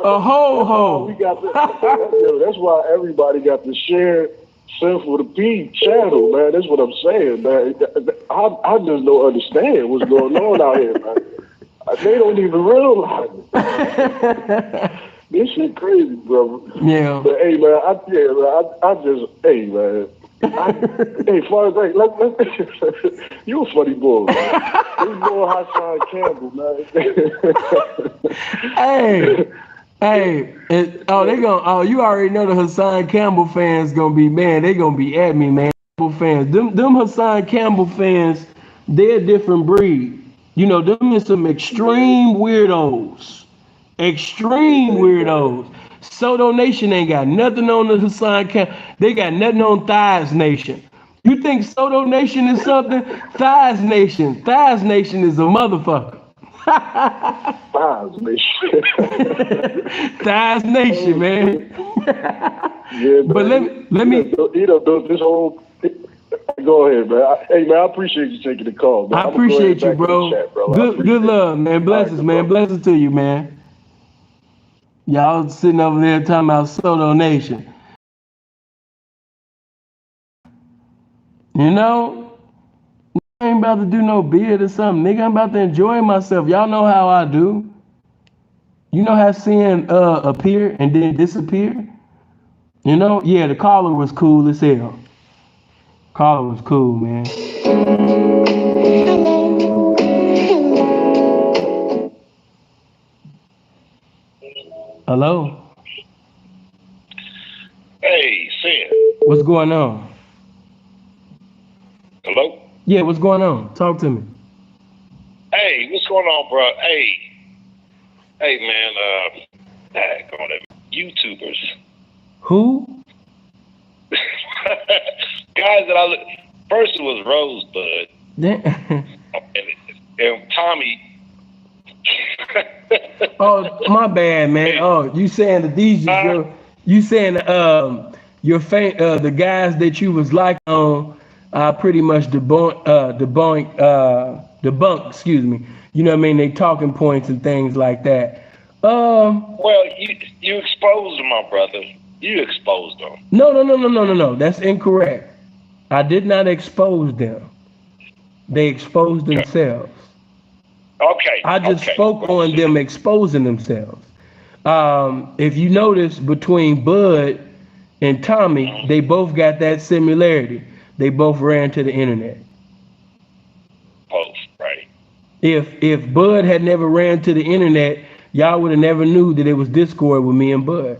A whole hoe. That's why everybody got to share Sinful the P channel, man. That's what I'm saying, man. I just don't understand what's going on out here, man. They don't even realize it. This shit crazy, brother. Yeah. But hey, man, hey, far as you a funny boy, man. This boy Hussan Campbell, man. You already know the Hussan Campbell fans gonna be, man, they gonna be at me, man. Fans, them Hussan Campbell fans, they're a different breed. Them is some extreme weirdos. Extreme weirdos. Soto Nation ain't got nothing on the Hussan Campbell. They got nothing on Thighs Nation. You think Soto Nation is something? Thighs Nation is a motherfucker. Thighs Nation. Thighs Nation, man. Yeah, but let me. This whole. Go ahead, man. Hey, man, I appreciate you taking the call, man. I appreciate you, bro. Chat, bro. Good love, man. Blessings, right, man. Blessings to you, man. Y'all sitting over there talking about Soto Nation. I ain't about to do no bid or something. Nigga, I'm about to enjoy myself. Y'all know how I do. You know how sin appear and then disappear? Yeah, the caller was cool as hell. Caller was cool, man. Hello? Hey, Sin. What's going on? Hello? Yeah, what's going on? Talk to me. Hey, what's going on, bro? Hey, man, YouTubers. Who? Guys that first it was Rosebud. and Tommy. Oh, my bad, man. Oh, you saying that these you saying the guys that you was like on pretty much debunk, excuse me. You know what I mean? They talking points and things like that. Well, you exposed them, my brother. You exposed them. No. That's incorrect. I did not expose them. They exposed themselves. Okay. I just spoke on them exposing themselves. If you notice between Bud and Tommy, they both got that similarity. They both ran to the internet. Both, right. If Bud had never ran to the internet, y'all would have never knew that it was Discord with me and Bud.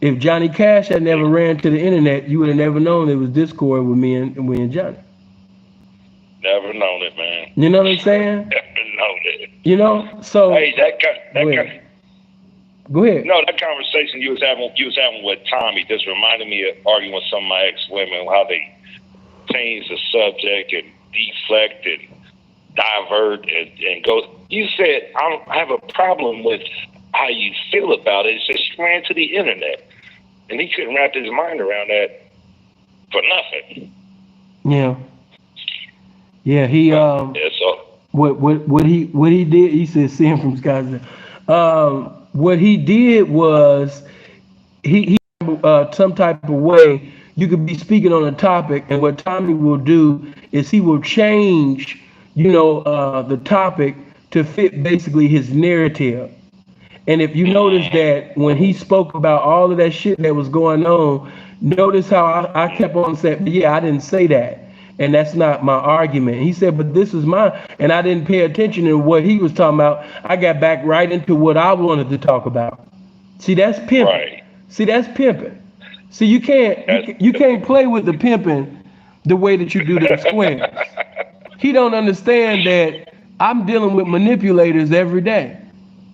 If Johnny Cash had never ran to the internet, you would have never known it was Discord with me and Johnny. Never known it, man. You know what I'm saying? Never known it. You know, so hey, go ahead. No, that conversation you was having with Tommy just reminded me of arguing with some of my ex-women, how they change the subject and deflect and divert and go. You said I have a problem with how you feel about it. It says she ran to the internet, and he couldn't wrap his mind around that for nothing. Yeah. He what he did. He said, "See him from Scottsdale." What he did was he some type of way you could be speaking on a topic, and what Tommy will do is he will change, the topic to fit basically his narrative. And if you notice that when he spoke about all of that shit that was going on, notice how I kept on saying, yeah, I didn't say that. And that's not my argument. He said, but this is mine. And I didn't pay attention to what he was talking about. I got back right into what I wanted to talk about. See, that's pimping. Right. See, that's pimping. See, you can't play with the pimping the way that you do the squares. He don't understand that I'm dealing with manipulators every day.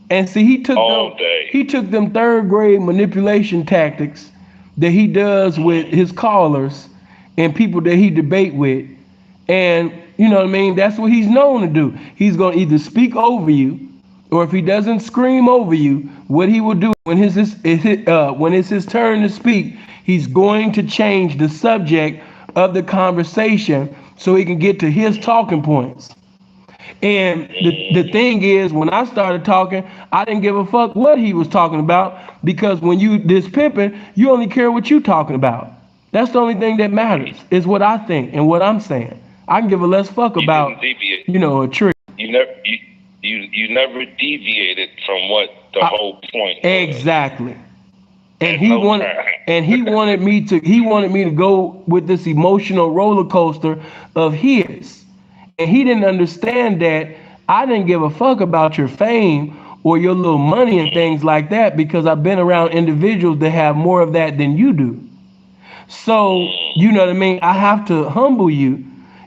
And see, he took them third grade manipulation tactics that he does with his callers and people that he debate with. And you know what I mean? That's what he's known to do. He's going to either speak over you, or if he doesn't scream over you, what he will do when it's his turn to speak, he's going to change the subject of the conversation so he can get to his talking points. And the thing is, when I started talking, I didn't give a fuck what he was talking about, because when you this pimping, you only care what you talking about. That's the only thing that matters, is what I think and what I'm saying. I can give a less fuck about, a trick. You never deviated from what the whole point was. Exactly. And he wanted me to go with this emotional roller coaster of his. And he didn't understand that I didn't give a fuck about your fame or your little money and things like that, because I've been around individuals that have more of that than you do. So, you know what I mean? I have to humble you,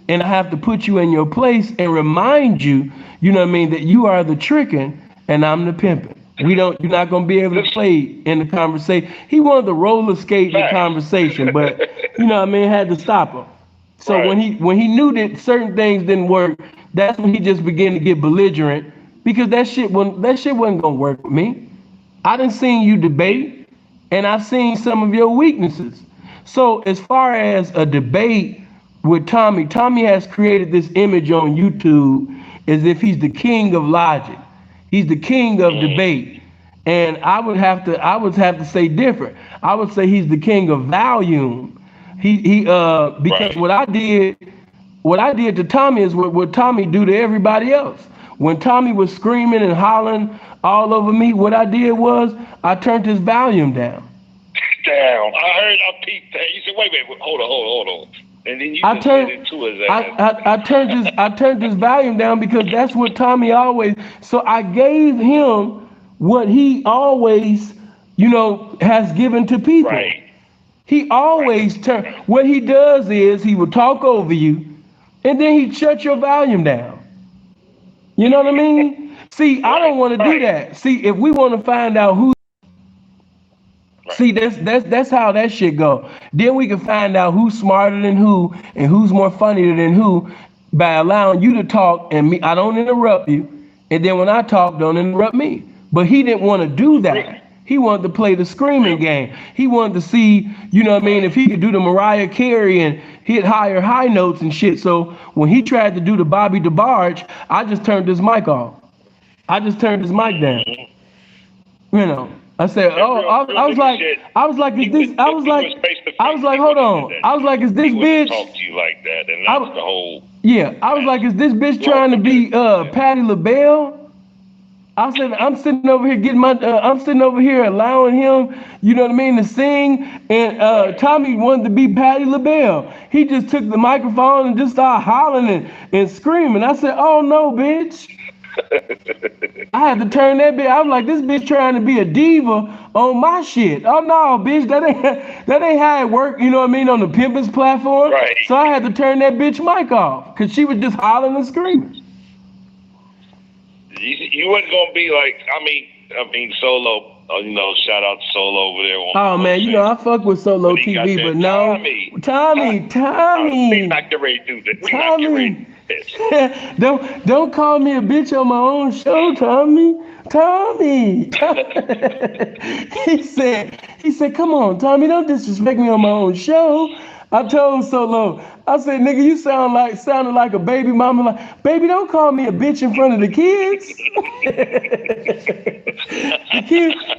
and I have to put you in your place and remind you, you know what I mean, that you are the tricking and I'm the pimping. You're not going to be able to play in the conversation. He wanted to roller skate the conversation, but you know what I mean, had to stop him. So when he knew that certain things didn't work, that's when he just began to get belligerent, because that shit wasn't gonna work with me. I done seen you debate, and I've seen some of your weaknesses. So as far as a debate with Tommy has created this image on YouTube as if he's the king of logic. He's the king of debate. And I would have to say different. I would say he's the king of volume. Because what I did to Tommy is what Tommy do to everybody else. When Tommy was screaming and hollering all over me, what I did was I turned his volume down. I peeped that. You said, wait, hold on. And then you turned into his ass. I turned his volume down, because that's what Tommy always. So I gave him what he always, has given to people. Right. He always what he does is he will talk over you, and then he'd shut your volume down. You know what I mean? See, I don't want to do that. See, if we want to find out who, see, that's how that shit go. Then we can find out who's smarter than who and who's more funnier than who by allowing you to talk and me. I don't interrupt you, and then when I talk, don't interrupt me. But he didn't want to do that. He wanted to play the screaming game. He wanted to see, you know what I mean, if he could do the Mariah Carey hit high notes and shit. So when he tried to do the Bobby DeBarge, I just turned his mic off. I just turned his mic down. You know, I said, oh, I was like, is this? I was like, hold on. I was like, is this bitch? Talk to you like that, and that's the whole. Yeah, I was like, is this bitch trying to be Patti LaBelle? I said, I'm sitting over here getting my, I'm sitting over here allowing him, you know what I mean, to sing. And Tommy wanted to be Patti LaBelle. He just took the microphone and just started hollering and screaming. I said, oh no, bitch. I had to turn that bitch. I was like, this bitch trying to be a diva on my shit. Oh no, bitch, that ain't how it work. You know what I mean, on the Pimpin's platform. Right. So I had to turn that bitch mic off because she was just hollering and screaming. You wasn't gonna be like, I mean, Solo. You know, shout out to Solo over there. Oh man, you know I fuck with Solo TV, but no, Tommy. He's not getting ready to do this. Tommy. Don't call me a bitch on my own show, Tommy. He said, come on, Tommy, don't disrespect me on my own show. I told Solo, I said, nigga, you sounded like a baby mama. Like, baby, don't call me a bitch in front of the kids.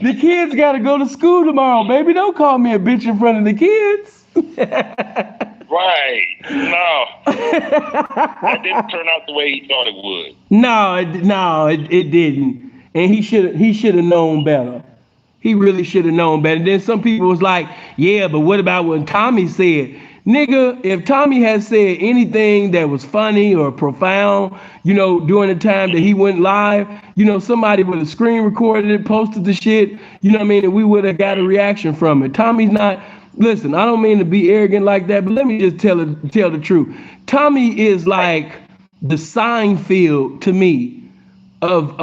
the kids gotta go to school tomorrow, baby. Don't call me a bitch in front of the kids. Right. No. That didn't turn out the way he thought it would. No, it didn't. And he should have known better. He really should have known better. Then some people was like, yeah, but what about what Tommy said? Nigga, if Tommy had said anything that was funny or profound, you know, during the time that he went live, you know, somebody would have screen recorded it, posted the shit, you know what I mean, and we would have got a reaction from it. Tommy's not, listen, I don't mean to be arrogant like that, but let me just tell the truth. Tommy is like the Seinfeld to me of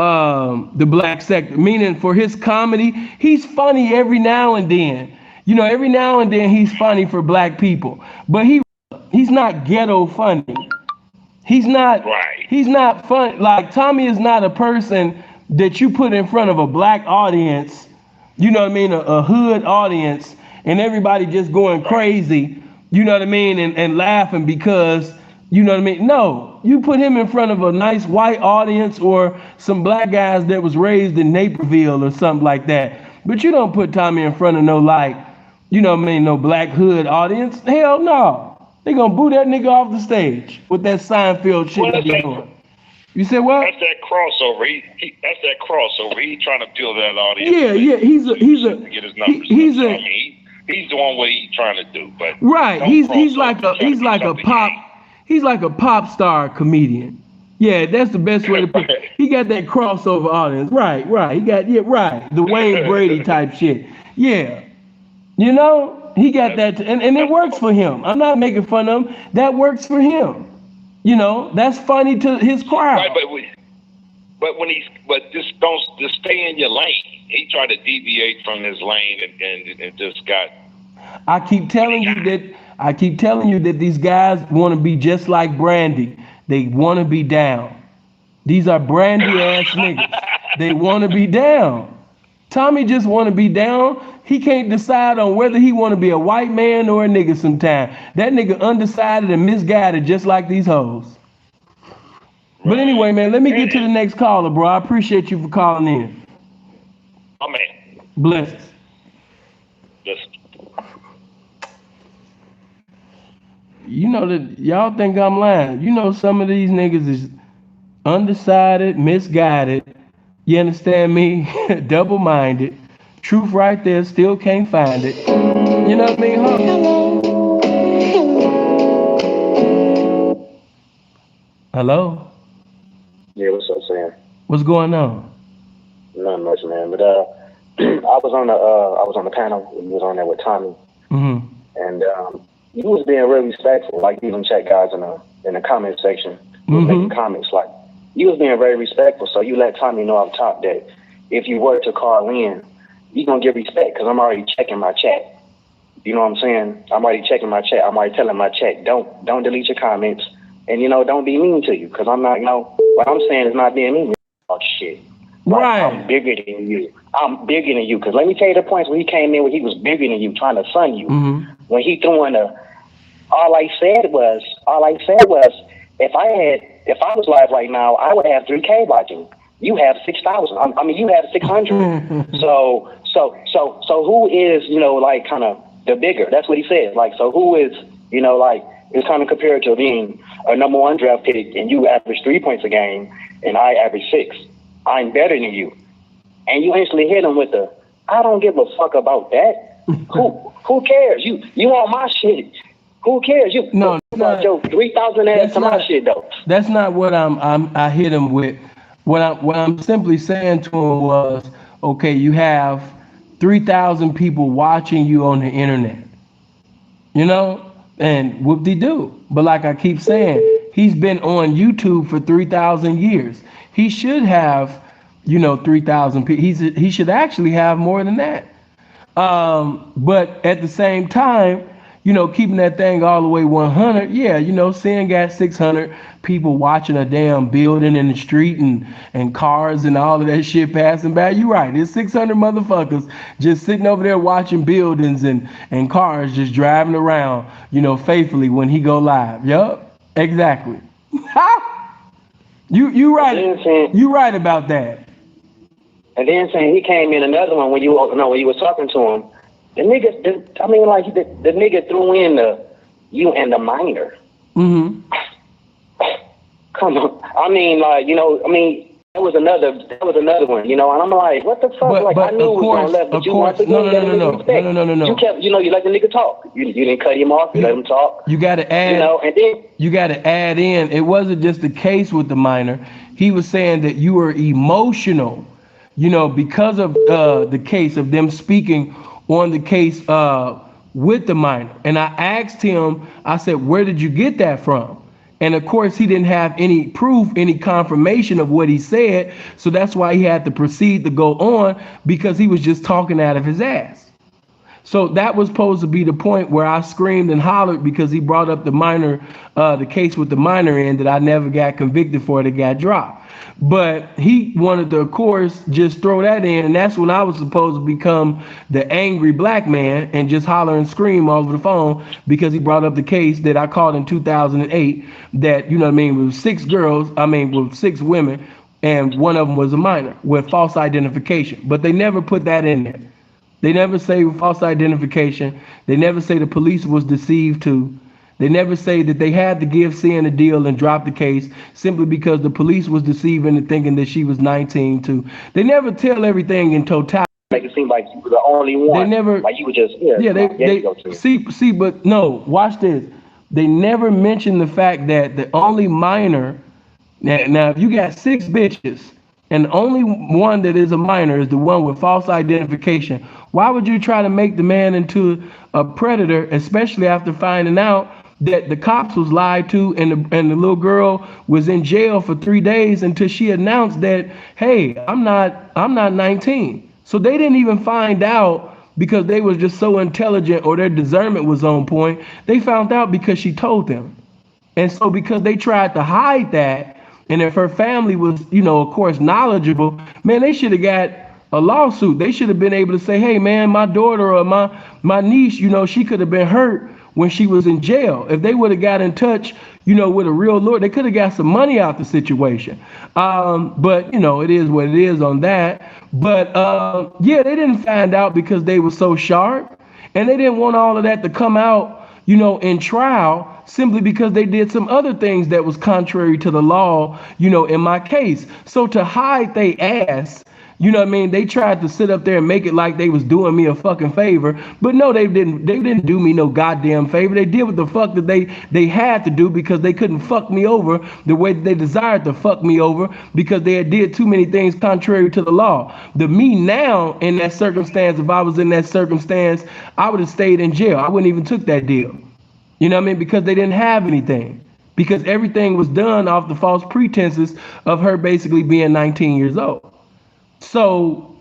the black sector, meaning for his comedy, he's funny every now and then. You know, every now and then he's funny for black people, but he's not ghetto funny. He's not fun. Like Tommy is not a person that you put in front of a black audience, you know what I mean, a hood audience, and everybody just going crazy, you know what I mean, and laughing because, you know what I mean? No, you put him in front of a nice white audience or some black guys that was raised in Naperville or something like that. But you don't put Tommy in front of no, like, you know what I mean, no black hood audience. Hell no. They gonna boo that nigga off the stage with that Seinfeld shit that they doing. You said what? That's that crossover. That's that crossover. He's trying to build that audience. Yeah. He's a get his numbers. He's the one way he's trying to do. But right. He's like a pop star comedian. Yeah, that's the best way to put it. He got that crossover audience. Right. He got the Wayne Brady type shit. Yeah. You know, he got that, and it works for him. I'm not making fun of him. That works for him. You know, that's funny to his crowd. Right, but just stay in your lane. He tried to deviate from his lane and just got. I keep telling you that these guys want to be just like Brandy. They want to be down. These are Brandy ass niggas. They want to be down. Tommy just want to be down. He can't decide on whether he want to be a white man or a nigga sometime. That nigga undecided and misguided just like these hoes. But anyway, man, let me get to the next caller, bro. I appreciate you for calling in. Oh, man. Blessings. You know that y'all think I'm lying. You know some of these niggas is undecided, misguided. You understand me? Double-minded. Truth right there, still can't find it. You know what I mean? Hello? Yeah, what's up, Sam? What's going on? Not much, man. But I was on the panel. You was on there with Tommy, and you was being really respectful. Like even check guys in the comment section, making comments. Like you was being very respectful. So you let Tommy know up top that if you were to call in, you gonna give respect because I'm already checking my chat. You know what I'm saying? I'm already checking my chat. I'm already telling my chat, don't delete your comments, and don't be mean to you because I'm not. What I'm saying is not being mean. Oh shit. Like, right. I'm bigger than you. Because let me tell you the points where he came in where he was bigger than you, trying to sun you. When he throwing all I said was, if I was live right now, I would have 3K watching. You have 6,000. I mean, you have 600. So who is, like, kind of the bigger? That's what he said. Like, so who is, like, it's kind of compared to being a number one draft pick and you average 3 points a game and I average 6. I'm better than you. And you instantly hit him with the, I don't give a fuck about that. Who cares? You want my shit. Who cares? You about your 3,000 ass to my shit though. That's not what I hit him with. What I'm simply saying to him was, okay, you have 3,000 people watching you on the internet, and whoop-de-doo. But like I keep saying, he's been on YouTube for 3,000 years. He should have, 3,000 people. He should actually have more than that. But at the same time, keeping that thing all the way 100, Sin got 600 people watching a damn building in the street and cars and all of that shit passing by. You're right. There's 600 motherfuckers just sitting over there watching buildings and cars just driving around, faithfully when he go live. Yup, exactly. You right. You right about that. And then saying he came in another one when you was talking to him. The nigga, the nigga threw in the you and the minor. Mm-hmm. Come on, that was another one, and I'm like, what the fuck? But I knew it was on left, but you want to no. You kept, you let the nigga talk. You didn't cut him off. You let him talk. You got to add, and then you got to add in. It wasn't just the case with the minor. He was saying that you were emotional, because of the case of them speaking on the case with the minor. And I asked him, I said, where did you get that from? And of course, he didn't have any proof, any confirmation of what he said. So that's why he had to proceed to go on, because he was just talking out of his ass. So that was supposed to be the point where I screamed and hollered because he brought up the minor, the case with the minor in that I never got convicted for, that got dropped. But he wanted to, of course, just throw that in. And that's when I was supposed to become the angry black man and just holler and scream over the phone because he brought up the case that I called in 2008 that, with 6 girls, with 6 women, and one of them was a minor with false identification. But they never put that in there. They never say false identification. They never say the police was deceived too. They never say that they had to give Sin a deal and drop the case simply because the police was deceiving and thinking that she was 19 too. They never tell everything in totality. Make it seem like you were the only one. They never. Like you were just see, but no. Watch this. They never mention the fact that the only minor. Now, if you got 6 bitches and the only one that is a minor is the one with false identification, why would you try to make the man into a predator, especially after finding out that the cops was lied to and the little girl was in jail for 3 days until she announced that, hey, I'm not 19. So they didn't even find out because they was just so intelligent or their discernment was on point. They found out because she told them. And so because they tried to hide that, and if her family was, of course, knowledgeable, man, they should have got a lawsuit. They should have been able to say, hey, man, my daughter or my niece, she could have been hurt when she was in jail. If they would have got in touch, with a real lawyer, they could have got some money out the situation. But, it is what it is on that. But, they didn't find out because they were so sharp. And they didn't want all of that to come out, in trial, simply because they did some other things that was contrary to the law, in my case. So to hide they ass, they tried to sit up there and make it like they was doing me a fucking favor. But no, they didn't do me no goddamn favor. They did what the fuck that they had to do because they couldn't fuck me over the way that they desired to fuck me over because they had did too many things contrary to the law. The me now in that circumstance, if I was in that circumstance, I would have stayed in jail. I wouldn't even took that deal. Because they didn't have anything. Because everything was done off the false pretenses of her basically being 19 years old. So,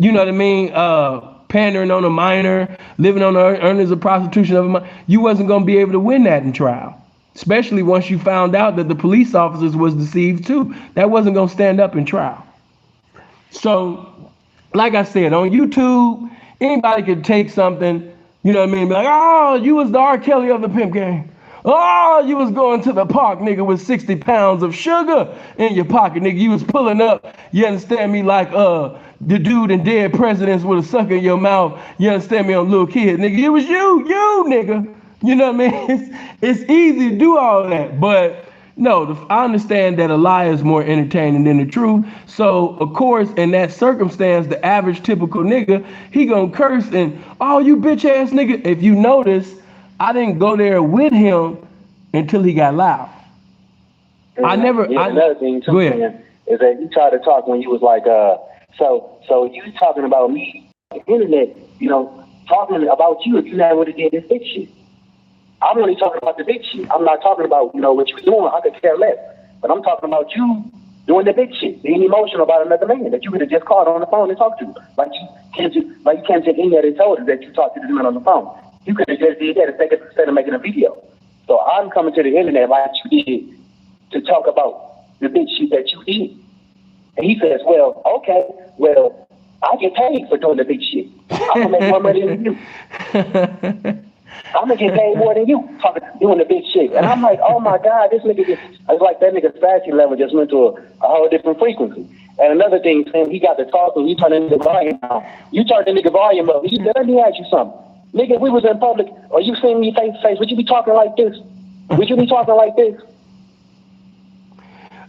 pandering on a minor, living on the earnings of prostitution of a minor, you wasn't going to be able to win that in trial. Especially once you found out that the police officers was deceived too. That wasn't going to stand up in trial. So, like I said, on YouTube, anybody could take something, be like, oh, you was the R. Kelly of the pimp game. Oh, you was going to the park, nigga, with 60 pounds of sugar in your pocket, nigga. You was pulling up, you understand me, like the dude in Dead Presidents with a sucker in your mouth. You understand me, on Little Kid, nigga. It was you, nigga. You know what I mean? It's easy to do all that, but no, I understand that a lie is more entertaining than the truth. So, of course, in that circumstance, the average typical nigga, he gonna curse and, oh, you bitch ass nigga. If you notice, I didn't go there with him until he got loud. I never. Another thing too, go ahead. man, is that you tried to talk when you was like, so you talking about me on the internet, you know, talking about you if you never would have did this big shit. I'm only talking about the big shit. I'm not talking about, you know, what you're doing. I could care less. But I'm talking about you doing the big shit, being emotional about another man that you could have just called on the phone and talked to. Like you can't take any of the told us that you talked to the man on the phone. You could have just did that instead of making a video. So I'm coming to the internet like you did to talk about the big shit that you did. And he says, well, okay, well, I get paid for doing the big shit. I'm going to make more money than you. I'm going to get paid more than you doing the big shit. And I'm like, oh my God, this nigga it's like that nigga's fashion level just went to a whole different frequency. And another thing, Sam, he got to talking, he turned the nigga volume down. You turned the nigga volume up. He said, let me ask you something. Nigga, if we was in public, or you seeing me face to face, would you be talking like this? Would you be talking like this?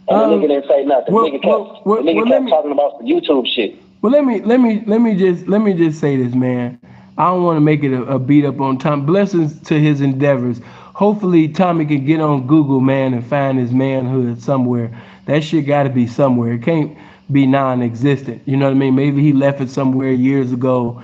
And the nigga didn't say nothing. The nigga kept talking about the YouTube shit. Well, let me just say this, man. I don't want to make it a beat up on Tom. Blessings to his endeavors. Hopefully, Tommy can get on Google, man, and find his manhood somewhere. That shit got to be somewhere. It can't be non-existent. You know what I mean? Maybe he left it somewhere years ago.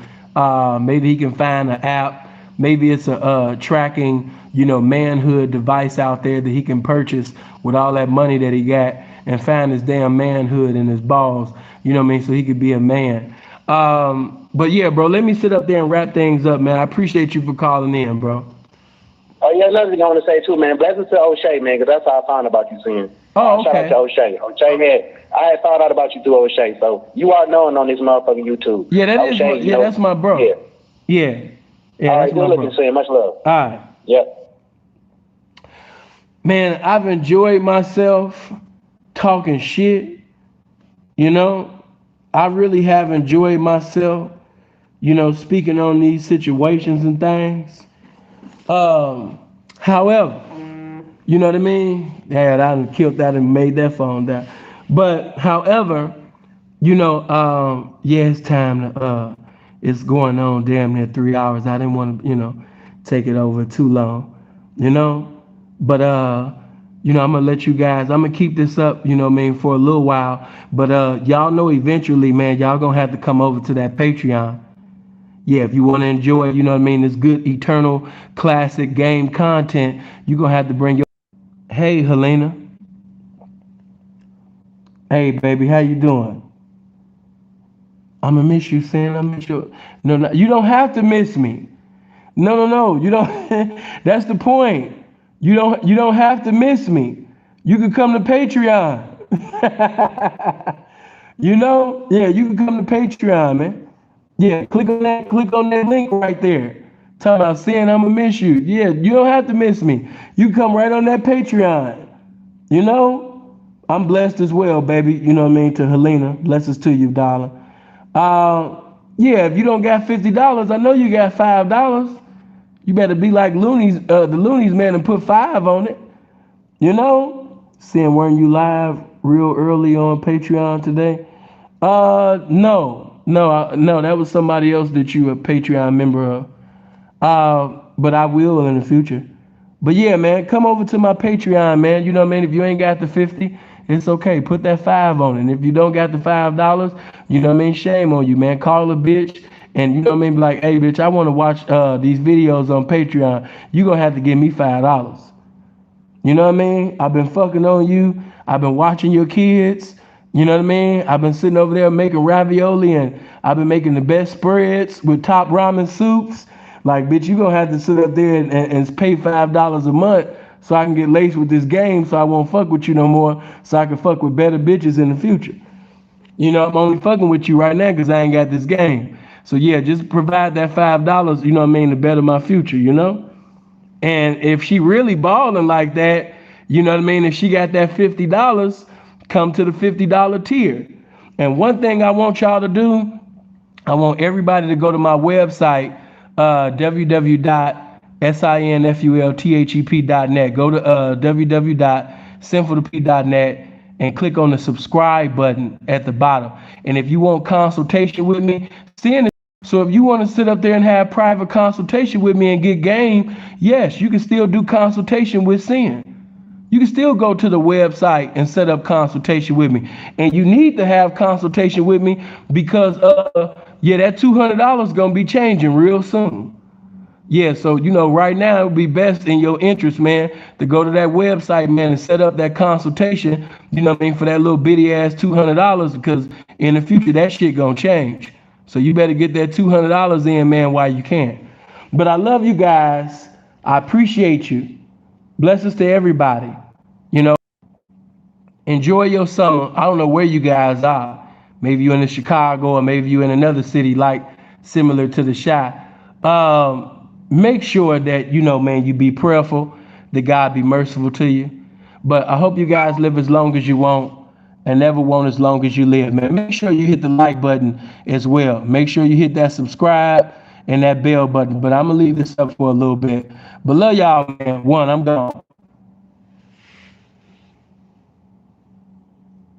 Maybe he can find an app. Maybe it's a tracking, you know, manhood device out there that he can purchase with all that money that he got and find his damn manhood and his balls. You know what I mean? So he could be a man. But yeah, bro, let me sit up there and wrap things up, man. I appreciate you for calling in, bro. Oh, yeah, another thing I want to say, too, man. Blessings to O'Shea, man, because that's how I found about you, seeing. Oh, okay. Shout out to O'Shea. I had found out about you through O'Shea, so you are known on this motherfucking YouTube. Yeah, that O'Shea, is. That's my bro. Yeah. All right, good looking, seeing. Much love. All right. Yep. Man, I've enjoyed myself talking shit. You know, I really have enjoyed myself, you know, speaking on these situations and things. However, you know what I mean? Yeah, I done killed that and made that phone down. But however, you know, yeah, it's time to it's going on damn near 3 hours. I didn't want to, you know, take it over too long, you know. But you know, I'm gonna let you guys, I'm gonna keep this up, you know what I mean, for a little while. But y'all know eventually, man, y'all gonna have to come over to that Patreon. Yeah, if you want to enjoy, you know what I mean, this good eternal classic game content, you're gonna have to bring your Hey Helena. Hey baby, how you doing? I'ma miss you, son. I miss you. No, you don't have to miss me. No, you don't. That's the point. You don't have to miss me. You can come to Patreon. You know? Yeah, you can come to Patreon, man. Yeah, click on that link right there. Talking about saying I'ma miss you. Yeah, you don't have to miss me. You come right on that Patreon. You know? I'm blessed as well, baby. You know what I mean? To Helena. Blessings to you, darling. Yeah, if you don't got $50, I know you got $5. You better be like Looney's, the Looney's man, and put 5 on it. You know? Seeing weren't you live real early on Patreon today? No, that was somebody else that you a Patreon member of. But I will in the future. But yeah, man, come over to my Patreon, man. You know what I mean? If you ain't got the 50, it's okay. Put that 5 on it. And if you don't got the $5, you know what I mean? Shame on you, man. Call a bitch. And you know what I mean? Be like, hey, bitch, I want to watch these videos on Patreon. You going to have to give me $5. You know what I mean? I've been fucking on you. I've been watching your kids. You know what I mean? I've been sitting over there making ravioli, and I've been making the best spreads with top ramen soups. Like, bitch, you going to have to sit up there and pay $5 a month so I can get laced with this game so I won't fuck with you no more, so I can fuck with better bitches in the future. You know, I'm only fucking with you right now because I ain't got this game. So, yeah, just provide that $5, you know what I mean, to better my future, you know? And if she really balling like that, you know what I mean? If she got that $50, come to the $50 tier. And one thing I want y'all to do, I want everybody to go to my website, www.sinfulthep.net. Go to www.sinfulthep.net and click on the subscribe button at the bottom. And if you want consultation with me, so if you want to sit up there and have private consultation with me and get game, yes, you can still do consultation with Sin. You can still go to the website and set up consultation with me. And you need to have consultation with me because, yeah, that $200 going to be changing real soon. Yeah, so, you know, right now it would be best in your interest, man, to go to that website, man, and set up that consultation, you know what I mean, for that little bitty ass $200, because in the future, that shit going to change. So you better get that $200 in, man, while you can. But I love you guys. I appreciate you. Blessings to everybody. You know, enjoy your summer. I don't know where you guys are. Maybe you're in Chicago or maybe you're in another city like similar to the Chi. Make sure that, you know, man, you be prayerful, that God be merciful to you. But I hope you guys live as long as you want and never want as long as you live, man. Make sure you hit the like button as well. Make sure you hit that subscribe and that bell button. But I'm going to leave this up for a little bit. But love y'all, man. I'm gone.